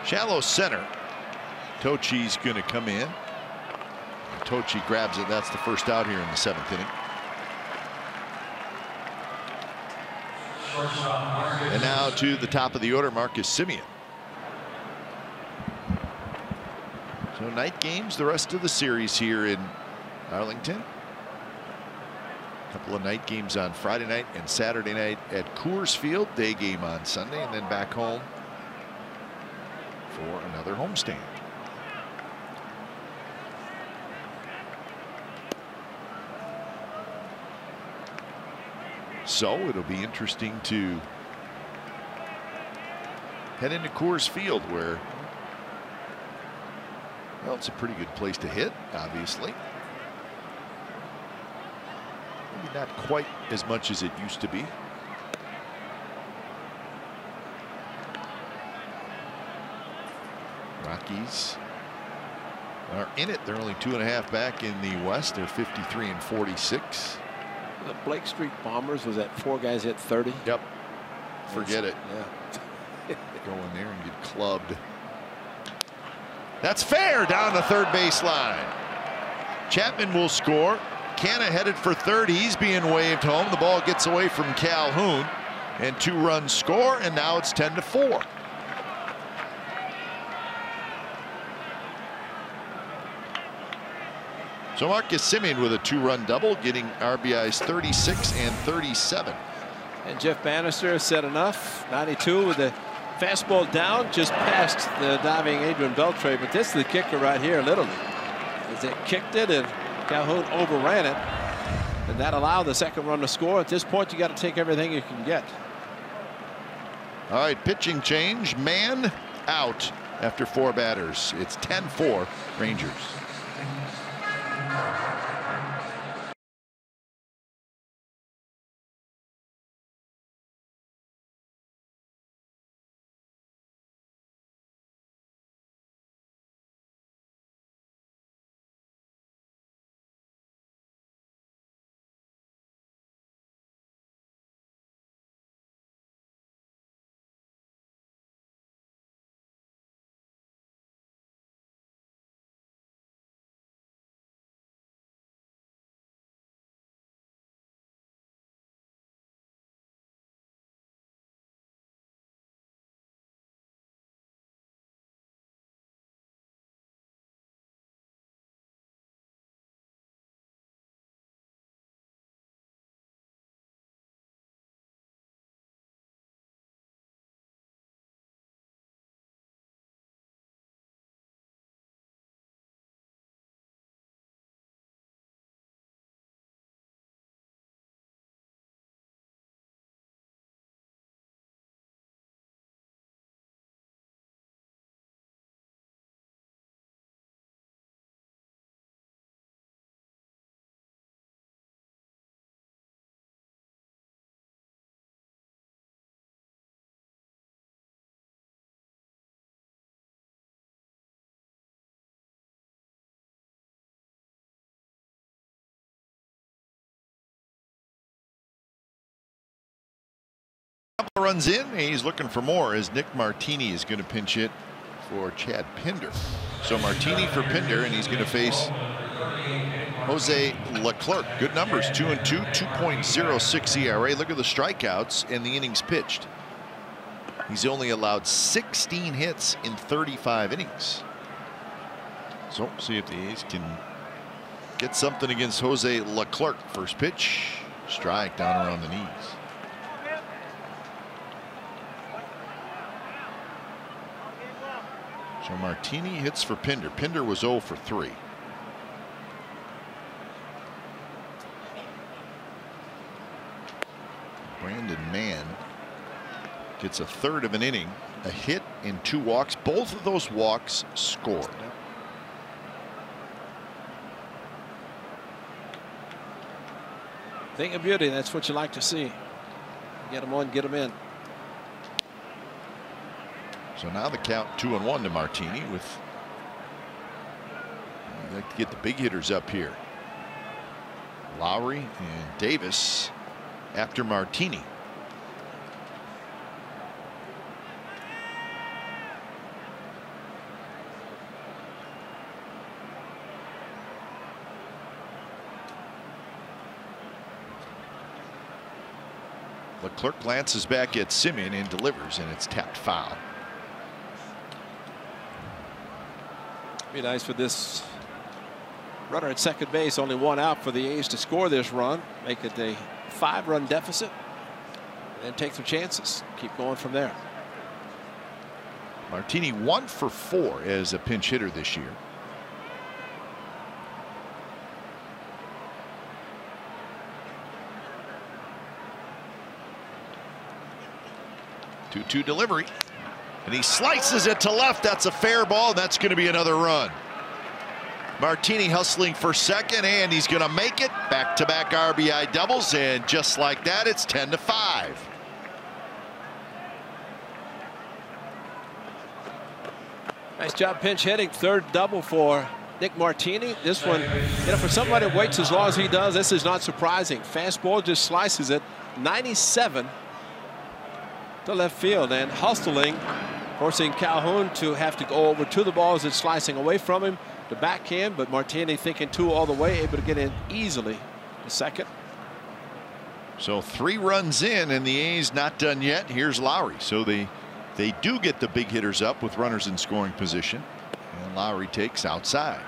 Shallow center. Cochi's going to come in. Cochi grabs it. That's the first out here in the 7th inning. And now to the top of the order, Marcus Semien. So night games the rest of the series here in Arlington. A couple of night games on Friday night and Saturday night at Coors Field. Day game on Sunday, and then back home for another homestand. So it'll be interesting to head into Coors Field, where, well, it's a pretty good place to hit, obviously. maybe not quite as much as it used to be. Rockies are in it. They're only 2.5 back in the West. They're 53 and 46. The Blake Street Bombers was that 4 guys hit 30. Yep. Forget it. Yeah. Go in there and get clubbed. That's fair down the third base line. Chapman will score. Canna headed for third. He's being waved home. The ball gets away from Calhoun, and 2 runs score, and now it's 10-4. So Marcus Semien with a 2-run double, getting RBIs 36 and 37. And Jeff Bannister said enough. 92 with the fastball down, just past the diving Adrian Beltre. But this is the kicker right here, literally. As it kicked it, and Calhoun overran it. And that allowed the second run to score. At this point, you got to take everything you can get. All right, pitching change. Mann out after 4 batters. It's 10-4 Rangers. Runs in, and he's looking for more as Nick Martini is going to pinch hit for Chad Pinder. So Martini for Pinder, and he's going to face Jose Leclerc. Good numbers, 2-2, 2.06 ERA. Look at the strikeouts and the innings pitched. He's only allowed 16 hits in 35 innings. So see if the A's can get something against Jose Leclerc. First pitch, strike down around the knees. So Martini hits for Pinder. Pinder was 0 for 3. Brandon Mann gets a third of an inning, a hit and 2 walks. Both of those walks scored. Thing of beauty, that's what you like to see. Get them on, get them in. So now the count 2-1 to Martini. With I'd like to get the big hitters up here. Lowry and Davis after Martini. Leclerc glances back at Semien and delivers, and it's tapped foul. Be nice for this runner at second base. Only 1 out for the A's to score this run. Make it a 5-run deficit. And then take their chances. Keep going from there. Martini 1 for 4 as a pinch hitter this year. Two delivery. And he slices it to left. That's a fair ball. That's going to be another run. Martini hustling for second, and he's going to make it. Back-to-back RBI doubles, and just like that, it's 10-5. Nice job pinch hitting. Third double for Nick Martini. This one, for somebody that waits as long as he does, this is not surprising. Fastball just slices it 97 to left field, and hustling, forcing Calhoun to have to go over to the ball as it's slicing away from him to backhand, but Martini thinking 2 all the way, able to get in easily to second. So 3 runs in, and the A's not done yet. Here's Lowry. So they do get the big hitters up with runners in scoring position, and Lowry takes outside.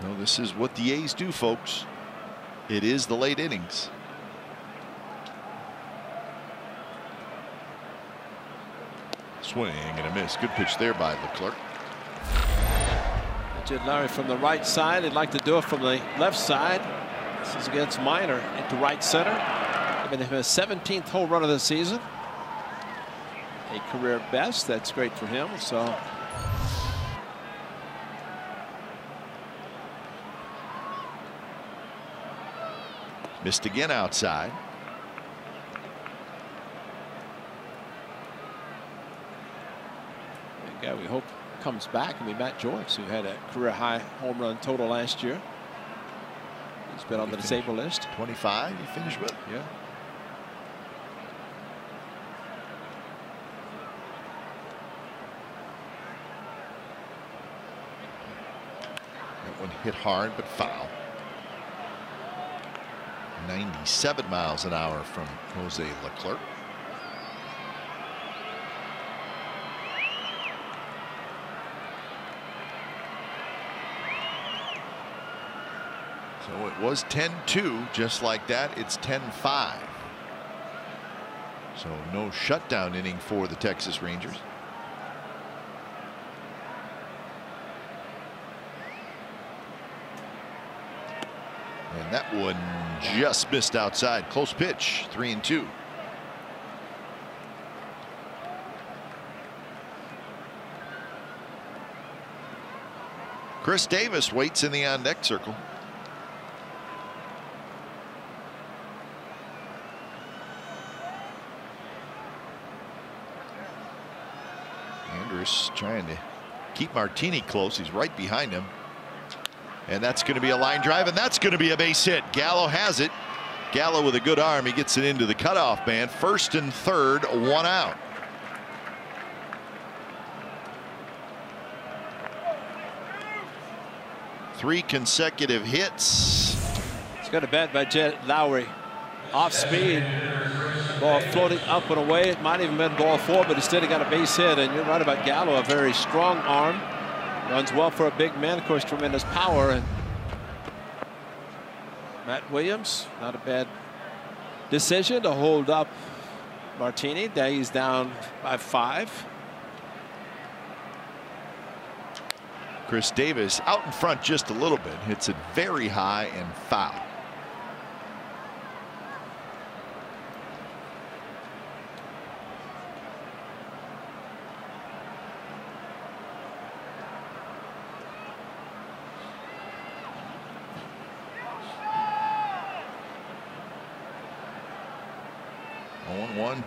So this is what the A's do, folks. It is the late innings. Swing and a miss. Good pitch there by Leclerc. Jed Lowry from the right side. He'd like to do it from the left side. This is against Minor into right center. Giving him his 17th home run of the season. A career best. That's great for him. So missed again outside. The guy we hope comes back will be Matt Joyce, who had a career high home run total last year. He's been on the disabled list. 25 he finished with. Yeah. That one hit hard but foul. 97 miles an hour from Jose Leclerc. So it was 10-2, just like that. It's 10-5. So no shutdown inning for the Texas Rangers. And that one just missed outside. Close pitch, 3-2. Chris Davis waits in the on-deck circle. Andrus trying to keep Martini close. He's right behind him. And that's going to be a line drive, and that's going to be a base hit. Gallo has it. Gallo with a good arm. He gets it into the cutoff man. First and third, 1 out. Three consecutive hits. It's got a bat by Jed Lowry. Off speed. Ball floating up and away. It might even been ball 4, but instead he got a base hit. And you're right about Gallo, a very strong arm. Runs well for a big man, of course, tremendous power. And Matt Williams, not a bad decision to hold up Martini. Now he's down by 5. Chris Davis out in front just a little bit. Hits it very high and foul.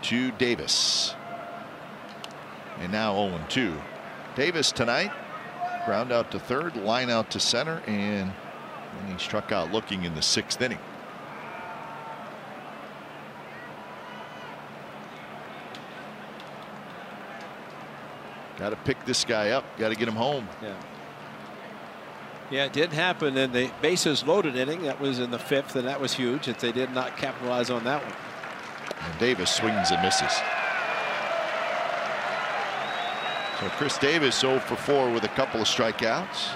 To Davis, and now 0-2. Davis tonight, ground out to third, line out to center, and he struck out looking in the 6th inning. Got to pick this guy up. Got to get him home. Yeah, it did happen in the bases loaded inning. That was in the 5th, and that was huge if they did not capitalize on that one. And Davis swings and misses. So Chris Davis 0 for 4 with a couple of strikeouts.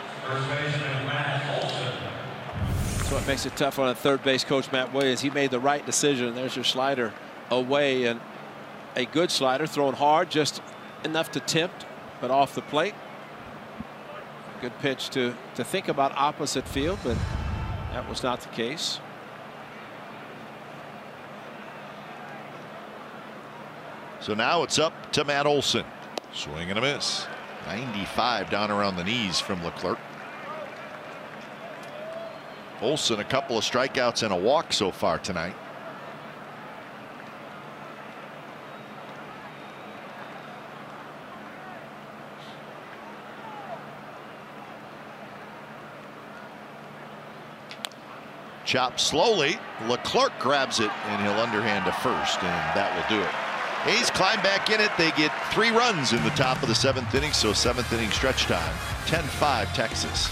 So it makes it tough on a third base coach, Matt Williams. He made the right decision. There's your slider away, and a good slider thrown hard, just enough to tempt, but off the plate. Good pitch to think about opposite field, but that was not the case. So now it's up to Matt Olsen. Swing and a miss. 95 down around the knees from Leclerc. Olsen, a couple of strikeouts and a walk so far tonight. Chop slowly. Leclerc grabs it, and he'll underhand to first, and that will do it. A's climb back in it. They get 3 runs in the top of the 7th inning, so 7th inning stretch time. 10-5 Texas.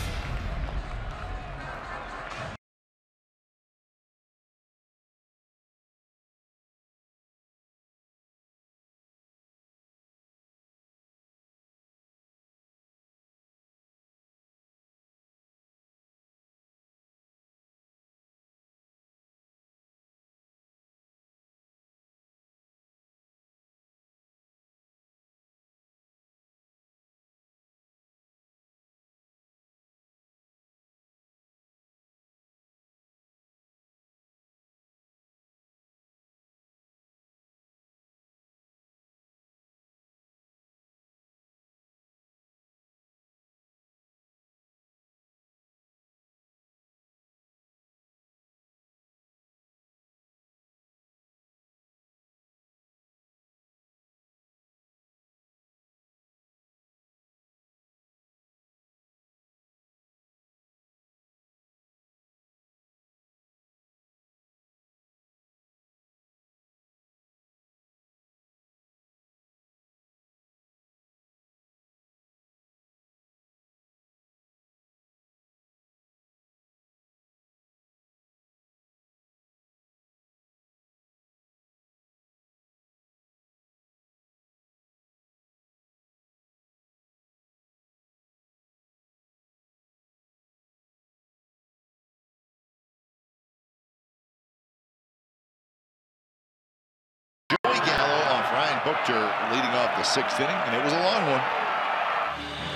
Butcher leading off the 6th inning, and it was a long one.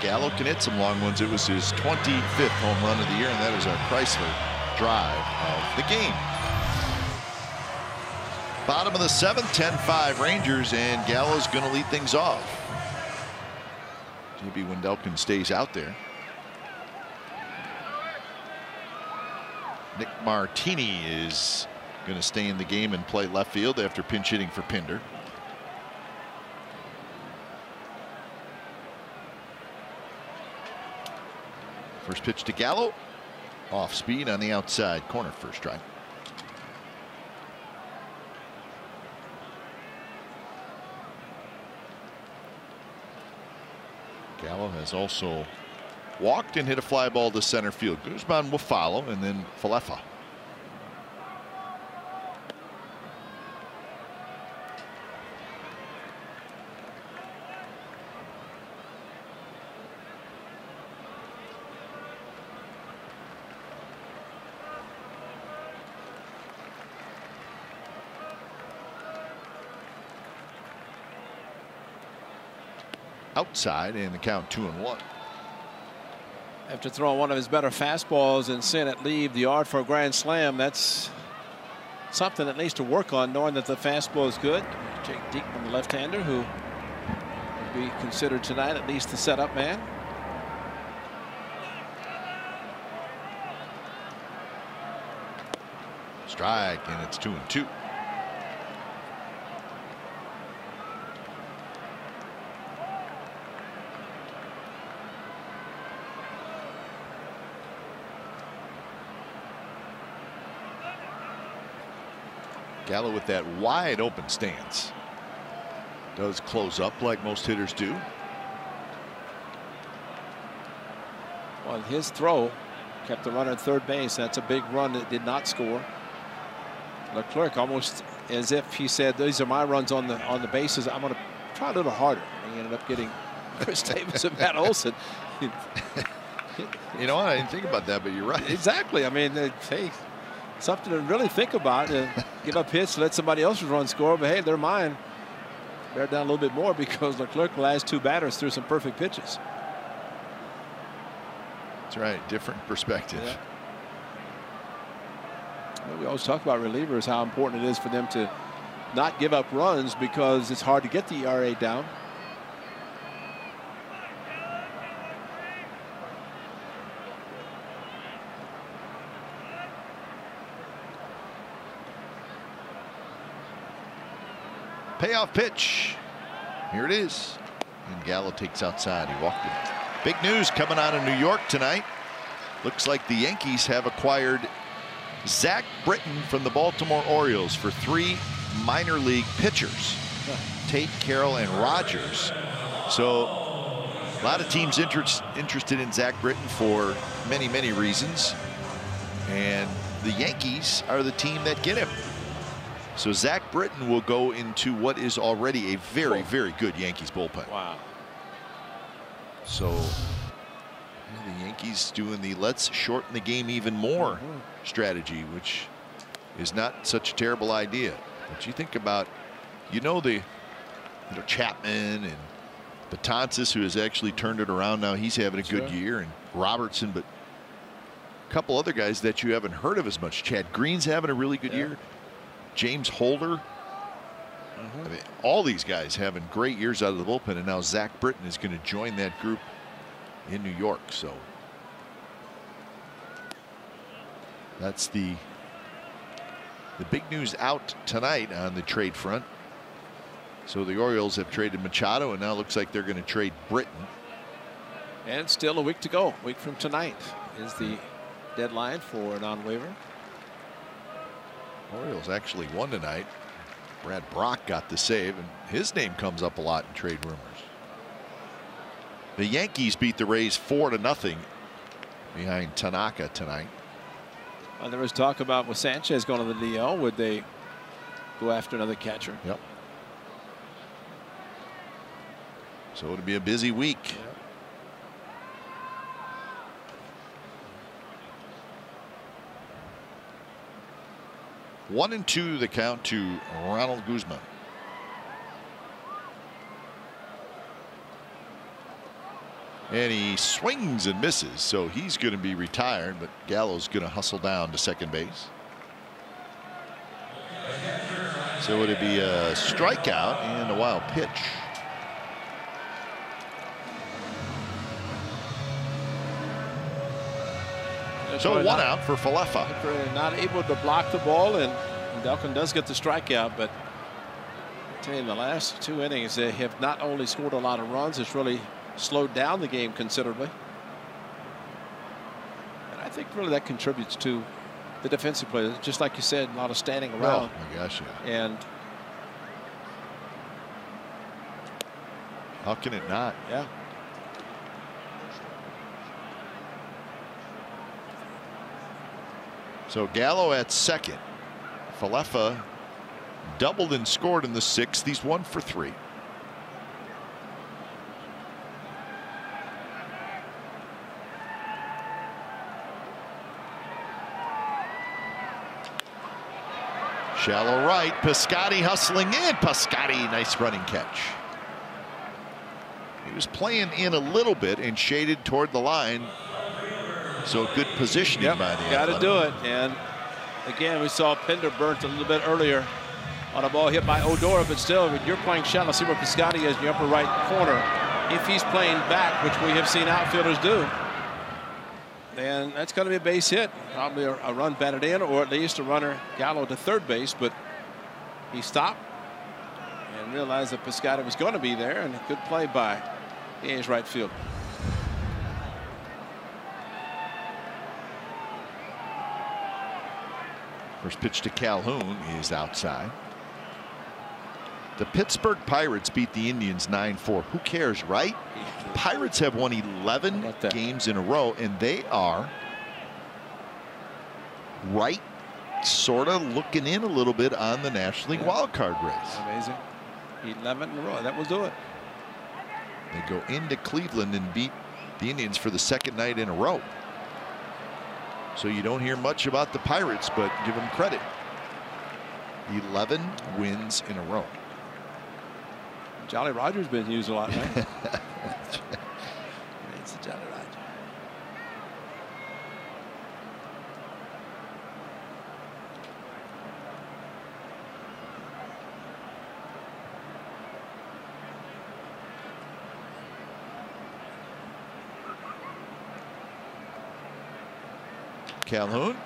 Gallo can hit some long ones. It was his 25th home run of the year, and that is our Chrysler drive of the game. Bottom of the 7th, 10-5 Rangers, and Gallo's going to lead things off. J.B. Wendelken stays out there. Nick Martini is going to stay in the game and play left field after pinch hitting for Pinder. First pitch to Gallo. Off speed on the outside corner, first strike. Gallo has also walked and hit a fly ball to center field. Guzman will follow, and then Falefa. Outside, and the count 2-1. After throwing one of his better fastballs and seeing it leave the yard for a grand slam, that's something that needs to work on, knowing that the fastball is good. Jake Diekmann, the left-hander, who would be considered tonight at least the setup man. Strike, and it's 2-2. Gallo with that wide open stance. Does close up like most hitters do. Well, his throw kept the runner at third base. That's a big run that did not score. Leclerc almost as if he said, these are my runs on the bases. I'm going to try a little harder. He ended up getting Chris Davis and Matt Olsen. You know what? I didn't think about that, but you're right. Exactly. I mean, hey, something to really think about. Give up hits, let somebody else's run score, but hey, they're mine. Bear down a little bit more because Leclerc, the last 2 batters, threw some perfect pitches. That's right, different perspective. Yeah. Well, we always talk about relievers, how important it is for them to not give up runs because it's hard to get the ERA down. Payoff pitch. Here it is. And Gallo takes outside. He walked it. Big news coming out of New York tonight. Looks like the Yankees have acquired Zach Britton from the Baltimore Orioles for 3 minor league pitchers. Tate, Carroll, and Rogers. So a lot of teams interested in Zach Britton for many, many reasons. And the Yankees are the team that get him. So Zach Britton will go into what is already a very, very good Yankees bullpen. Wow. So the Yankees doing the let's shorten the game even more strategy, which is not such a terrible idea. But you think about, the Chapman and Betances, who has actually turned it around now. He's having a good year, and Robertson, but a couple other guys that you haven't heard of as much. Chad Green's having a really good year. James Holder. I mean, all these guys having great years out of the bullpen, and now Zach Britton is going to join that group in New York. So that's the big news out tonight on the trade front. So the Orioles have traded Machado, and now looks like they're going to trade Britton. And still a week to go. A week from tonight is the deadline for a non-waiver. Orioles actually won tonight. Brad Brock got the save, and his name comes up a lot in trade rumors. The Yankees beat the Rays 4-0 behind Tanaka tonight. There was talk about with Sanchez going to the DL, would they go after another catcher? Yep. So it'll be a busy week. Yep. 1-2 the count to Ronald Guzman. And he swings and misses, so he's going to be retired, but Gallo's going to hustle down to second base. So it'd be a strikeout and a wild pitch. So one out for Falefa. Not able to block the ball, and Diekmann does get the strikeout, but I tell you, in the last 2 innings, they have not only scored a lot of runs, it's really slowed down the game considerably. And I think really that contributes to the defensive play. Just like you said, a lot of standing around. Oh my gosh, yeah. And how can it not? Yeah. So Gallo at second. Falefa doubled and scored in the 6th. He's 1 for 3. Shallow right. Piscotty hustling in. Piscotty, nice running catch. He was playing in a little bit and shaded toward the line. So good positioning by the Got to do it. And again, we saw Pinder burnt a little bit earlier on a ball hit by Odor, but still, when you're playing shallow, see where Piscotty is in your upper right corner. If he's playing back, which we have seen outfielders do, then that's going to be a base hit. Probably a run batted in, or at least a runner Gallo to third base, but he stopped and realized that Piscotty was going to be there, and a good play by the A's right fielder. First pitch to Calhoun is outside. The Pittsburgh Pirates beat the Indians 9-4. Who cares, right? Pirates have won 11 games in a row, and they are right sort of looking in a little bit on the National League wild card race. Amazing. 11 in a row. That will do it. They go into Cleveland and beat the Indians for the second night in a row. So you don't hear much about the Pirates, but give them credit. 11 wins in a row. Jolly Roger's been used a lot, right? It's the Jolly Roger. Calhoun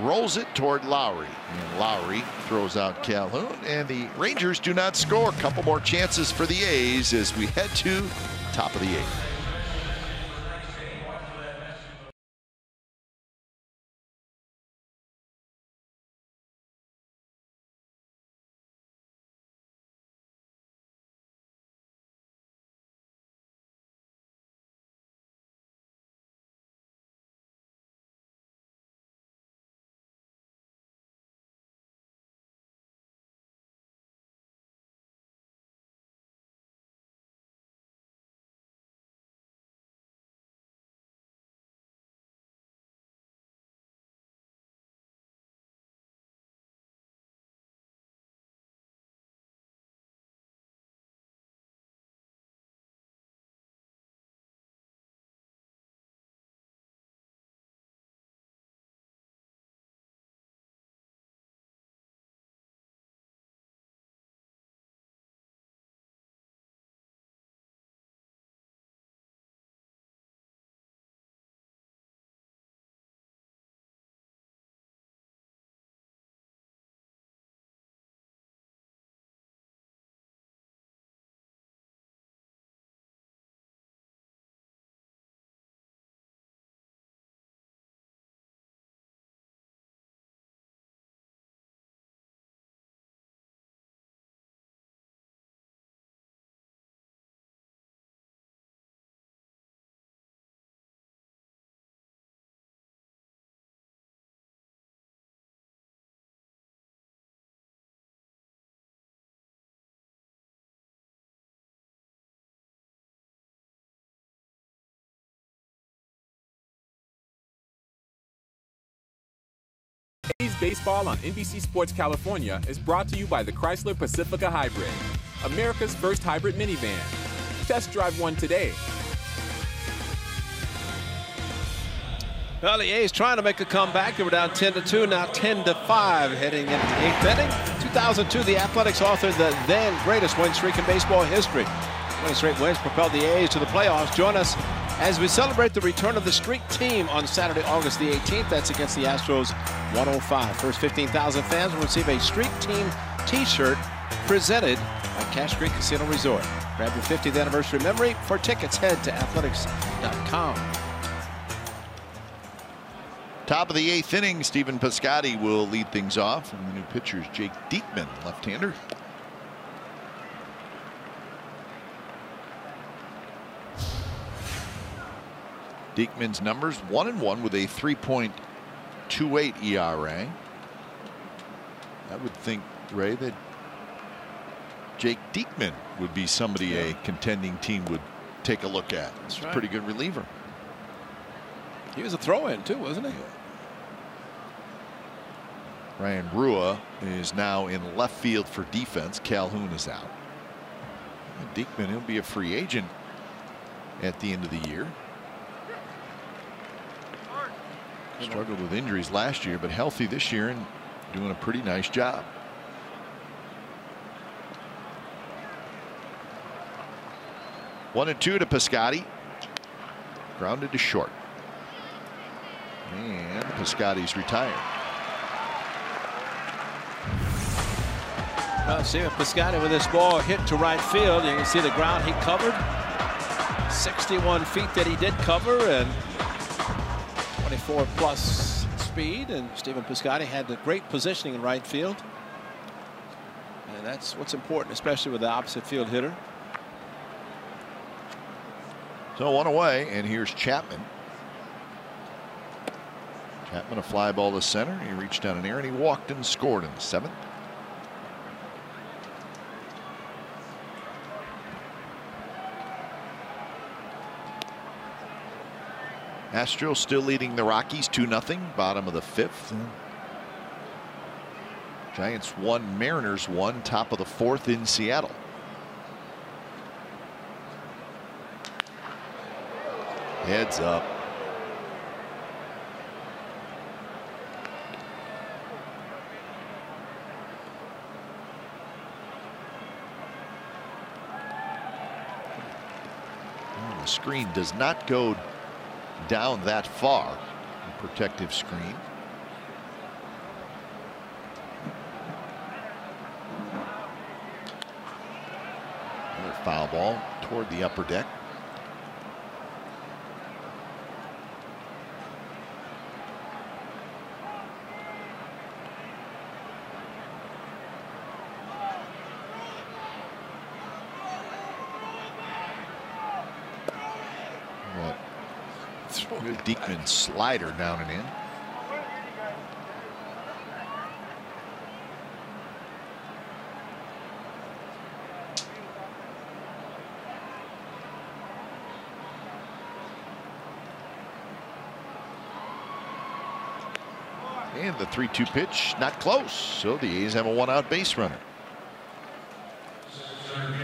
rolls it toward Lowry. And Lowry throws out Calhoun. And the Rangers do not score. A couple more chances for the A's as we head to top of the 8th. A's Baseball on NBC Sports California is brought to you by the Chrysler Pacifica Hybrid, America's first hybrid minivan. Test drive one today. Well, the A's trying to make a comeback. They were down 10-2, now 10-5 heading into the 8th inning. 2002, the Athletics authored the then greatest win streak in baseball history. 20 straight wins propelled the A's to the playoffs. Join us as we celebrate the return of the streak team on Saturday, August the 18th. That's against the Astros 105. First 15,000 fans will receive a streak team t-shirt presented by Cash Creek Casino Resort. Grab your 50th anniversary memory. For tickets, head to athletics.com. Top of the 8th inning, Stephen Piscotty will lead things off. And the new pitcher is Jake Diekmann, left-hander. Diekmann's numbers 1-1 with a 3.28 ERA. I would think, Ray, that Jake Diekmann would be somebody a contending team would take a look at. He's a pretty good reliever. He was a throw-in too, wasn't he? Ryan Rua is now in left field for defense. Calhoun is out. And Diekmann, he'll be a free agent at the end of the year. Struggled with injuries last year, but healthy this year and doing a pretty nice job. One and two to Piscotty. Grounded to short. And Piscotty's retired. Well, see Piscotty with this ball hit to right field. You can see the ground he covered. 61 feet that he did cover, and 24 plus speed. And Stephen Piscotty had the great positioning in right field. And that's what's important, especially with the opposite field hitter. So one away, and here's Chapman. Chapman, a fly ball to center. He reached down an air and he walked and scored in the 7th. Astros still leading the Rockies 2-0, bottom of the 5th. Giants 1, Mariners 1, top of the 4th in Seattle. Heads up. The screen does not go down that far. protective screen. Another foul ball toward the upper deck. Diekmann slider down and in. And the 3-2 pitch, not close. So the A's have a one-out base runner.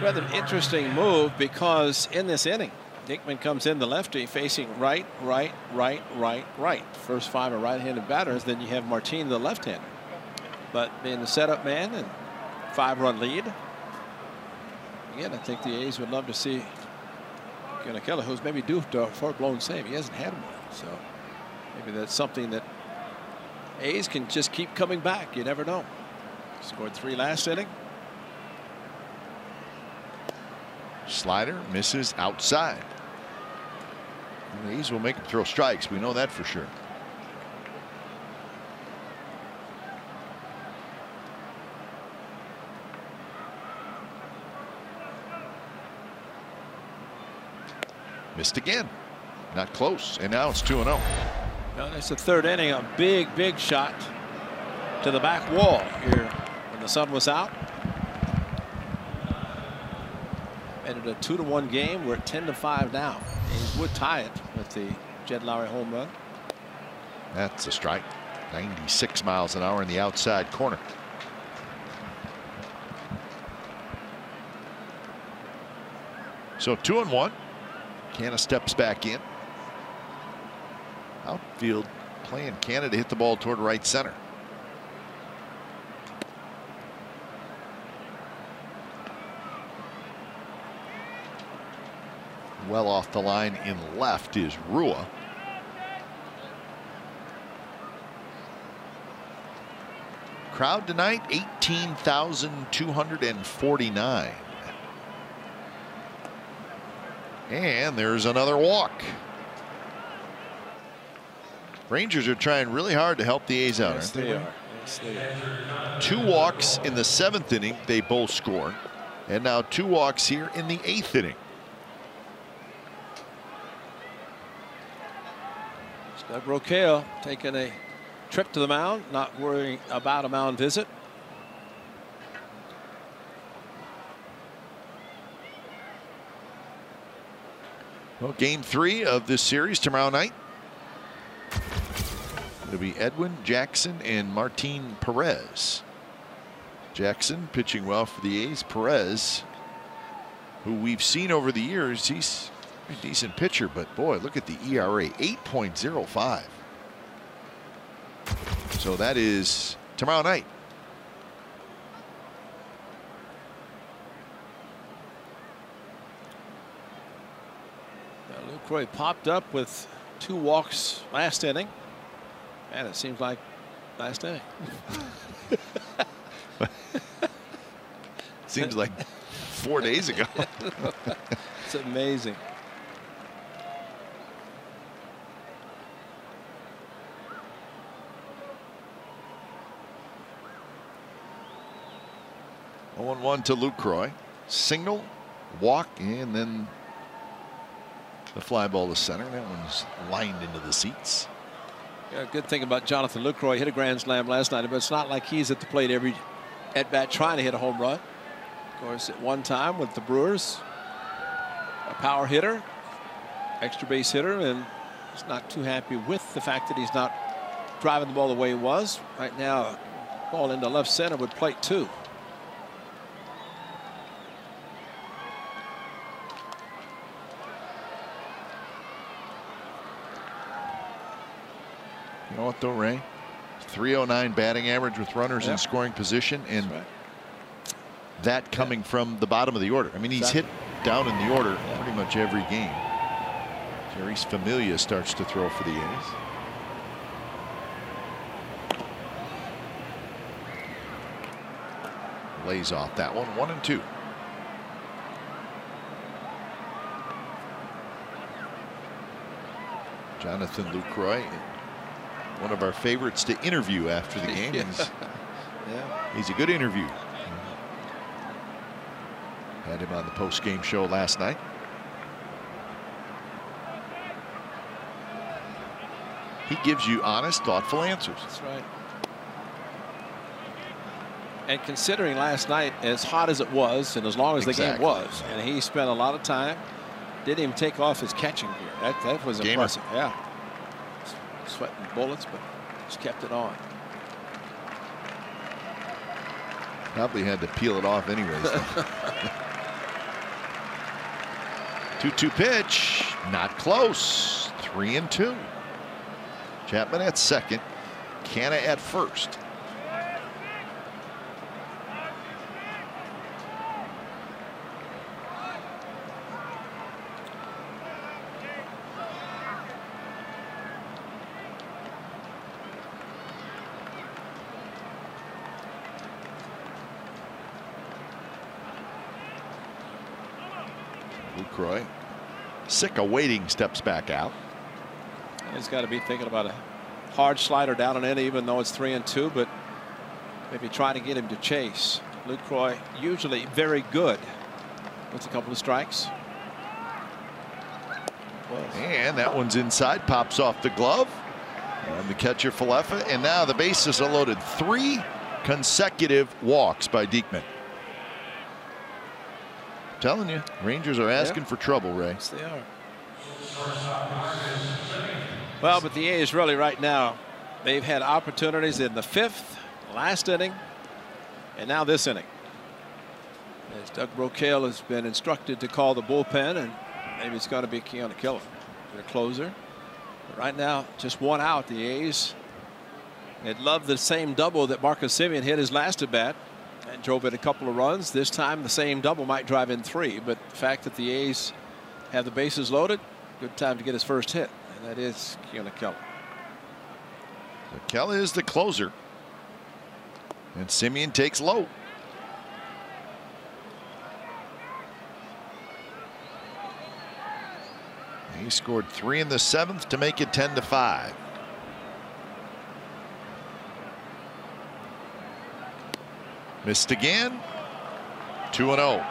Rather an interesting move, because in this inning, Diekmann comes in the lefty facing right. First 5 are right-handed batters. Then you have Martin, the left-hander. But being the setup man and 5-run lead, again, I think the A's would love to see Keller, who's maybe due for a blown save. He hasn't had one, so maybe that's something that A's can just keep coming back. You never know. Scored 3 last inning. Slider misses outside. The A's will make him throw strikes. We know that for sure. Missed again. Not close. And now it's 2-0. Well, it's the 3rd inning. A big shot to the back wall here when the sun was out. Made it a 2-1 game. We're at 10-5 now. A's would tie it with the Jed Lowry home run. That's a strike. 96 miles an hour in the outside corner. So 2-1. Canna steps back in. Outfield playing Canna to hit the ball toward right center. Well off the line in left is Rua. Crowd tonight 18,249. And there's another walk. Rangers are trying really hard to help the A's out, aren't they? Yes, they are. 2 walks in the 7th inning. They both score. And now 2 walks here in the 8th inning. Doug Roquel taking a trip to the mound, not worrying about a mound visit. Well, game 3 of this series tomorrow night. It'll be Edwin, Jackson, and Martin Perez. Jackson pitching well for the A's. Perez, who we've seen over the years, he's a decent pitcher, but boy, look at the ERA, 8.05. So that is tomorrow night. Lucroy popped up with 2 walks last inning, and it seems like last inning. Seems like 4 days ago. It's amazing. Oh, 1-1 to Lucroy. Single, walk, and then the fly ball to center. That one's lined into the seats. Yeah, good thing about Jonathan Lucroy. He hit a grand slam last night, but it's not like he's at the plate every at bat trying to hit a home run. Of course, at one time with the Brewers, a power hitter, extra base hitter, and he's not too happy with the fact that he's not driving the ball the way he was. Right now, ball into left center with plate 2. You know what, though, Ray? 309 batting average with runners in scoring position, and that coming from the bottom of the order. I mean, he's hit down in the order pretty much every game. Jerry's Familia starts to throw for the A's. lays off that one. 1-2. Jonathan Lucroy, one of our favorites to interview after the game. He's a good interview. Had him on the post-game show last night. He gives you honest, thoughtful answers. That's right. And considering last night, as hot as it was, and as long as the game was, and he spent a lot of time, didn't even take off his catching gear. That was impressive. Yeah. Sweating bullets, but just kept it on. Probably had to peel it off anyways. 2-2 pitch. Not close. 3-2. Chapman at second. Canna at first. Lucroy, sick of waiting, steps back out. He's got to be thinking about a hard slider down and in, even though it's 3-2, but maybe trying to get him to chase. Lucroy usually very good with a couple of strikes. And that one's inside, pops off the glove. And the catcher Falefa, and now the bases are loaded. 3 consecutive walks by Diekmann. Telling you, Rangers are asking for trouble, Ray. Yes, they are. Well, but the A's really right now, they've had opportunities in the 5th, last inning, and now this inning. As Doug Brocail has been instructed to call the bullpen, and maybe it's going to be Keone Killer, their closer. But right now, just 1 out. The A's had loved the same double that Marcus Semien hit his last at bat and drove in a couple of runs. This time, the same double might drive in 3, but the fact that the A's have the bases loaded, good time to get his first hit. And that is Keone Killer. So Killer is the closer. And Semien takes low. He scored 3 in the 7th to make it 10-5. Missed again. 2-0.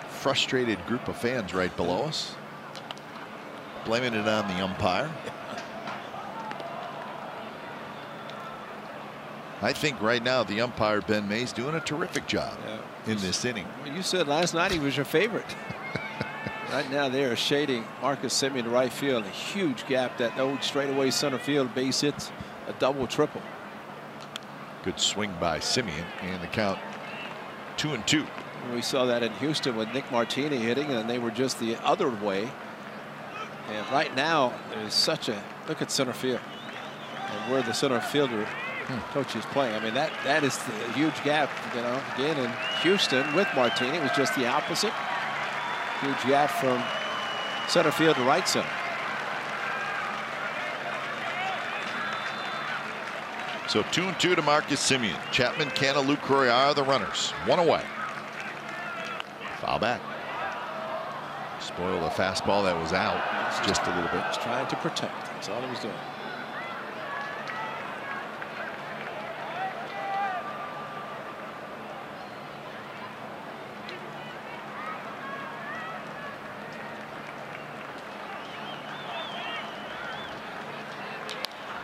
Frustrated group of fans right below us, blaming it on the umpire. I think right now the umpire Ben May's doing a terrific job in this inning. Well, you said last night he was your favorite. Right now they are shading Marcus Semien to right field. A huge gap. That old straightaway center field base hits a double triple. Good swing by Semien, and the count 2-2. We saw that in Houston with Nick Martini hitting, and they were just the other way. And right now there's such a look at center field and where the center fielder Cochi is playing. I mean that is the huge gap. You know, again in Houston with Martini, it was just the opposite. Huge gap from center field to right center. So 2-2 to Marcus Semien. Chapman, Canna, Lucroy are the runners. 1 away. Foul back. Spoiled a fastball that was out just a little bit. He's trying to protect. That's all he was doing.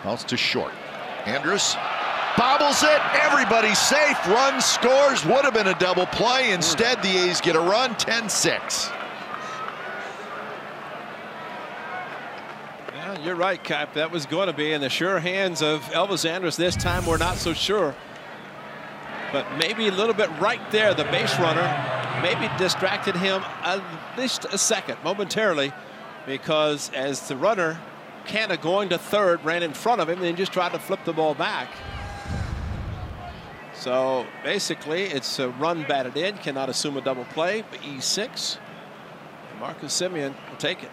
Bounce to short. Andrus bobbles it. Everybody's safe. Run scores. Would have been a double play. Instead, the A's get a run. 10-6. Yeah, you're right, Cap. That was going to be in the sure hands of Elvis Sanders. This time, we're not so sure. But maybe a little bit right there, the base runner maybe distracted him at least a second momentarily, because as the runner, Canna going to third, ran in front of him and then just tried to flip the ball back. So basically it's a run batted in, cannot assume a double play, but E6. And Marcus Semien will take it.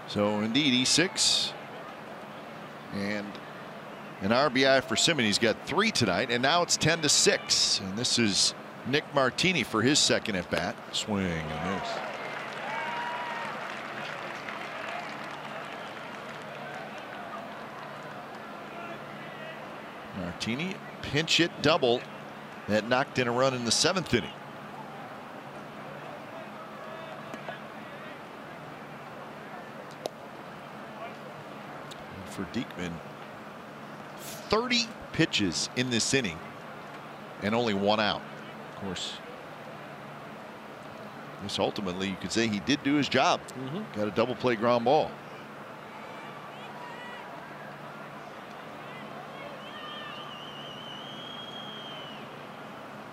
So indeed, E6 and an RBI for Simmons. He's got 3 tonight, and now it's 10-6. And this is Nick Martini for his second at bat. Swing and miss. Martini pinch hit double that knocked in a run in the 7th inning. For Diekmann, 30 pitches in this inning and only 1 out. Of course, this ultimately you could say he did do his job. Got a double play ground ball.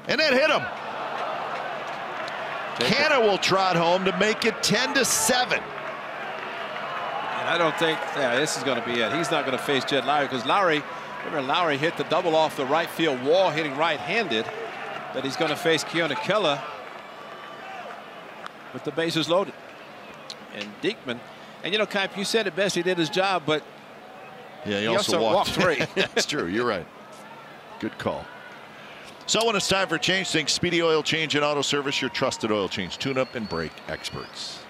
And that hit him. Canna will trot home to make it 10-7. I don't think this is going to be it. He's not going to face Jed Lowry because remember Lowry hit the double off the right field wall, hitting right-handed. That he's going to face Keone Kela with the bases loaded. And Diekmann, and you know, Kipe, you said it best. He did his job, but yeah, he also walked 3. That's true. You're right. Good call. So when it's time for change, think Speedy Oil Change and Auto Service, your trusted oil change, tune-up, and brake experts.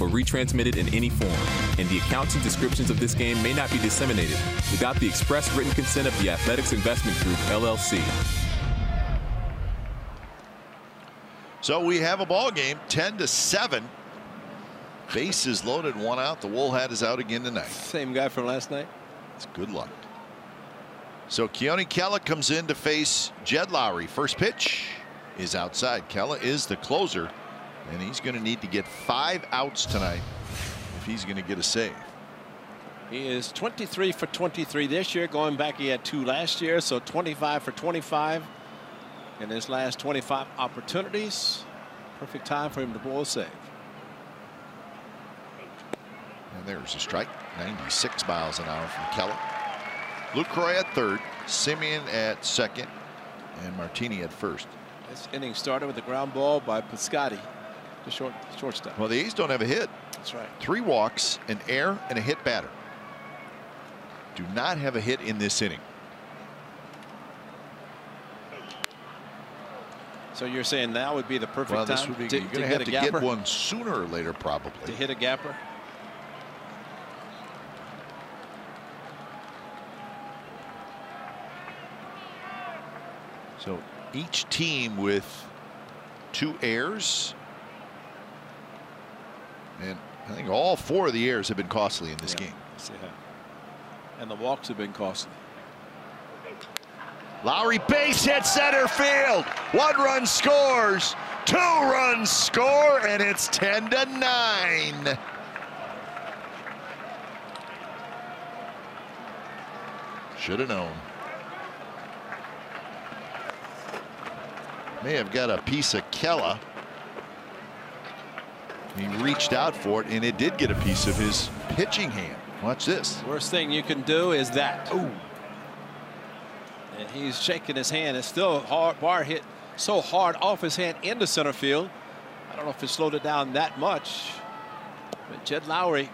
Or retransmitted in any form, and the accounts and descriptions of this game may not be disseminated without the express written consent of the Athletics Investment Group, LLC. So we have a ball game, 10-7. Bases loaded, 1 out. The Woolhat is out again tonight. Same guy from last night. It's good luck. So Keone Kela comes in to face Jed Lowry. First pitch is outside. Kela is the closer, and he's going to need to get 5 outs tonight if he's going to get a save. He is 23 for 23 this year. Going back, he had 2 last year, so 25 for 25 in his last 25 opportunities. Perfect time for him to bowl a save. And there's a strike. 96 miles an hour from Kela. Lucroy at third, Simeon at second, and Martini at first. This inning started with a ground ball by Piscotty, the shortstop. Well, the A's don't have a hit. That's right. 3 walks, an error, and a hit batter. Do not have a hit in this inning. So you're saying now would be the perfect well, this time would be, to you're going to have to gapper? get one sooner or later, probably. To hit a gapper? So each team with 2 errors. And I think all 4 of the errors have been costly in this game. Yes, yeah. And the walks have been costly. Lowry base hit center field. 1 run scores. 2 runs score, and it's 10-9. Should have known. may have got a piece of Kella. He reached out for it, and it did get a piece of his pitching hand. Watch this. Worst thing you can do is that. Ooh. And he's shaking his hand. It's still hard. Bar hit so hard off his hand into center field. I don't know if it slowed it down that much. But Jed Lowry,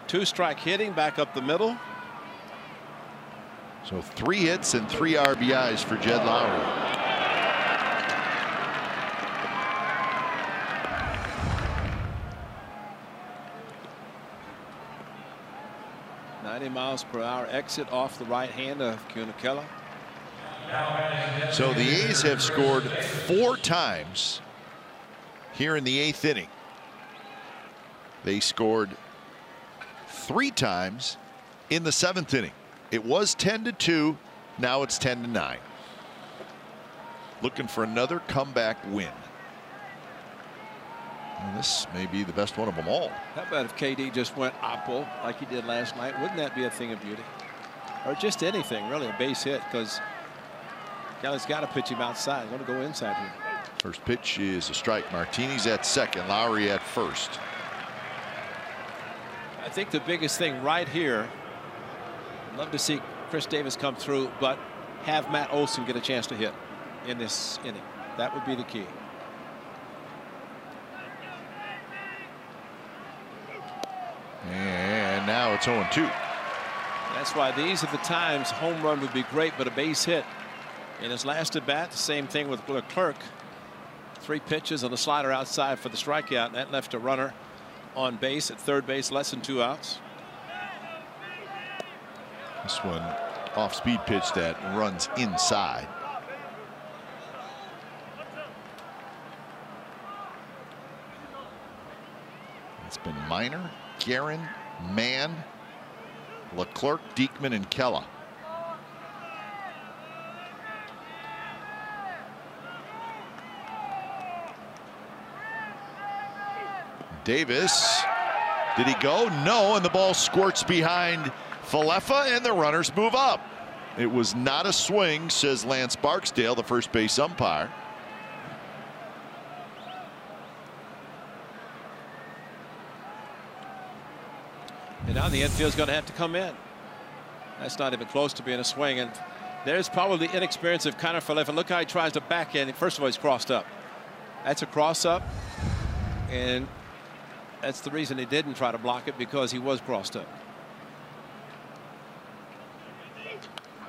2-strike hitting back up the middle. So 3 hits and 3 RBIs for Jed Lowry. mph exit off the right hand of Kunikella. So the A's have scored 4 times here in the 8th inning. They scored 3 times in the 7th inning. It was 10-2. Now it's 10-9. Looking for another comeback win. And this may be the best one of them all. How about if KD just went oppo like he did last night? Wouldn't that be a thing of beauty? Or just anything, really, a base hit, because Kelly's got to pitch him outside. He's going to go inside here. First pitch is a strike. Martinez at second, Lowry at first. I think the biggest thing right here, I'd love to see Chris Davis come through, but have Matt Olsen get a chance to hit in this inning. That would be the key. And now it's 0-2. That's why these are the times home run would be great, but a base hit. In his last at bat, the same thing with Leclerc. 3 pitches and a slider outside for the strikeout, and that left a runner on base at third base, less than 2 outs. This one off speed pitch that runs inside. It's been Minor, Guerin, Mann, Leclerc, Diekmann, and Kella. Davis, did he go? No, and the ball squirts behind Falefa, and the runners move up. It was not a swing, says Lance Barksdale, the first base umpire. And now the infield's going to have to come in. That's not even close to being a swing. And there's probably the inexperience of Connor Falefa. Look how he tries to back in. First of all, he's crossed up. That's a cross up. And that's the reason he didn't try to block it, because he was crossed up.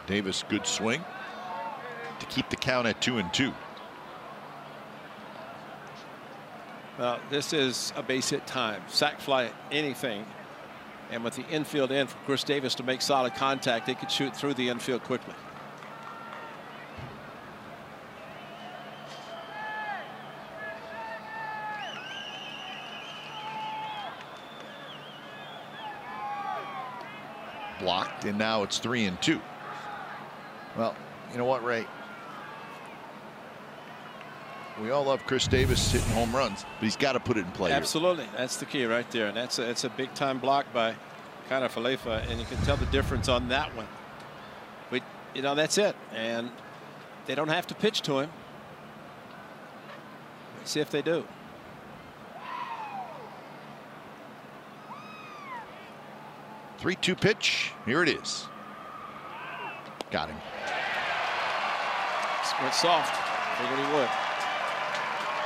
Davis, good swing to keep the count at 2-2. Well, this is a base hit time. Sac fly, anything. And with the infield in for Chris Davis to make solid contact, they could shoot through the infield quickly. Blocked, and now it's 3-2. Well, you know what, Ray? We all love Chris Davis hitting home runs, but he's got to put it in play. Absolutely. Here. That's the key right there. And that's a big time block by Connor Falefa, and you can tell the difference on that one. But, you know, that's it. And they don't have to pitch to him. Let's see if they do. Three-two pitch. Here it is. Got him. Went soft. Figured he would.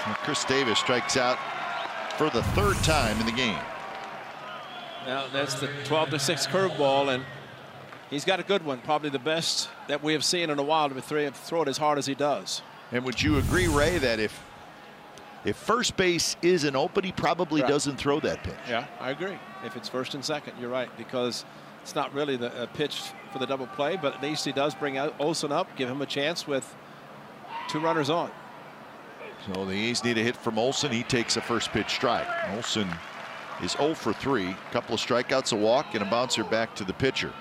And Chris Davis strikes out for the 3rd time in the game. Now that's the 12-6 curveball, and he's got a good one, probably the best that we have seen in a while to throw it as hard as he does. And would you agree, Ray, that if first base isn't open, he probably doesn't throw that pitch? Yeah, I agree. If it's first and second, you're right, because it's not really the pitch for the double play, but at least he does bring out Olsen up, give him a chance with 2 runners on. So the A's need a hit from Olsen. He takes a first pitch strike. Olsen is 0 for 3. A couple of strikeouts, a walk, and a bouncer back to the pitcher.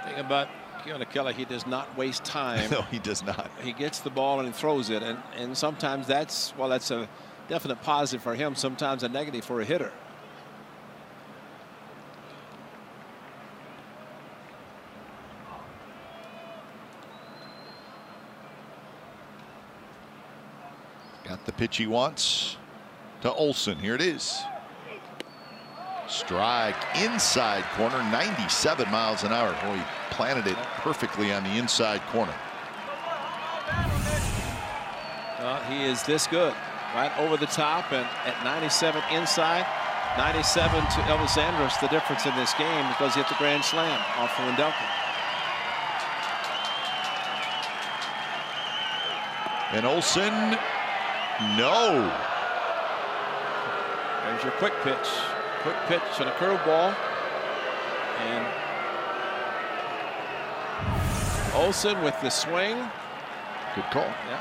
Thing about Kunikella, he does not waste time. No, he does not. He gets the ball and he throws it, and sometimes that's a definite positive for him, sometimes a negative for a hitter. Got the pitch he wants to Olsen. Here it is. Strike inside corner, 97 miles an hour. Boy, he planted it perfectly on the inside corner. He is this good. Right over the top, and at 97 inside, 97 to Elvis Sanders, the difference in this game, because he hit the grand slam off the Wendelken. And Olsen, no. There's your quick pitch. Quick pitch and a curveball. And Olsen with the swing. Good call. Yeah.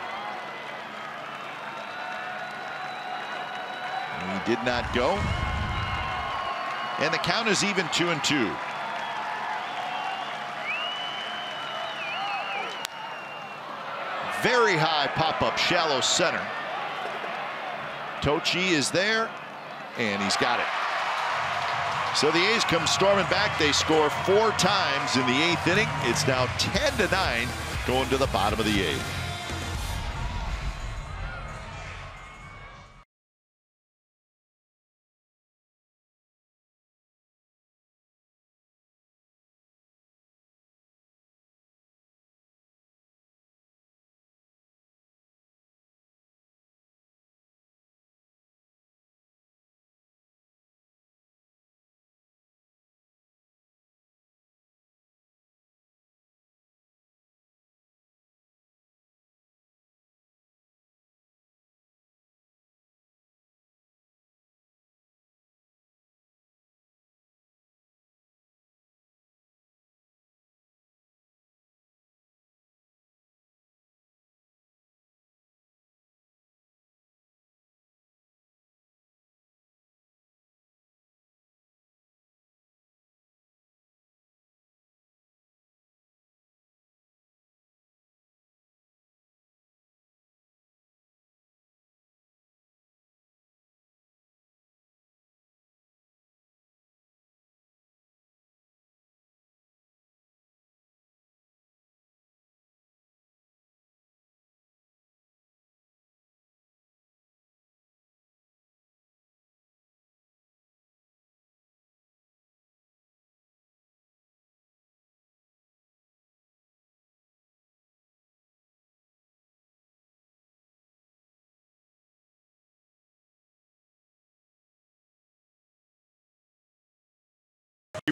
He did not go. And the count is even 2-2. Very high pop-up, shallow center. Cochi is there, and he's got it. So the A's come storming back. They score 4 times in the 8th inning. It's now 10-9 going to the bottom of the 8th.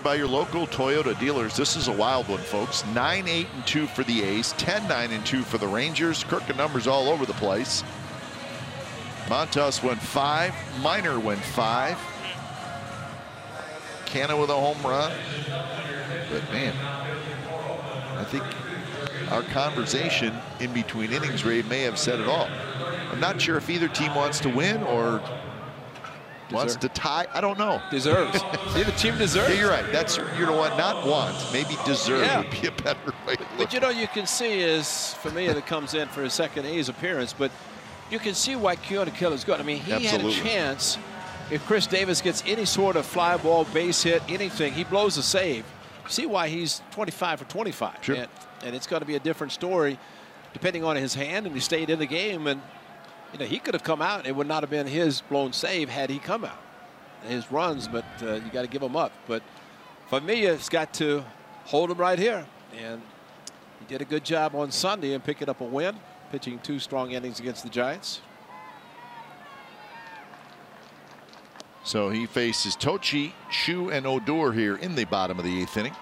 By your local Toyota dealers. This is a wild one, folks. 9-8-2 for the A's, 10-9-2 for the Rangers. Crooked numbers all over the place. Montas went 5, Minor went 5. Canna with a home run. But man, I think our conversation in between innings, Ray, may have said it all. I'm not sure if either team wants to win or wants to tie. I don't know. Deserves. Either team deserves. Yeah, you're right. That's, you know what, not want, maybe deserve would be a better way to look. But you know, you can see is Familia that comes in for his second A's appearance, but you can see why Keone Keller's good. I mean, he had a chance. If Chris Davis gets any sort of fly ball, base hit, anything, he blows a save. See why he's 25 for 25. Sure. And it's going to be a different story depending on his hand, and he stayed in the game. And you know, he could have come out. It would not have been his blown save had he come out. His runs, but you got to give him up. But Familia's got to hold him right here. And he did a good job on Sunday in picking up a win, pitching 2 strong innings against the Giants. So he faces Cochi, Chu, and Odor here in the bottom of the 8th inning.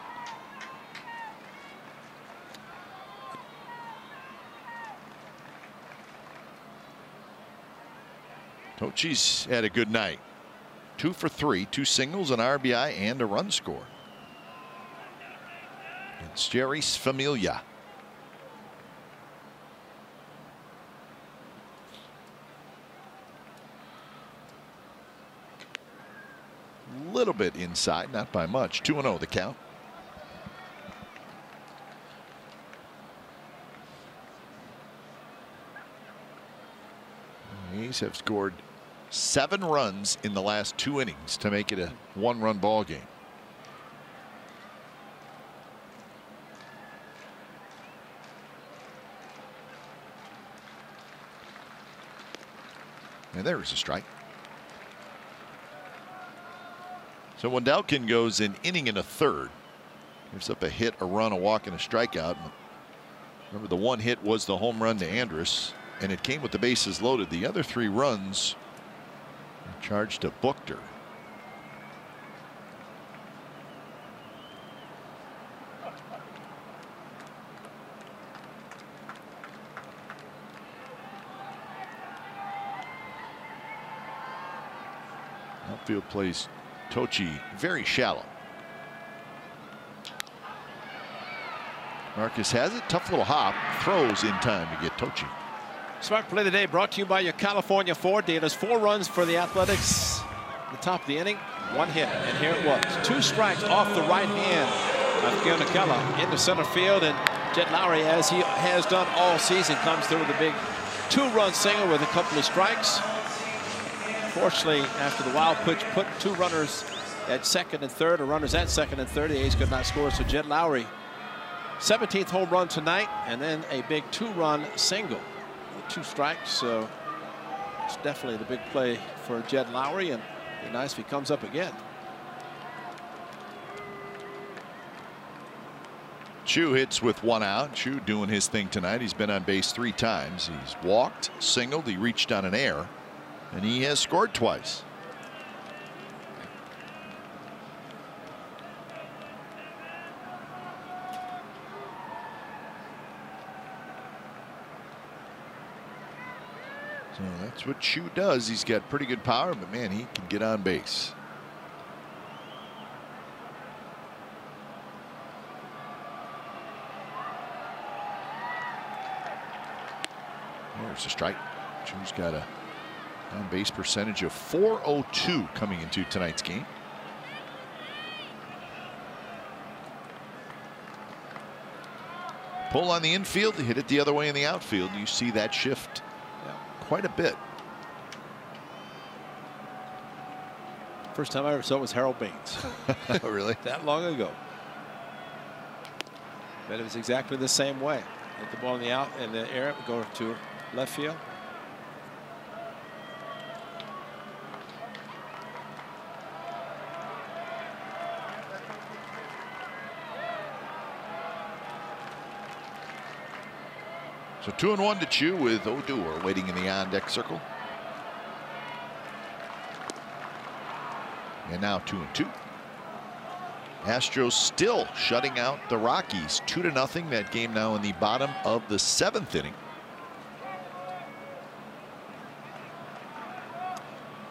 Cochi's had a good night. 2 for 3, 2 singles, an RBI, and a run score. It's Jerry's Familia. Little bit inside, not by much. 2-0 the count. A's have scored 7 runs in the last 2 innings to make it a 1-run ball game. And there's a strike. So Wendelken goes an inning and a third. Gives up a hit, a run, a walk, and a strikeout. Remember, the 1 hit was the home run to Andrus, and it came with the bases loaded. The other 3 runs were charged to Buchter. Outfield plays Cochi very shallow. Marcus has it. Tough little hop. Throws in time to get Cochi. Smart play today brought to you by your California Ford dealers. 4 runs for the Athletics at the top of the inning. 1 hit, and here it was. 2 strikes off the right hand of Gionacella into center field, and Jed Lowry, as he has done all season, comes through with a big 2-run single with a couple of strikes. Fortunately, after the wild pitch put 2 runners at second and third, or runners at second and third, the A's could not score. So Jed Lowry, 17th home run tonight, and then a big 2-run single with 2 strikes. So it's definitely the big play for Jed Lowry, and it'd be nice if he comes up again. Chu hits with 1 out. Chu doing his thing tonight. He's been on base 3 times. He's walked, singled, he reached on an error, and he has scored twice. So that's what Chu does. He's got pretty good power, but man, he can get on base. There's a strike. Chu's got a on-base percentage of .402 coming into tonight's game. Pull on the infield, hit it the other way in the outfield. You see that shift quite a bit. First time I ever saw it was Harold Baines. Oh, really? That long ago. But it was exactly the same way. Hit the ball in the out, and the air would go to left field. So 2-1 to Chu with Odor waiting in the on-deck circle. And now 2-2. Astros still shutting out the Rockies 2-0. That game now in the bottom of the 7th inning.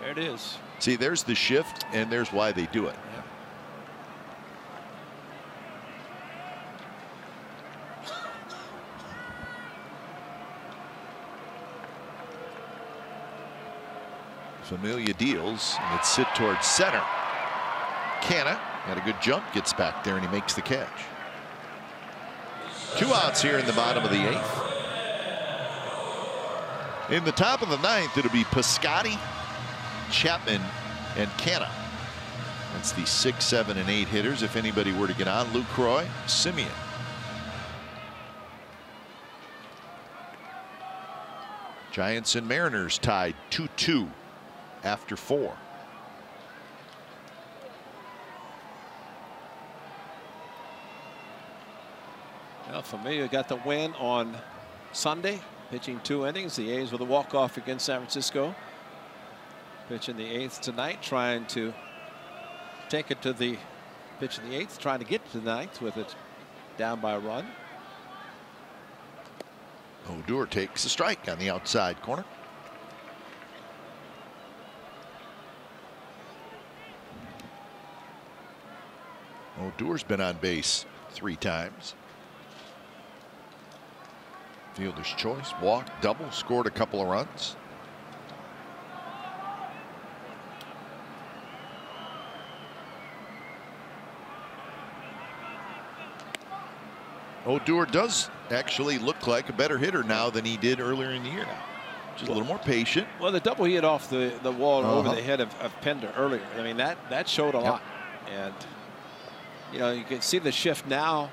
There it is. See, there's the shift, and there's why they do it. Yeah. Familia deals, and it's hit towards center. Canna had a good jump, gets back there, and he makes the catch. 2 outs here in the bottom of the 8th. In the top of the 9th, it'll be Piscotty, Chapman, and Canna. That's the 6, 7, and 8 hitters. If anybody were to get on, Lucroy, Simeon. Giants and Mariners tied 2-2 after 4. Well, Familia got the win on Sunday, pitching 2 innings. The A's with a walk-off against San Francisco. Pitch in the 8th tonight, trying to take it to the pitch in the 8th, trying to get to the 9th with it down by a run. Odor takes a strike on the outside corner. Odor's been on base 3 times. Fielder's choice, walk, double, scored a couple of runs. Odor does actually look like a better hitter now than he did earlier in the year. Just a little more patient. Well, the double he hit off the wall over the head of Pender earlier. I mean, that showed a lot. And, you know, you can see the shift now.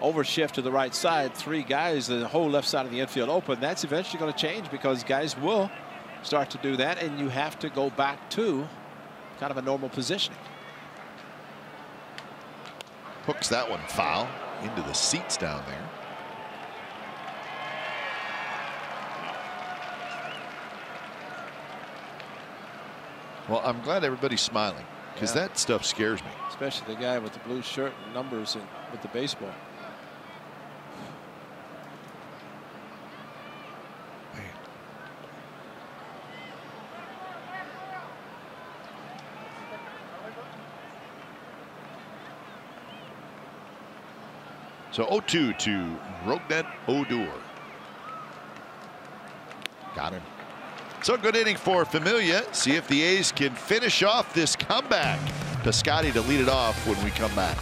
Over shift to the right side. 3 guys, the whole left side of the infield open. That's eventually going to change because guys will start to do that, and you have to go back to kind of a normal positioning. Hooks that one foul into the seats down there. Well, I'm glad everybody's smiling because that stuff scares me. Especially the guy with the blue shirt and numbers and with the baseball. Man. So 0-2 to Rognet Odor. Got him. So good inning for Familia. See if the A's can finish off this comeback. Piscotty to lead it off when we come back.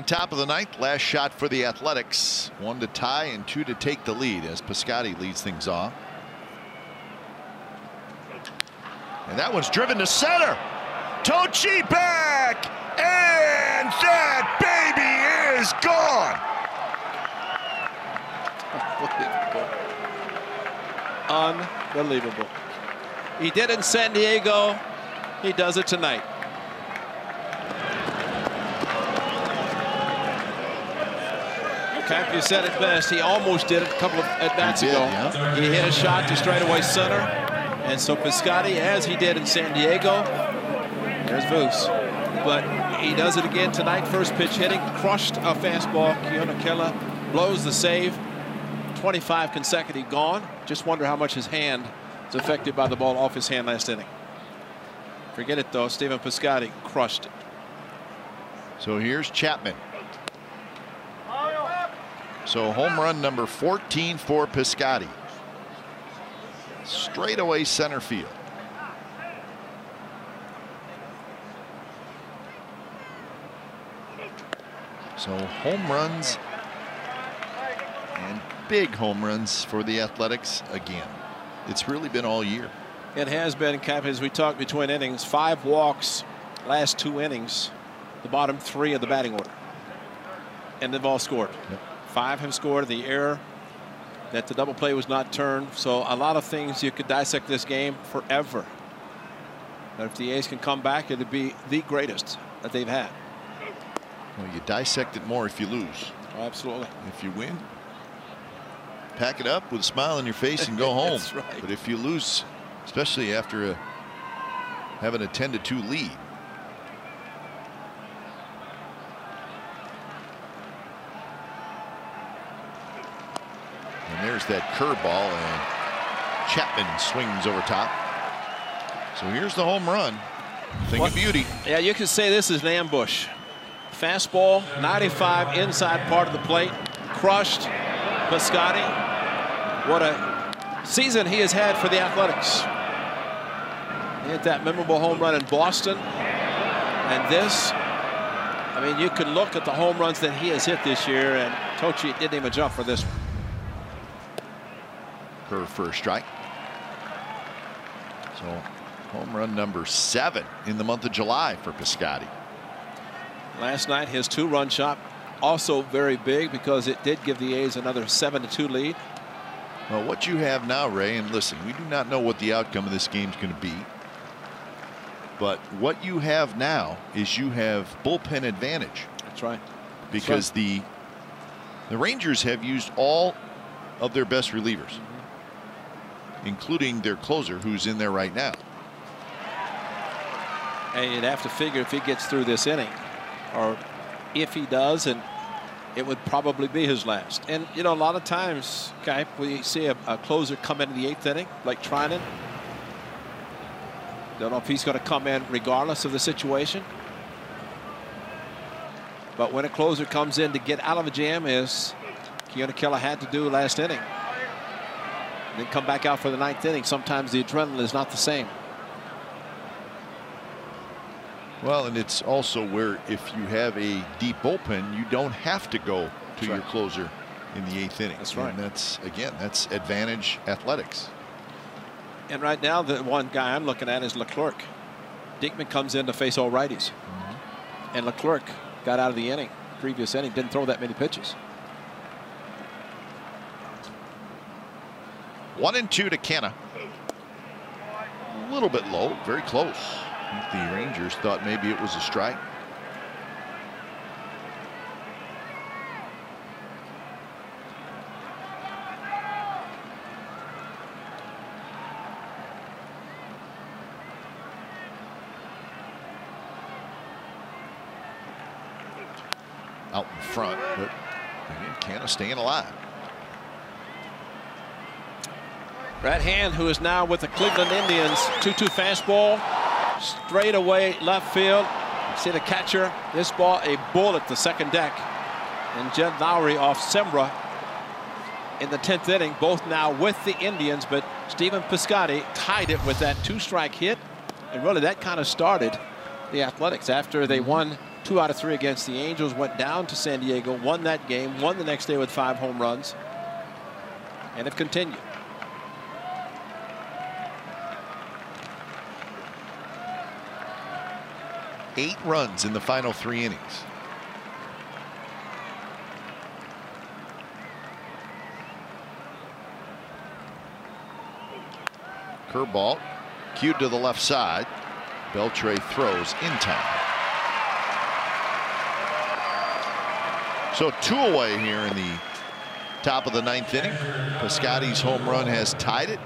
Top of the ninth, last shot for the Athletics. 1 to tie and 2 to take the lead as Piscotty leads things off. And that one's driven to center. Cochi back, and that baby is gone. Unbelievable. He did it in San Diego. He does it tonight. You said it best. He almost did it a couple of at-bats ago. Yeah. He hit a shot to straightaway center. And so Piscotty, as he did in San Diego, there's Voos. But he does it again tonight. First pitch hitting, crushed a fastball. Keona Kela blows the save. 25 consecutive gone. Just wonder how much his hand is affected by the ball off his hand last inning. Forget it, though. Stephen Piscotty crushed it. So here's Chapman. So home run number 14 for Piscotty. Straightaway center field. So home runs and big home runs for the Athletics again. It's really been all year. It has been, Cap, as we talked between innings. 5 walks last 2 innings. The bottom 3 of the batting order. And they've all scored. Yep. 5 have scored. The error that the double play was not turned. So a lot of things you could dissect this game forever. But if the A's can come back, it'd be the greatest that they've had. Well, you dissect it more if you lose. Oh, absolutely. If you win, pack it up with a smile on your face and go home. That's right. But if you lose, especially after having a 10-2 lead, there's that curveball, and Chapman swings over top. So here's the home run. Thing of beauty. Yeah, you could say this is an ambush. Fastball, 95 inside part of the plate. Crushed Piscotty. What a season he has had for the Athletics. He hit that memorable home run in Boston. And this, I mean, you can look at the home runs that he has hit this year, and Cochi didn't even jump for this one. Curve for a strike. So home run number 7 in the month of July for Piscotty. Last night, his 2-run shot, also very big because it did give the A's another 7-2 lead. Well, what you have now, Ray, and listen, we do not know what the outcome of this game is going to be. But what you have now is you have bullpen advantage. That's right. Because the Rangers have used all of their best relievers, including their closer, who's in there right now. And you'd have to figure if he gets through this inning, or if he does, and it would probably be his last. And, you know, a lot of times, okay, we see a closer come into the 8th inning, like Trinan. Don't know if he's going to come in regardless of the situation. But when a closer comes in to get out of a jam, as Keone Kela had to do last inning, and then come back out for the 9th inning, sometimes the adrenaline is not the same. Well, and it's also where if you have a deep bullpen, you don't have to go to your closer in the 8th inning. That's right. And that's, again, that's advantage athletics. And right now, the one guy I'm looking at is Leclerc. Diekmann comes in to face all righties. And Leclerc got out of the inning, previous inning, didn't throw that many pitches. 1-2 to Canna. A little bit low, very close. I think the Rangers thought maybe it was a strike. Out in front, but again, Canna staying alive. Brad Hand, who is now with the Cleveland Indians, 2-2 fastball, straight away left field. See the catcher. This ball a bullet to second deck, and Jed Lowry off Sembra in the 10th inning. Both now with the Indians, but Stephen Piscotty tied it with that 2-strike hit, and really that kind of started the Athletics after they won 2 out of 3 against the Angels, went down to San Diego, won that game, won the next day with 5 home runs, and have continued. Eight runs in the final 3 innings. Curveball cued to the left side. Beltre throws in time. So 2 away here in the top of the 9th inning. Piscotty's home run has tied it.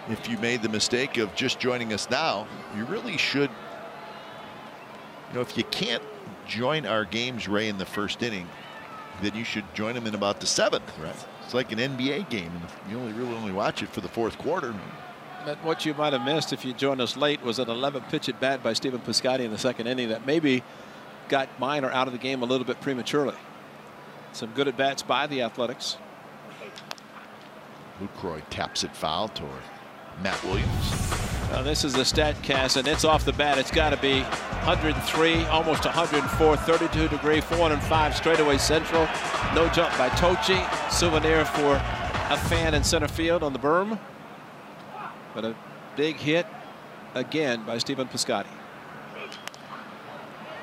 If you made the mistake of just joining us now, you really should. You know, if you can't join our games, Ray, in the 1st inning, then you should join them in about the 7th, right? It's like an NBA game, and you really watch it for the 4th quarter. But what you might have missed if you joined us late was an 11-pitch at bat by Stephen Piscotty in the 2nd inning that maybe got Minor out of the game a little bit prematurely. Some good at bats by the Athletics. Lucroy taps it foul toward Matt Williams. This is the StatCast, and it's off the bat. It's got to be 103, almost 104, 32 degree, 405 straightaway central. No jump by Cochi. Souvenir for a fan in center field on the berm. But a big hit again by Stephen Piscotty.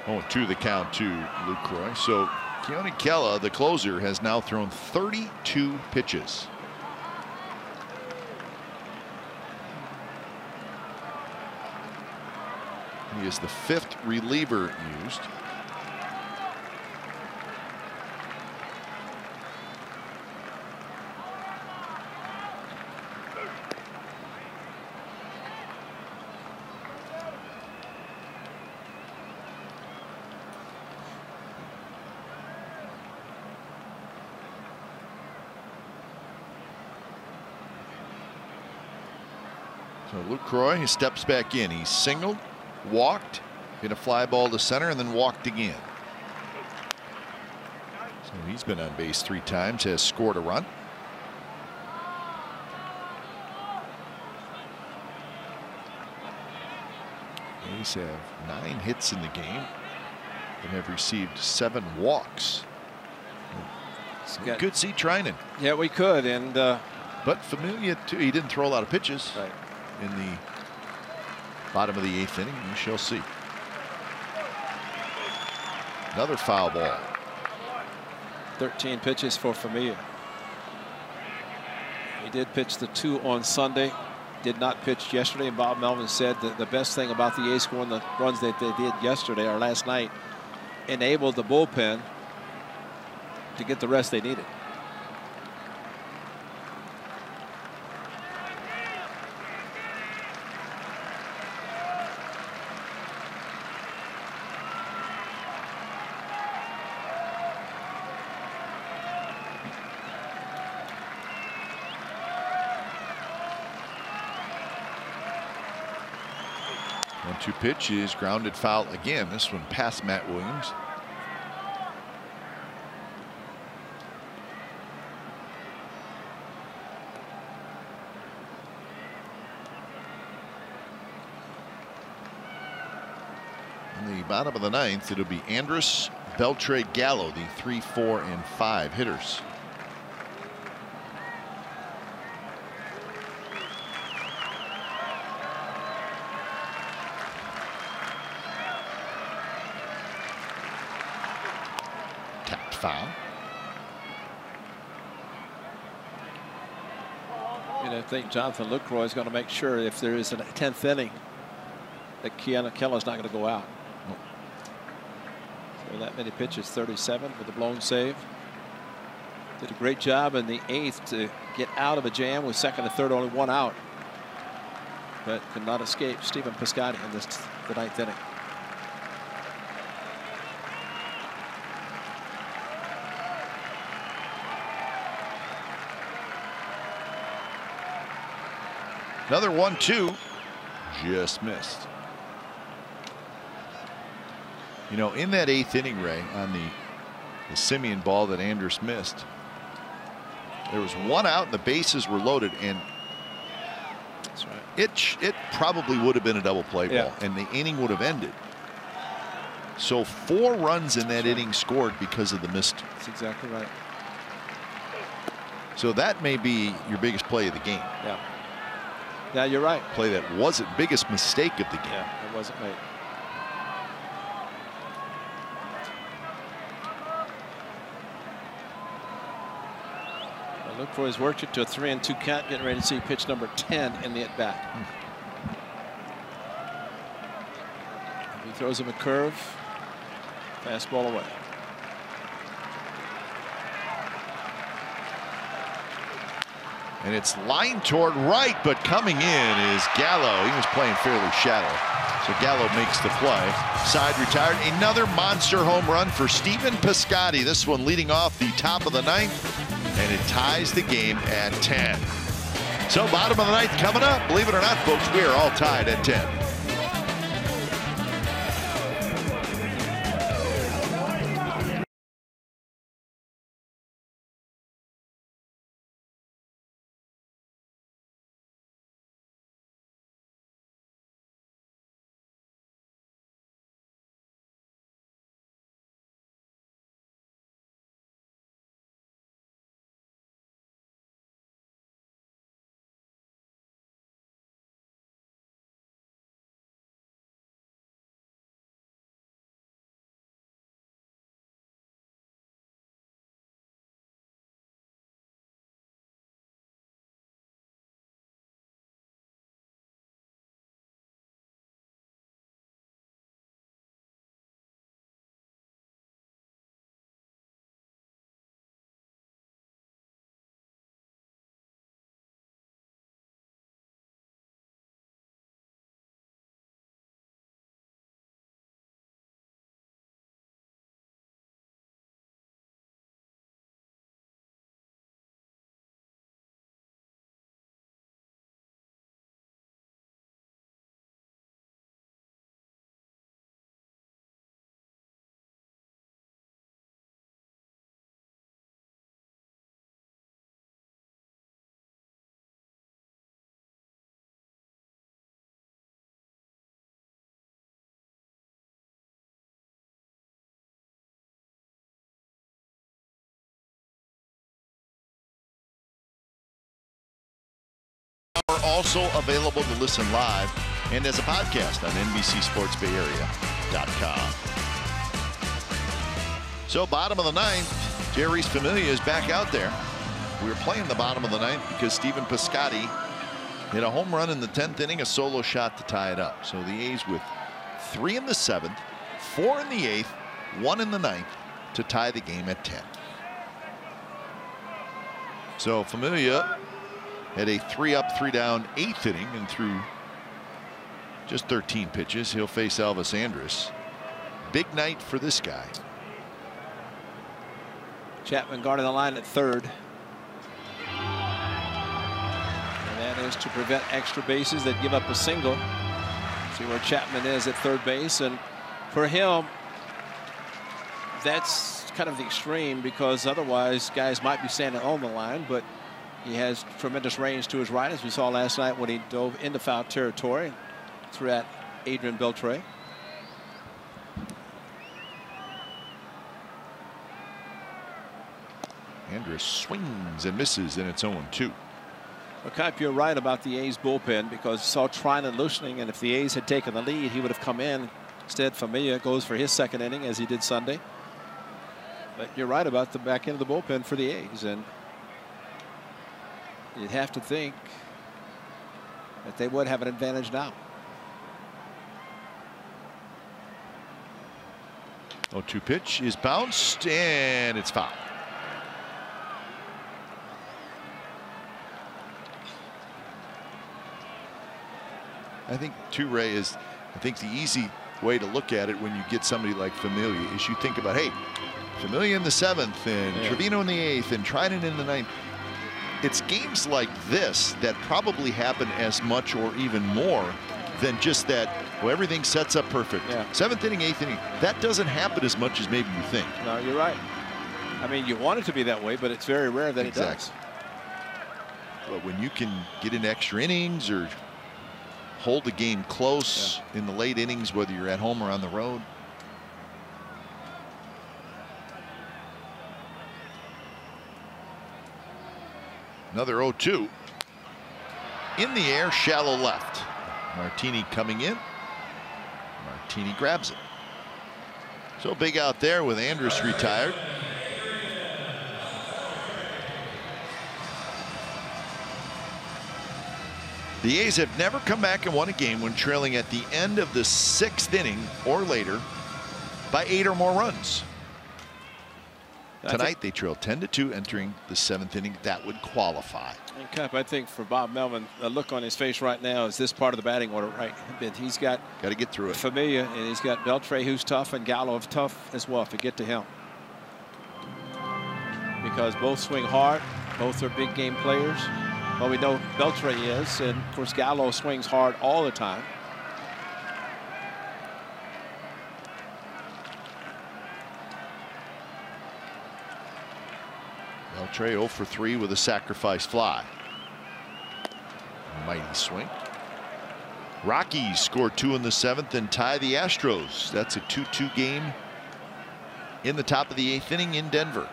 0-2 the count to Lucroy. So Keone Kela, the closer, has now thrown 32 pitches. He is the 5th reliever used. So Lucroy, he steps back in. He singled, walked, hit a fly ball to center, and then walked again. So he's been on base 3 times, has scored a run. A's have 9 hits in the game and have received 7 walks. We could see Trinan. Yeah, we could. And but Familia too. He didn't throw a lot of pitches right in the bottom of the 8th inning. We shall see. Another foul ball. 13 pitches for Familia. He did pitch the 2 on Sunday. Did not pitch yesterday. And Bob Melvin said that the best thing about the A's scoring the runs that they did yesterday or last night enabled the bullpen to get the rest they needed. One-two pitch is grounded foul again. This one past Matt Williams. In the bottom of the 9th, it'll be Andrus, Beltre, Gallo, the 3, 4, and 5 hitters. Tapped foul. And I think Jonathan Lucroy is going to make sure if there is a 10th inning that Keller's not going to go out. So that many pitches, 37 with a blown save. Did a great job in the 8th to get out of a jam with 2nd and 3rd, only 1 out. But could not escape Stephen Piscotty in the 9th inning. Another 1-2, just missed. You know, in that 8th inning, Ray, on the Simeon ball that Andrus missed, there was 1 out and the bases were loaded, and that's right. It probably would have been a double play Yeah. ball, and the inning would have ended. So 4 runs in that inning scored because of the missed. That's exactly right. So that may be your biggest play of the game. Yeah. Yeah, you're right. Play that wasn't biggest mistake of the game. Yeah, it wasn't made. Lucroy's worked it to a 3-2 count, getting ready to see pitch number 10 in the at-bat. He throws him a curve, fastball away. And it's lined toward right, but coming in is Gallo. He was playing fairly shallow. So Gallo makes the play. Side retired. Another monster home run for Stephen Piscotty. This one leading off the top of the 9th. And it ties the game at 10. So bottom of the 9th coming up. Believe it or not, folks, we are all tied at 10. also available to listen live and as a podcast on NBCSportsBayArea.com. So bottom of the ninth, Jerry's Familia is back out there. We were playing the bottom of the ninth because Stephen Piscotty hit a home run in the 10th inning, a solo shot to tie it up. So the A's with 3 in the 7th, 4 in the 8th, 1 in the 9th to tie the game at 10. So Familia had a 3-up, 3-down 8th inning and threw just 13 pitches. He'll face Elvis Sanders. Big night for this guy. Chapman guarding the line at third. And that is to prevent extra bases that give up a single. See where Chapman is at third base. And for him, that's kind of the extreme, because otherwise guys might be standing on the line, but he has tremendous range to his right, as we saw last night when he dove into foul territory. Threw at Adrian Beltre. Andrus swings and misses, and it's 0-2. Well, Kip, you're right about the A's bullpen, because saw Trinan loosening, and if the A's had taken the lead, he would have come in. Instead, Familia goes for his second inning, as he did Sunday. But you're right about the back end of the bullpen for the A's, and you'd have to think that they would have an advantage now. 0-2 pitch is bounced, and it's foul. I think Ray is, I think the easy way to look at it when you get somebody like Familia is you think about, hey, Familia in the 7th and Trevino in the 8th and Trinan in the 9th. It's games like this that probably happen as much or even more than just that, well, everything sets up perfect. 7th inning, 8th inning. That doesn't happen as much as maybe you think. No, you're right. I mean, you want it to be that way, but it's very rare that it does. But when you can get in extra innings or hold the game close in the late innings, whether you're at home or on the road. Another 0-2. In the air, shallow left. Martini coming in. Martini grabs it. So big out there with Andrus retired. The A's have never come back and won a game when trailing at the end of the 6th inning or later by 8 or more runs. Tonight they trailed 10-2 entering the 7th inning. That would qualify. And Cap, I think for Bob Melvin, the look on his face right now is this part of the batting order, right? He's got to get through it. Familia, and he's got Beltre, who's tough, and Gallo is tough as well to get to him. Because both swing hard, both are big game players. Well, we know Beltre is, and of course Gallo swings hard all the time. Beltre 0 for 3 with a sacrifice fly. Mighty swing. Rockies score 2 in the 7th and tie the Astros. That's a 2-2 game in the top of the 8th inning in Denver.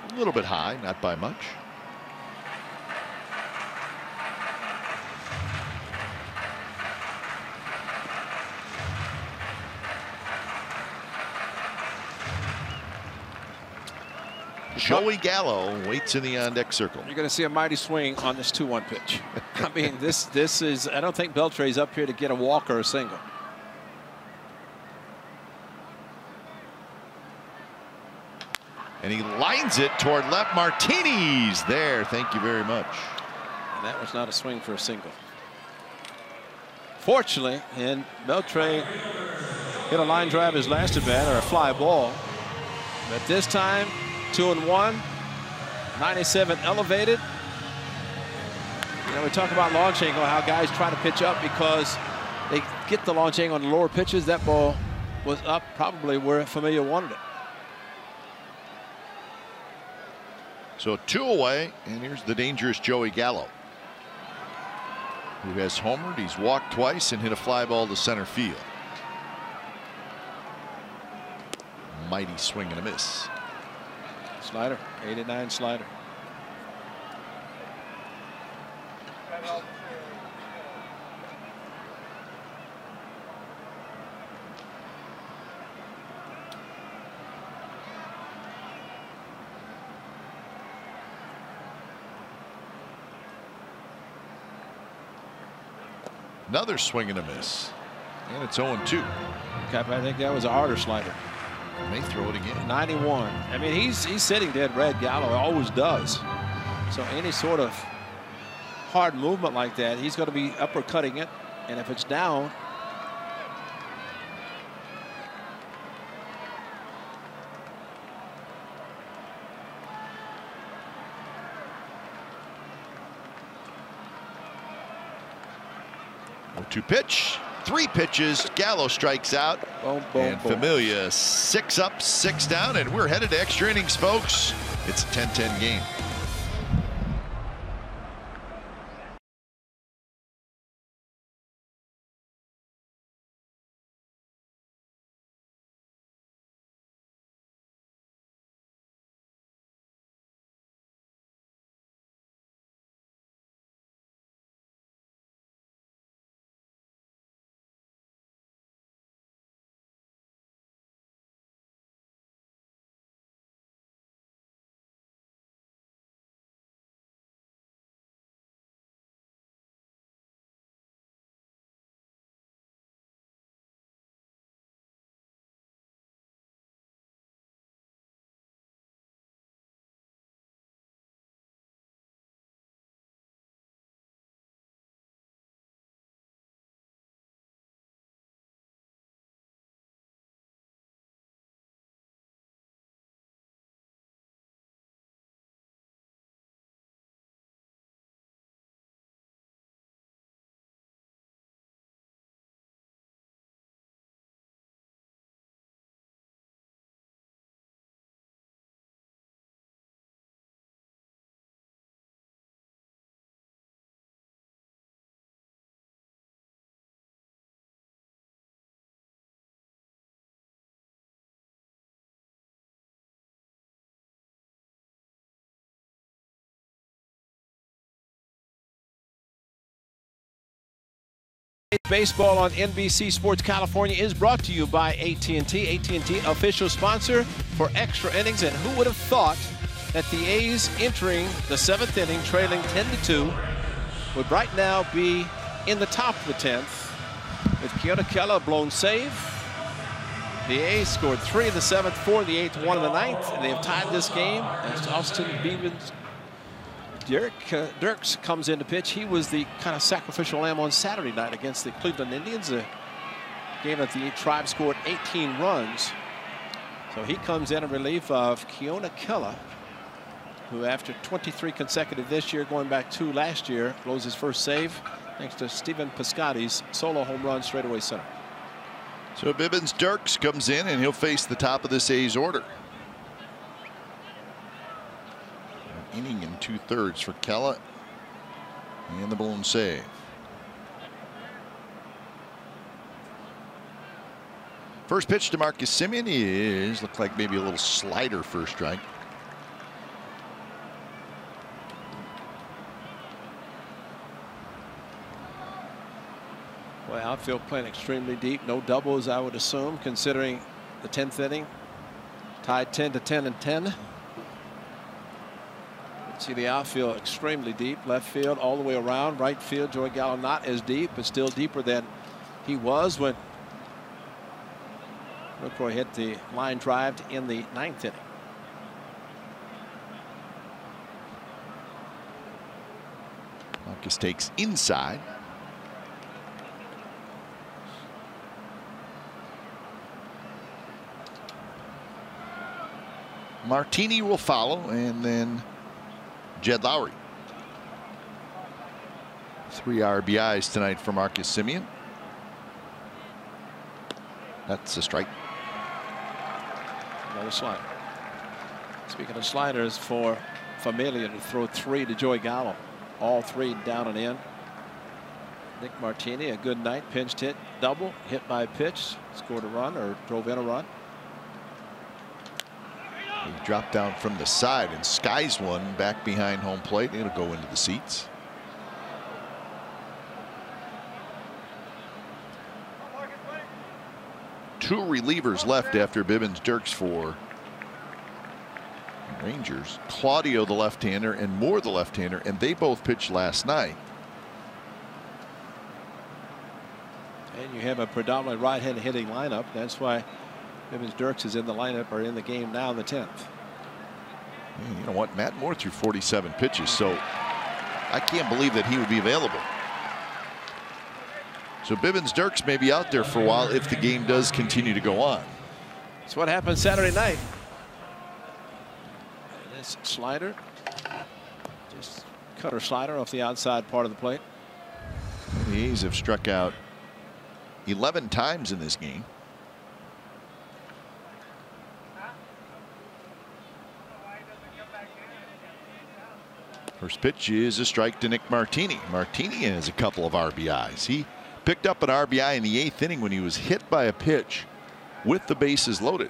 A little bit high, not by much. Joey Gallo waits in the on-deck circle. You're going to see a mighty swing on this 2-1 pitch. I mean, this is, I don't think Beltre's up here to get a walk or a single. And he lines it toward left. Martini's there. Thank you very much. And that was not a swing for a single. Fortunately, and Beltre hit a line drive his last at bat, or a fly ball. But this time, 2-1, 97 elevated. You know, we talk about launch angle, how guys try to pitch up because they get the launch angle on the lower pitches. That ball was up probably where Familia wanted it. So 2 away, and here's the dangerous Joey Gallo. who has homered. He's walked twice and hit a fly ball to center field. Mighty swing and a miss. Slider, 89 slider. Another swing and a miss. And it's 0-2. Cap, I think that was a harder slider. May throw it again. 91. I mean, he's sitting dead red. Gallo always does. So any sort of hard movement like that, he's going to be uppercutting it. And if it's down, To pitch, 3 pitches. Gallo strikes out. Boom, boom, and boom. Familia 6 up, 6 down, and we're headed to extra innings, folks. It's a 10-10 game. Baseball on NBC Sports California is brought to you by AT&T. AT&T, official sponsor for extra innings. And who would have thought that the A's entering the 7th inning, trailing 10-2, would right now be in the top of the 10th with Keona Keller blown save. The A's scored 3 in the 7th, 4 in the 8th, 1 in the 9th, and they have tied this game as Austin Beeman's Dirks comes in to pitch. He was the kind of sacrificial lamb on Saturday night against the Cleveland Indians, a game that the Tribe scored 18 runs. So he comes in relief of Keona Keller, who after 23 consecutive this year, going back 2 last year, blows his first save thanks to Stephen Piscotty's solo home run straightaway center. So Bibbins Dirks comes in and he'll face the top of this A's order. Inning and 2/3 for Keller and the blown save. First pitch to Marcus Semien is looked like maybe a little slider for a strike. Well, outfield playing extremely deep. No doubles, I would assume, considering the 10th inning. Tied 10-10 and 10. See the outfield extremely deep. Left field all the way around. Right field, Joey Gallo not as deep, but still deeper than he was when Lucroy hit the line drive in the 9th inning. Marcus takes inside. Martini will follow, and then Jed Lowry. 3 RBIs tonight for Marcus Semien. That's a strike. Another slider. Speaking of sliders, for Familia to throw 3 to Joey Gallo. All 3 down and in. Nick Martini, a good night, pinched hit, double, hit by a pitch, scored a run or drove in a run. He dropped down from the side and skies one back behind home plate. It'll go into the seats. Two relievers left after Bibbins-Dirks for Rangers. Claudio, the left-hander, and Moore, the left-hander, and they both pitched last night. And you have a predominantly right-handed hitting lineup. That's why Bibbins-Dirks is in the lineup or in the game now in the 10th. You know what? Matt Moore threw 47 pitches, so I can't believe that he would be available. So Bibbins-Dirks may be out there for a while if the game does continue to go on. That's what happened Saturday night. This slider, just cutter slider off the outside part of the plate. The A's have struck out 11 times in this game. First pitch is a strike to Nick Martini. Martini has a couple of RBIs. He picked up an RBI in the 8th inning when he was hit by a pitch with the bases loaded.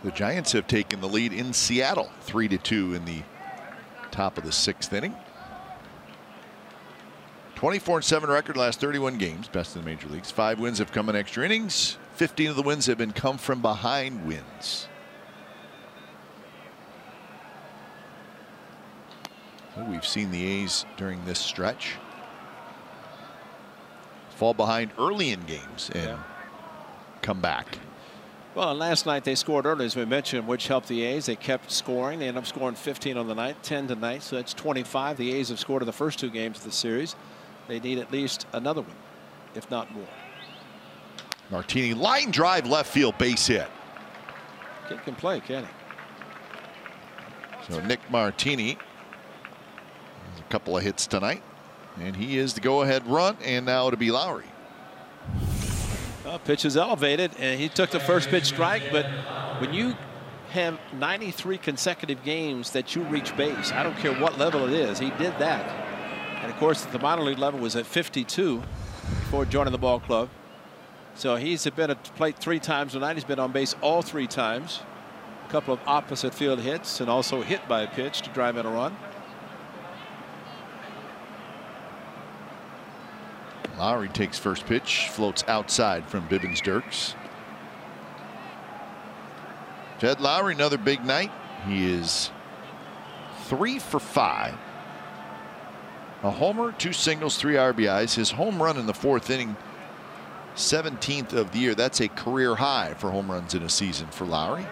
The Giants have taken the lead in Seattle 3-2 in the top of the 6th inning. 24-7 record last 31 games, best in the major leagues. 5 wins have come in extra innings. 15 of the wins have been come from behind wins. So we've seen the A's during this stretch fall behind early in games and come back. Well, last night they scored early, as we mentioned, which helped the A's. They kept scoring. They ended up scoring 15 on the night, 10 tonight, so that's 25. The A's have scored in the first 2 games of the series. They need at least another one, if not more. Martini, line drive, left field, base hit. Kid can play, can he? So Nick Martini has a couple of hits tonight, and he is the go-ahead run, and now it'll be Lowry. Pitch is elevated, and he took the first pitch strike, but when you have 93 consecutive games that you reach base, I don't care what level it is, he did that. And of course, the minor league level was at 52 before joining the ball club. So he's been at the plate 3 times tonight. He's been on base all 3 times. A couple of opposite field hits and also hit by a pitch to drive in a run. Lowry takes first pitch, floats outside from Bibbins-Dirks. Jed Lowry, another big night. He is 3 for 5. A homer, 2 singles, 3 RBIs. His home run in the 4th inning, 17th of the year. That's a career high for home runs in a season for Lowry.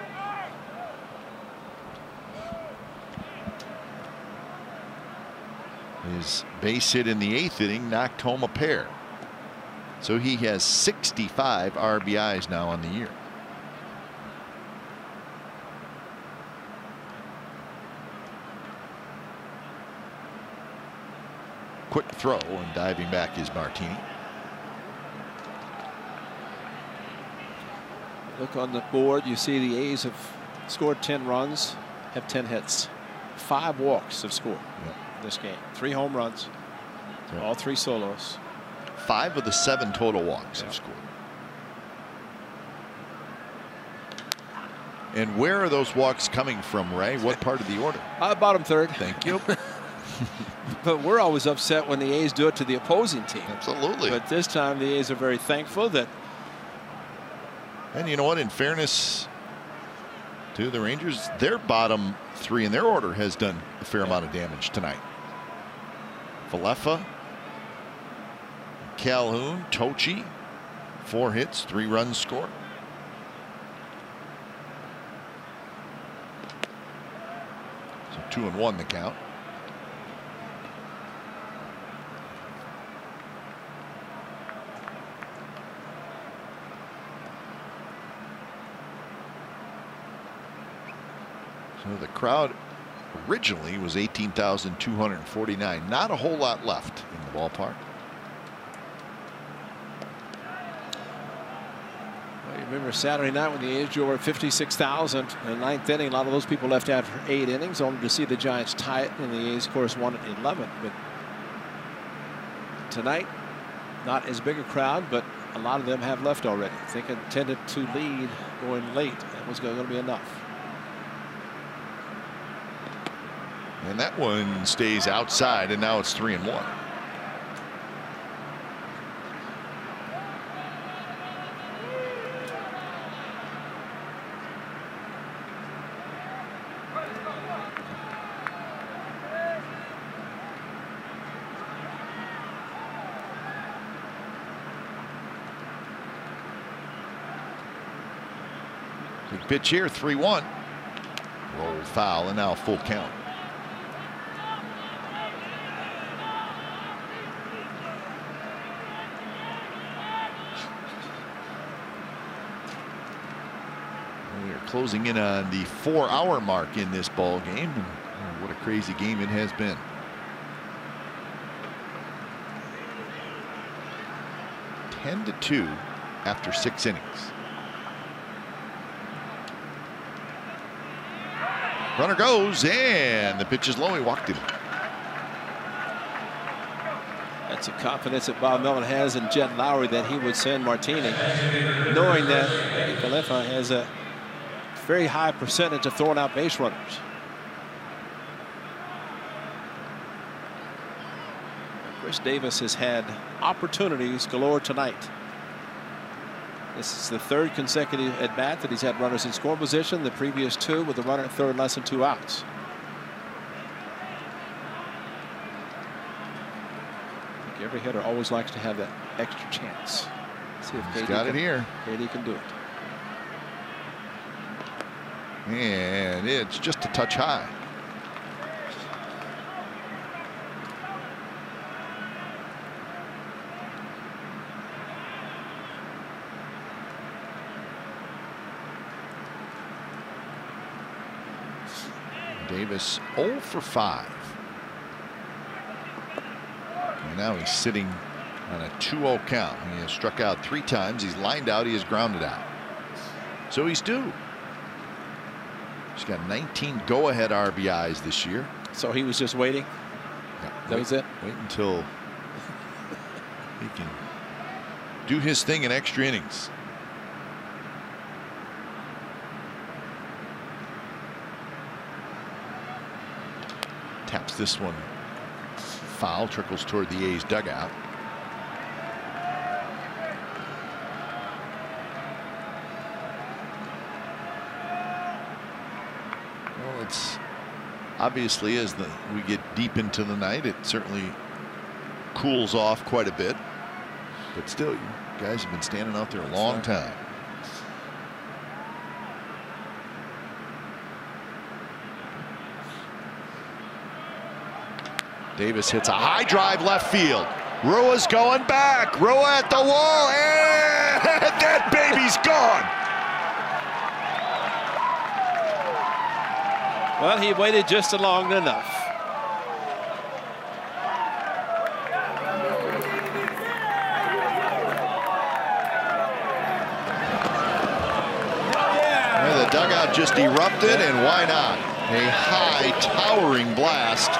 His base hit in the 8th inning knocked home a pair. So he has 65 RBIs now on the year. Quick throw, and diving back is Martini. Look on the board, you see the A's have scored 10 runs, have 10 hits. 5 walks have scored in this game. 3 home runs, all 3 solos. 5 of the 7 total walks have scored. And where are those walks coming from, Ray? What part of the order? Bottom 3rd. Thank you. But we're always upset when the A's do it to the opposing team. Absolutely. But this time the A's are very thankful that. And you know what? In fairness to the Rangers, their bottom 3 in their order has done a fair amount of damage tonight. Falefa, Calhoun, Cochi, 4 hits, 3 runs scored. So 2-1 the count. So the crowd originally was 18,249. Not a whole lot left in the ballpark. Well, you Remember Saturday night when the A's drew over 56,000 in the ninth inning. A lot of those people left after 8 innings, only to see the Giants tie it, and the A's, of course, won at 11. But tonight, not as big a crowd, but a lot of them have left already. I think intended to lead going late. That was going to be enough. And that one stays outside, and now it's 3-1. Big pitch here, 3-1. Roll foul, and now full count. We are closing in on the 4-hour mark in this ball game, and what a crazy game it has been. Ten to 2 after 6 innings. Runner goes, and the pitch is low. He walked him. That's a confidence that Bob Melvin has in Jed Lowry that he would send Martini, knowing that Califa has a very high percentage of throwing out base runners. Chris Davis has had opportunities galore tonight. This is the 3rd consecutive at bat that he's had runners in scoring position. The previous 2 with the runner at third, less than 2 outs. I think every hitter always likes to have that extra chance. See if He's got it here. KD can do it. And it's just a touch high. Davis 0 for 5. And now he's sitting on a 2-0 count. He has struck out 3 times. He's lined out. He has grounded out. So he's due. He's got 19 go-ahead RBIs this year. So he was just waiting? Yeah, that was it? Wait until he can do his thing in extra innings. Taps this one foul, trickles toward the A's dugout. Well, it's obviously as we get deep into the night, it certainly cools off quite a bit. But still, you guys have been standing out there a long time. Davis hits a high drive left field. Rua's going back. Rua at the wall, and that baby's gone. Well, he waited just long enough. Well, the dugout just erupted, and why not? A high, towering blast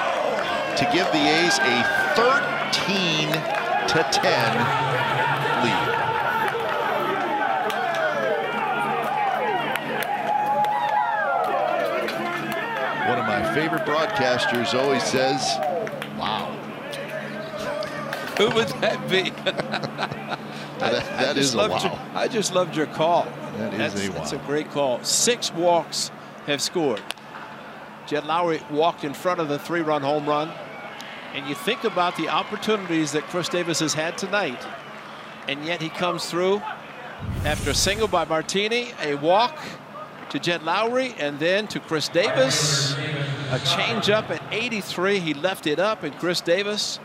to give the A's a 13-10 lead. One of my favorite broadcasters always says, wow. Who would that be? that is a wow. I just loved your call. That's a wow. That's a great call. 6 walks have scored. Jed Lowry walked in front of the 3-run home run. And you think about the opportunities that Chris Davis has had tonight, and yet he comes through after a single by Martini, a walk to Jed Lowry, and then to Chris Davis. A changeup at 83. He left it up, and Chris Davis,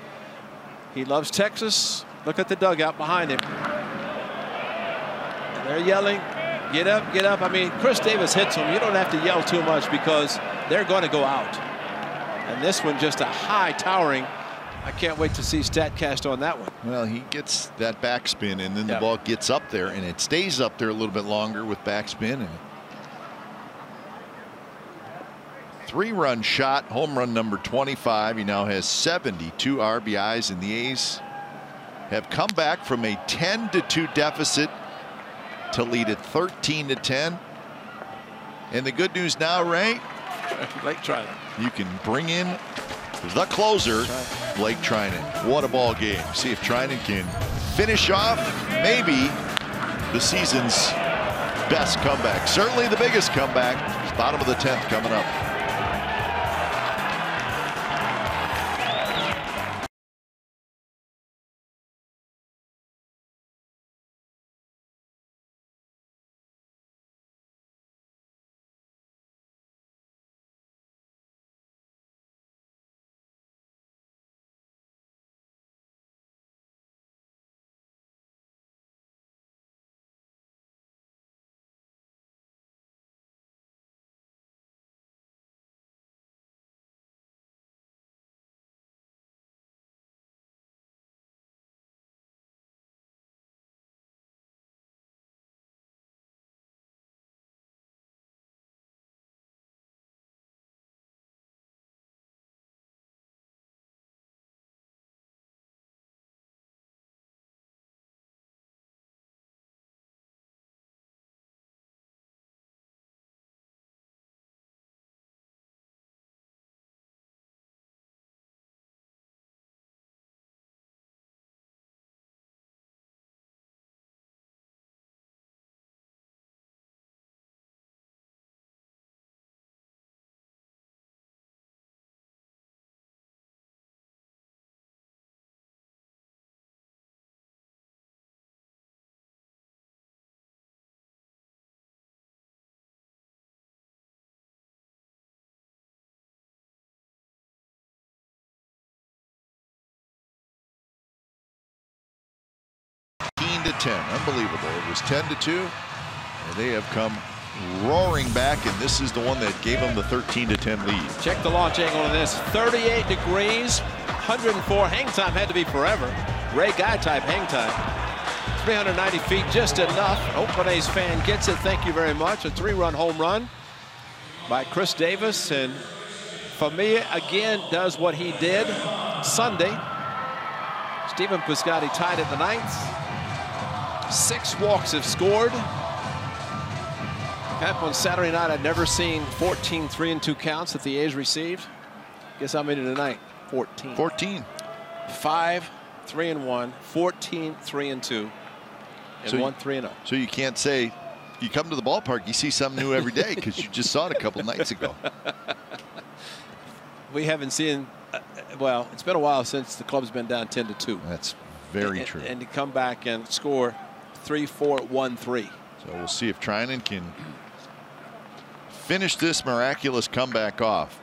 he loves Texas. Look at the dugout behind him. And they're yelling, get up, get up. I mean, Chris Davis hits them. You don't have to yell too much because they're going to go out. And this one just a high towering I can't wait to see StatCast on that one. Well, he gets that backspin, and then the Yeah. ball gets up there, and it stays up there a little bit longer with backspin. And 3-run shot, home run number 25. He now has 72 RBIs, and the A's have come back from a 10-2 deficit to lead it 13-10. And the good news now, Ray, Blake Trinan. you can bring in the closer, Blake Trinan. What a ball game. See if Trinan can finish off maybe the season's best comeback. Certainly the biggest comeback. Bottom of the 10th coming up. To 10. Unbelievable. It was 10-2, and they have come roaring back, and this is the one that gave them the 13-10 lead. Check the launch angle on this. 38 degrees, 104. Hang time had to be forever. Ray Guy type hang time. 390 feet, just enough. Oakland A's fan gets it. Thank you very much. A 3-run home run by Chris Davis, and Familia again does what he did Sunday. Stephen Piscotty tied at the 9th. 6 walks have scored. Pep on Saturday night, I'd never seen 14 3-2 counts that the A's received. Guess how many tonight? 14. 14. 5 3-1, 14 3-2, and So 1 3-0. So you can't say you come to the ballpark, you see something new every day because you just saw it a couple nights ago. We haven't seen. Well, it's been a while since the club's been down 10-2. That's very true. And to come back and score 3-4-1-3. So we'll see if Trinan can finish this miraculous comeback off.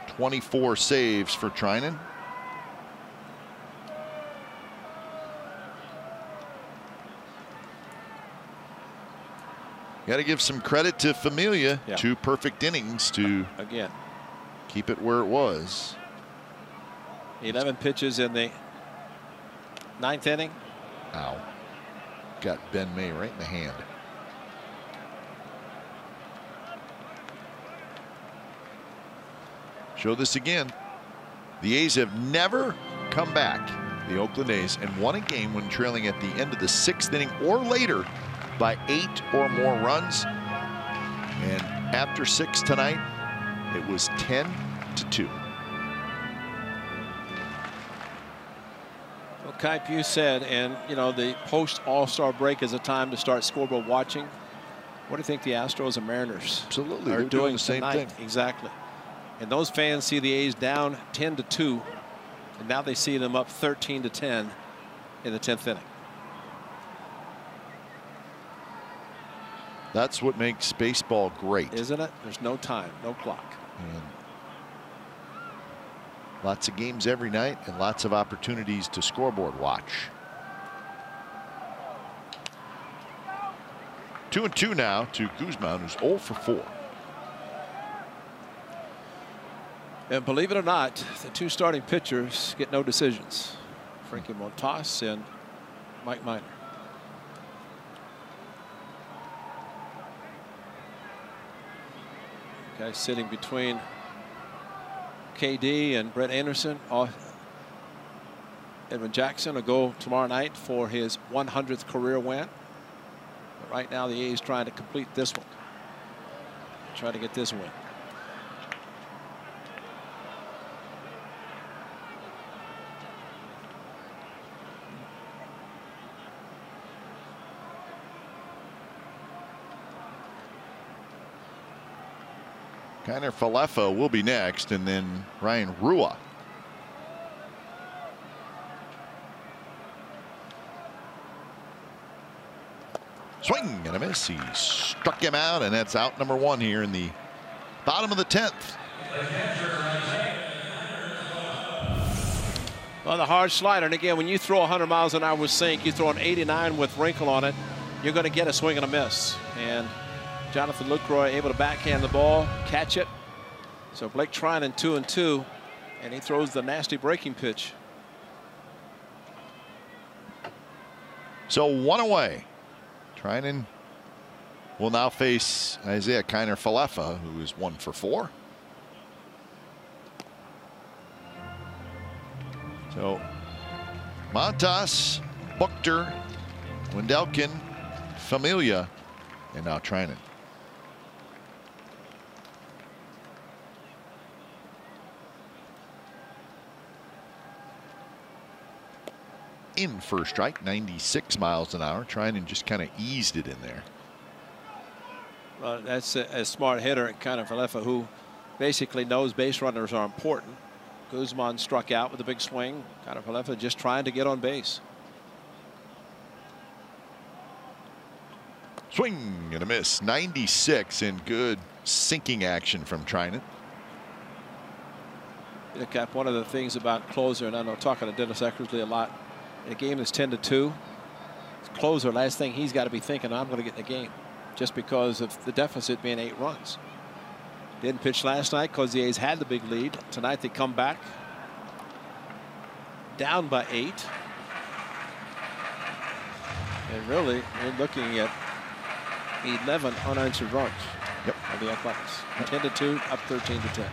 24 saves for Trinan. Got to give some credit to Familia. Yeah. 2 perfect innings to Again, keep it where it was. 11 pitches in the 9th inning. Ow. Got Ben May right in the hand. Show this again. The A's have never come back, the Oakland A's, and won a game when trailing at the end of the 6th inning or later by 8 or more runs. And after 6 tonight, it was 10-2. Well, Kai Pugh said, and you know, the post All-Star break is a time to start scoreboard watching. What do you think the Astros and Mariners Absolutely, are they're doing the same tonight? thing. Exactly. And those fans see the A's down 10-2, and now they see them up 13-10 in the 10th inning. That's what makes baseball great. Isn't it? There's no time, no clock. And lots of games every night and lots of opportunities to scoreboard watch. 2-2 now to Guzman, who's 0 for 4. And believe it or not, the two starting pitchers get no decisions. Frankie Montas and Mike Minor. Guy sitting between KD and Brett Anderson. Edwin Jackson will go tomorrow night for his 100th career win. But right now the A's trying to complete this one. Try to get this win. Kiner Falefa will be next, and then Ryan Rua. Swing and a miss. He struck him out, and that's out number 1 here in the bottom of the 10th. Well, the hard slider, and again, when you throw 100 miles an hour with sink, you throw an 89 with wrinkle on it, you're going to get a swing and a miss. And Jonathan Lucroy able to backhand the ball, catch it. So Blake Trinan 2-2, and he throws the nasty breaking pitch. So 1 away. Trinan will now face Isaiah Kiner Falefa, who is 1 for 4. So Montas, Buchter, Wendelken, Familia, and now Trinan. In for a strike, 96 miles an hour. Trinan just kind of eased it in there. Well, that's a smart hitter, Kiner Falefa, who basically knows base runners are important. Guzman struck out with a big swing. Kiner Falefa just trying to get on base. Swing and a miss. 96 in good sinking action from Trinan. Look at one of the things about closer, and I know talking to Dennis Eckersley a lot. In a game that's 10-2, closer, last thing he's got to be thinking, I'm going to get in the game, just because of the deficit being 8 runs. Didn't pitch last night because the A's had the big lead. Tonight they come back down by 8. And really, we're looking at 11 unanswered runs. Yep. Of the Athletics. 10-2, up 13-10.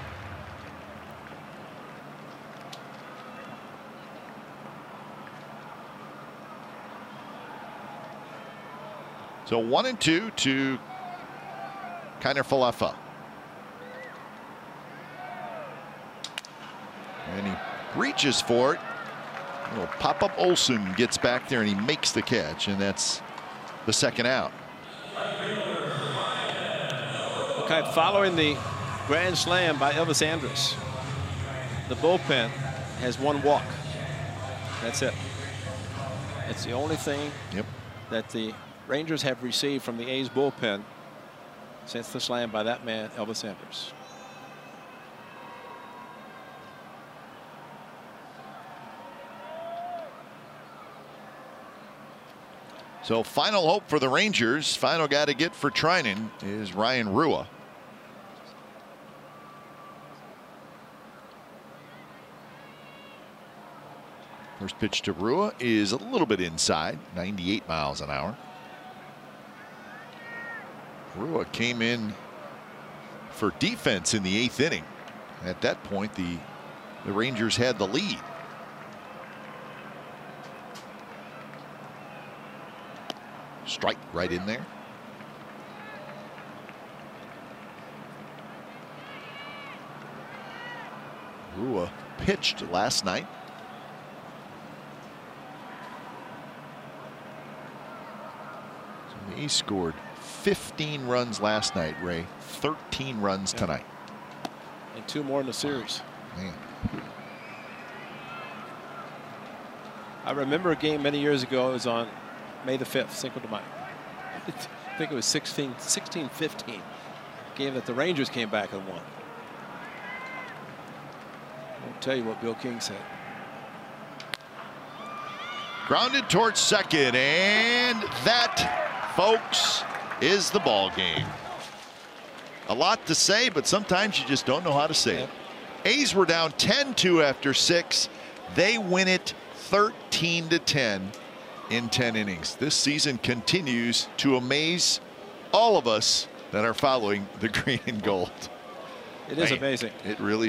So 1-2 to Kiner Falefa. And he reaches for it. A little pop-up Olsen gets back there and he makes the catch, and that's the second out. Okay, following the grand slam by Elvis Sanders, the bullpen has 1 walk. That's it. It's the only thing that the Rangers have received from the A's bullpen since the slam by that man, Elvis Sanders. So final hope for the Rangers. Final guy to get for Trinan is Ryan Rua. First pitch to Rua is a little bit inside, 98 miles an hour. Rua came in for defense in the 8th inning. At that point, the Rangers had the lead. Strike right in there. Rua pitched last night. So he scored 15 runs last night, Ray. 13 runs tonight. And 2 more in the series. Man. I remember a game many years ago. It was on May the 5th, Cinco de Mayo. I think it was 16-15. Game that the Rangers came back and won. I'll tell you what Bill King said. Grounded towards second, and that, folks, is the ball game. A lot to say, but sometimes you just don't know how to say it. A's were down 10-2 after 6. They win it 13-10 in 10 innings. This season continues to amaze all of us that are following the green and gold. It is amazing. It really is.